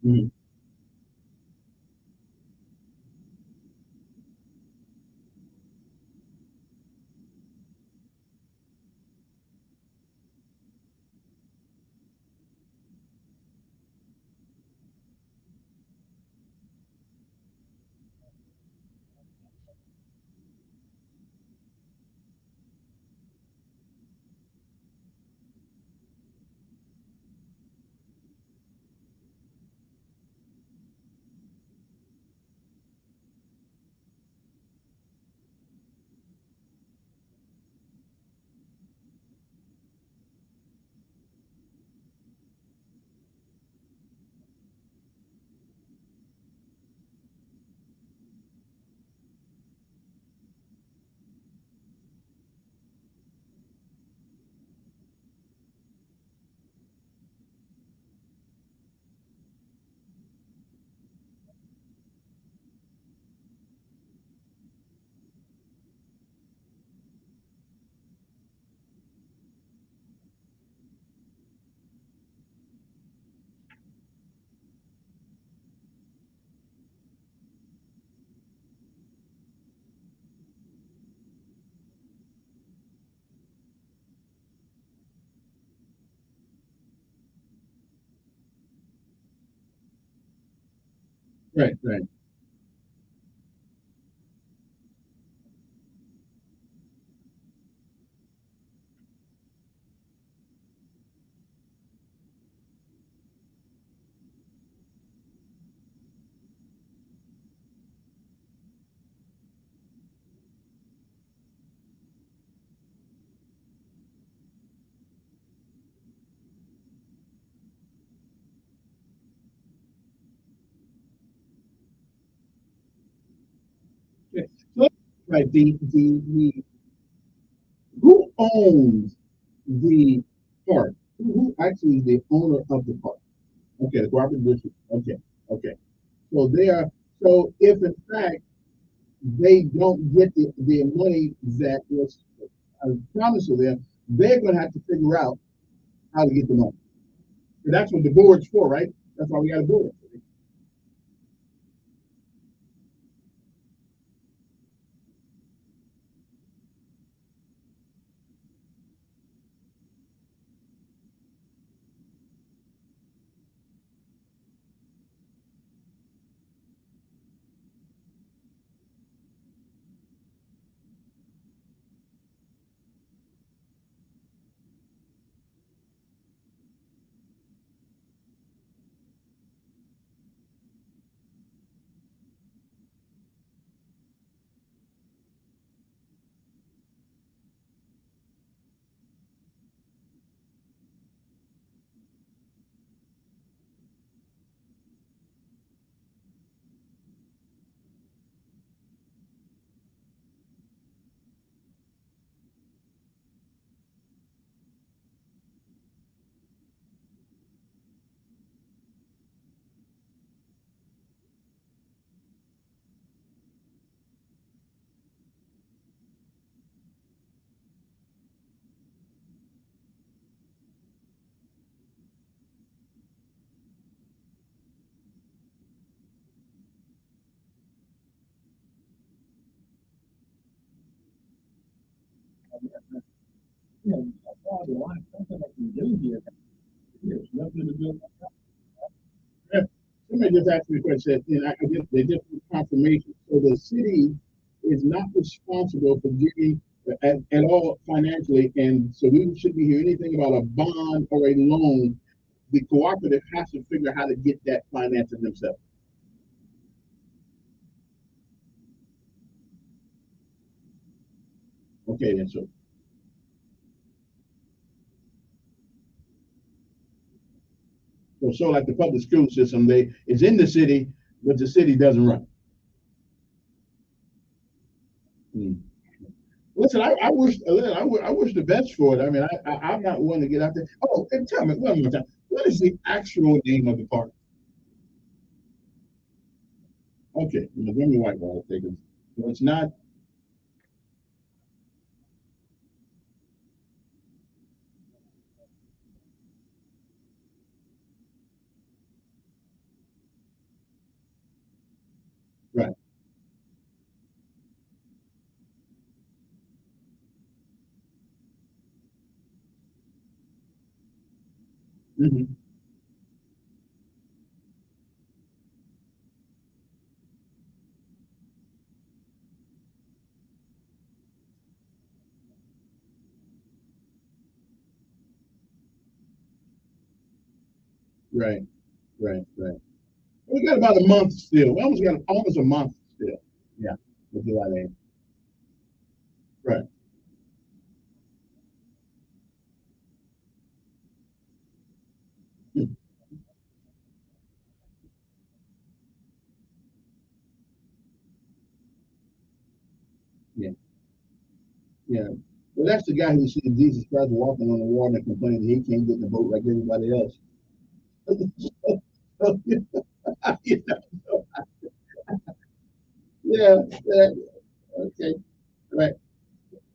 [SPEAKER 30] Mhm. Right, right. Okay. So, right, the who owns the park? Who actually is the owner of the park? Okay, the cooperative district. Okay, okay. So they are. So if in fact they don't get the money that was promised to them, they're going to have to figure out how to get the money. And that's what the board's for, right? That's why we got a board. You know, quality of life, something they can do here. There's nothing to do. Yeah. Somebody just asked me a question, and I guess they just need confirmation. So the city is not responsible for giving at all financially, and so we shouldn't be hearing anything about a bond or a loan. The cooperative has to figure out how to get that financing themselves. Okay, then so like the public school system, they is in the city, but the city doesn't run. Hmm. Listen, I wish, I wish the best for it. I mean, I'm not one to get out there. Oh, and tell me one more time, what is the actual name of the park? Okay, Montgomery Whitewater taken. So it's not. Mm-hmm. Right, right. We got about a month still. We almost got almost a month still. Yeah, with July 8th. Right. Mm. Yeah, yeah. Well, that's the guy who seen Jesus Christ walking on the water and complaining he can't get in the boat like everybody else. So, you know, yeah, yeah. Okay, right.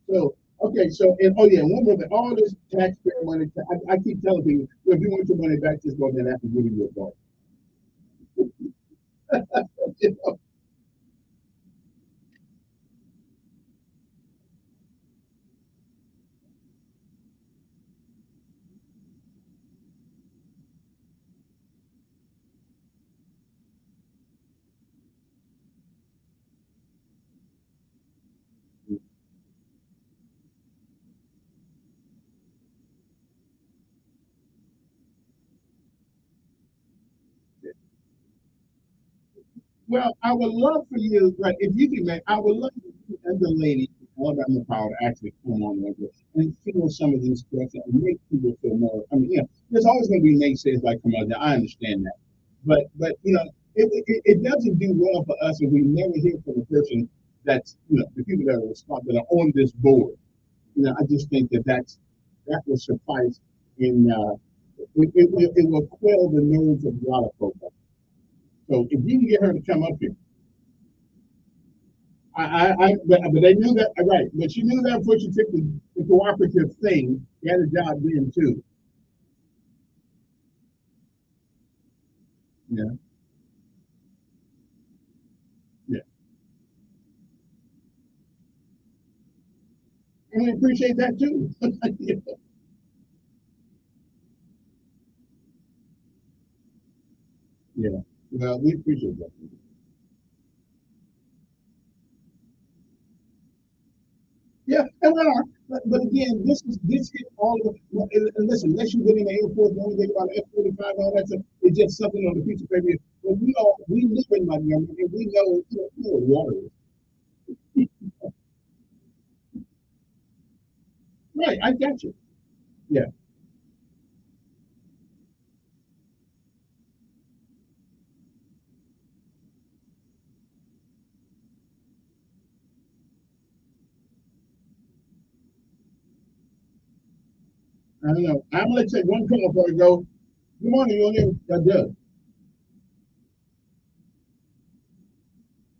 [SPEAKER 30] So, okay, so, and oh yeah, one more thing, all this taxpayer money, I keep telling people, if you want your money back, just go there and have to give you a vote. You know? Well, I would love for you, like, if you can make, I would love for you and the lady, Alabama Power, to actually come on like this and feel some of these questions and make people feel more. I mean, there's always going to be naysayers like come out there. I understand that. But, it doesn't do well for us if we never hear from the person that's, the people that are responsible, that are on this board. I just think that will suffice in, it will quell the nerves of a lot of folks. So if you can get her to come up here, but they knew that, right? But she knew that before she took the cooperative thing. She had a job then too. Yeah, yeah. And we appreciate that too. Yeah. Well, we appreciate that. Yeah, and we are. But again, this hit all of and listen, unless you get in the airport and anything about F-45 and all that stuff, it's just something on the piece of paper. But we live in Montgomery and we know, what water is. Right, I got you. Yeah. I don't know. I'm gonna take one call before I go. Good morning, you on here? Doug.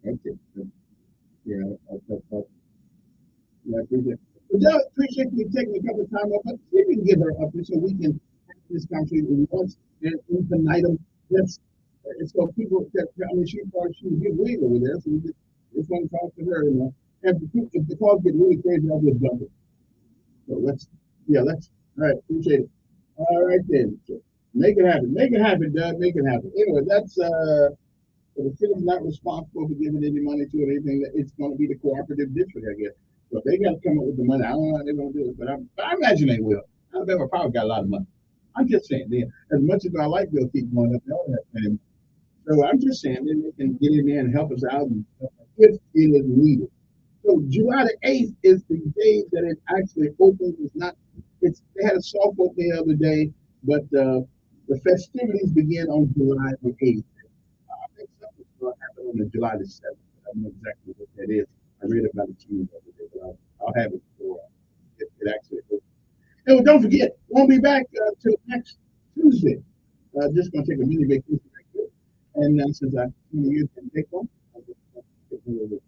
[SPEAKER 30] Okay. Yeah, yeah, I appreciate it. But Doug, appreciate you taking a couple of time up, but we can get her up here so we can have this conversation once and infinitum. That's so people I mean she get weird over there, so we just want to talk to her, And if the calls get really crazy, I'll just dump it. So let's all right, appreciate it. All right then. So make it happen. Make it happen, Doug. Make it happen. Anyway, that's so the city's not responsible for giving any money to it or anything. That it's going to be the cooperative district, I guess. So they got to come up with the money. I don't know how they're going to do it, but I imagine they will. Alabama probably got a lot of money. I'm just saying, as much as I like Bill keep going up, they all have money. So I'm just saying, they can get in there and help us out and if it is needed. So July the 8th is the day that it actually opens. It's not. It's they had a soft open the other day, but the festivities begin on July the 8th. I think something's going to happen on the July the 7th. I don't know exactly what that is. I read about it the other day, but I'll have it before it actually opens. And don't forget, we'll be back till next Tuesday. Just going to take a mini vacation right quick. And since I 20 years didn't take one, I'll just take a little bit.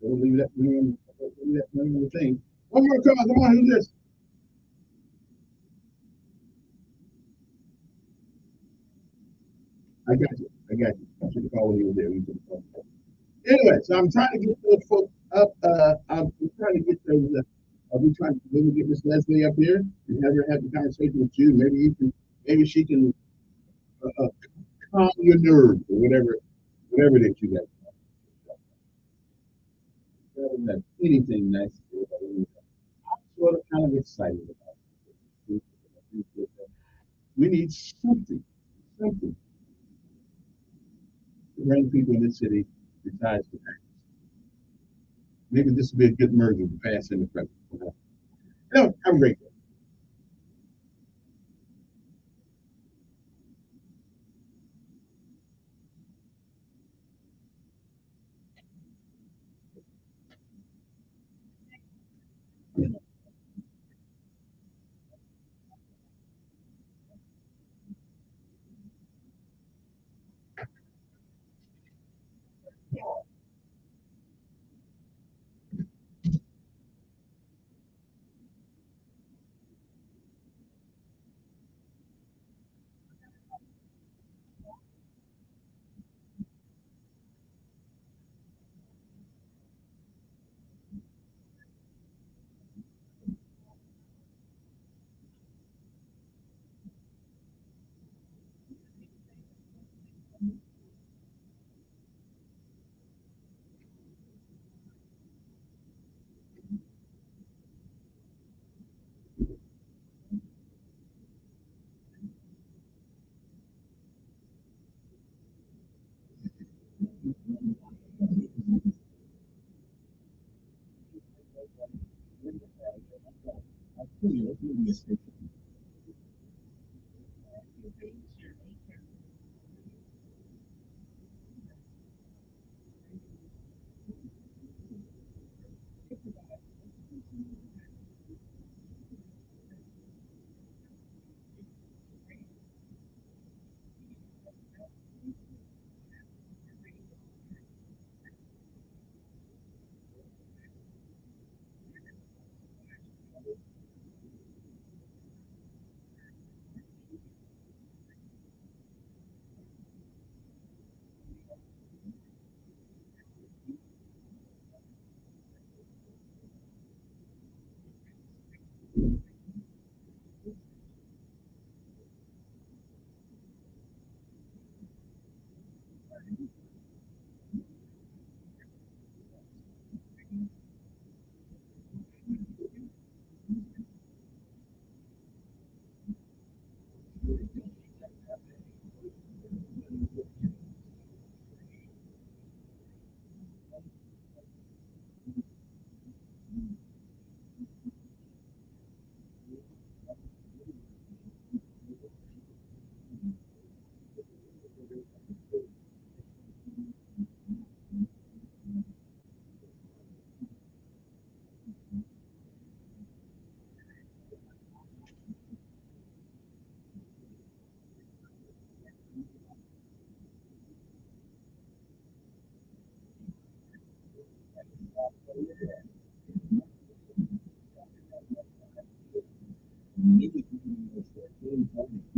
[SPEAKER 30] We'll leave that the thing. One more come on, who's this? I got you. I got you. I should have called you there. We should have called. Anyway, so I'm trying to get those folks up. I'm trying to get those. We trying to get Miss Leslie up here and have her have the conversation with you. Maybe she can calm your nerves or whatever that you got. Rather than anything nice. I'm sort of kind of excited about it. We need something to bring people in this city besides the past. Maybe this would be a good merger of the past and the present. No, have a great day.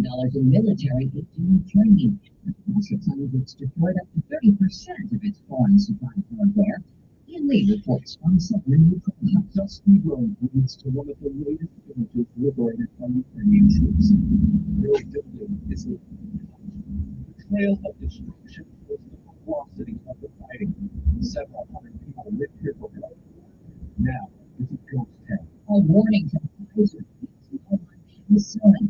[SPEAKER 13] Dollars in military aid and training. Russia claims it's deployed up to 30% of its foreign supply hardware. Ian Lee reports on southern Ukraine.
[SPEAKER 5] Dusty road leads to one of the latest villages liberated from Ukrainian troops. The early building is a trail of destruction was the ferocity of the fighting. Several hundred people lived here for help. Now it's a ghost town.
[SPEAKER 13] A warning to Pfizer is selling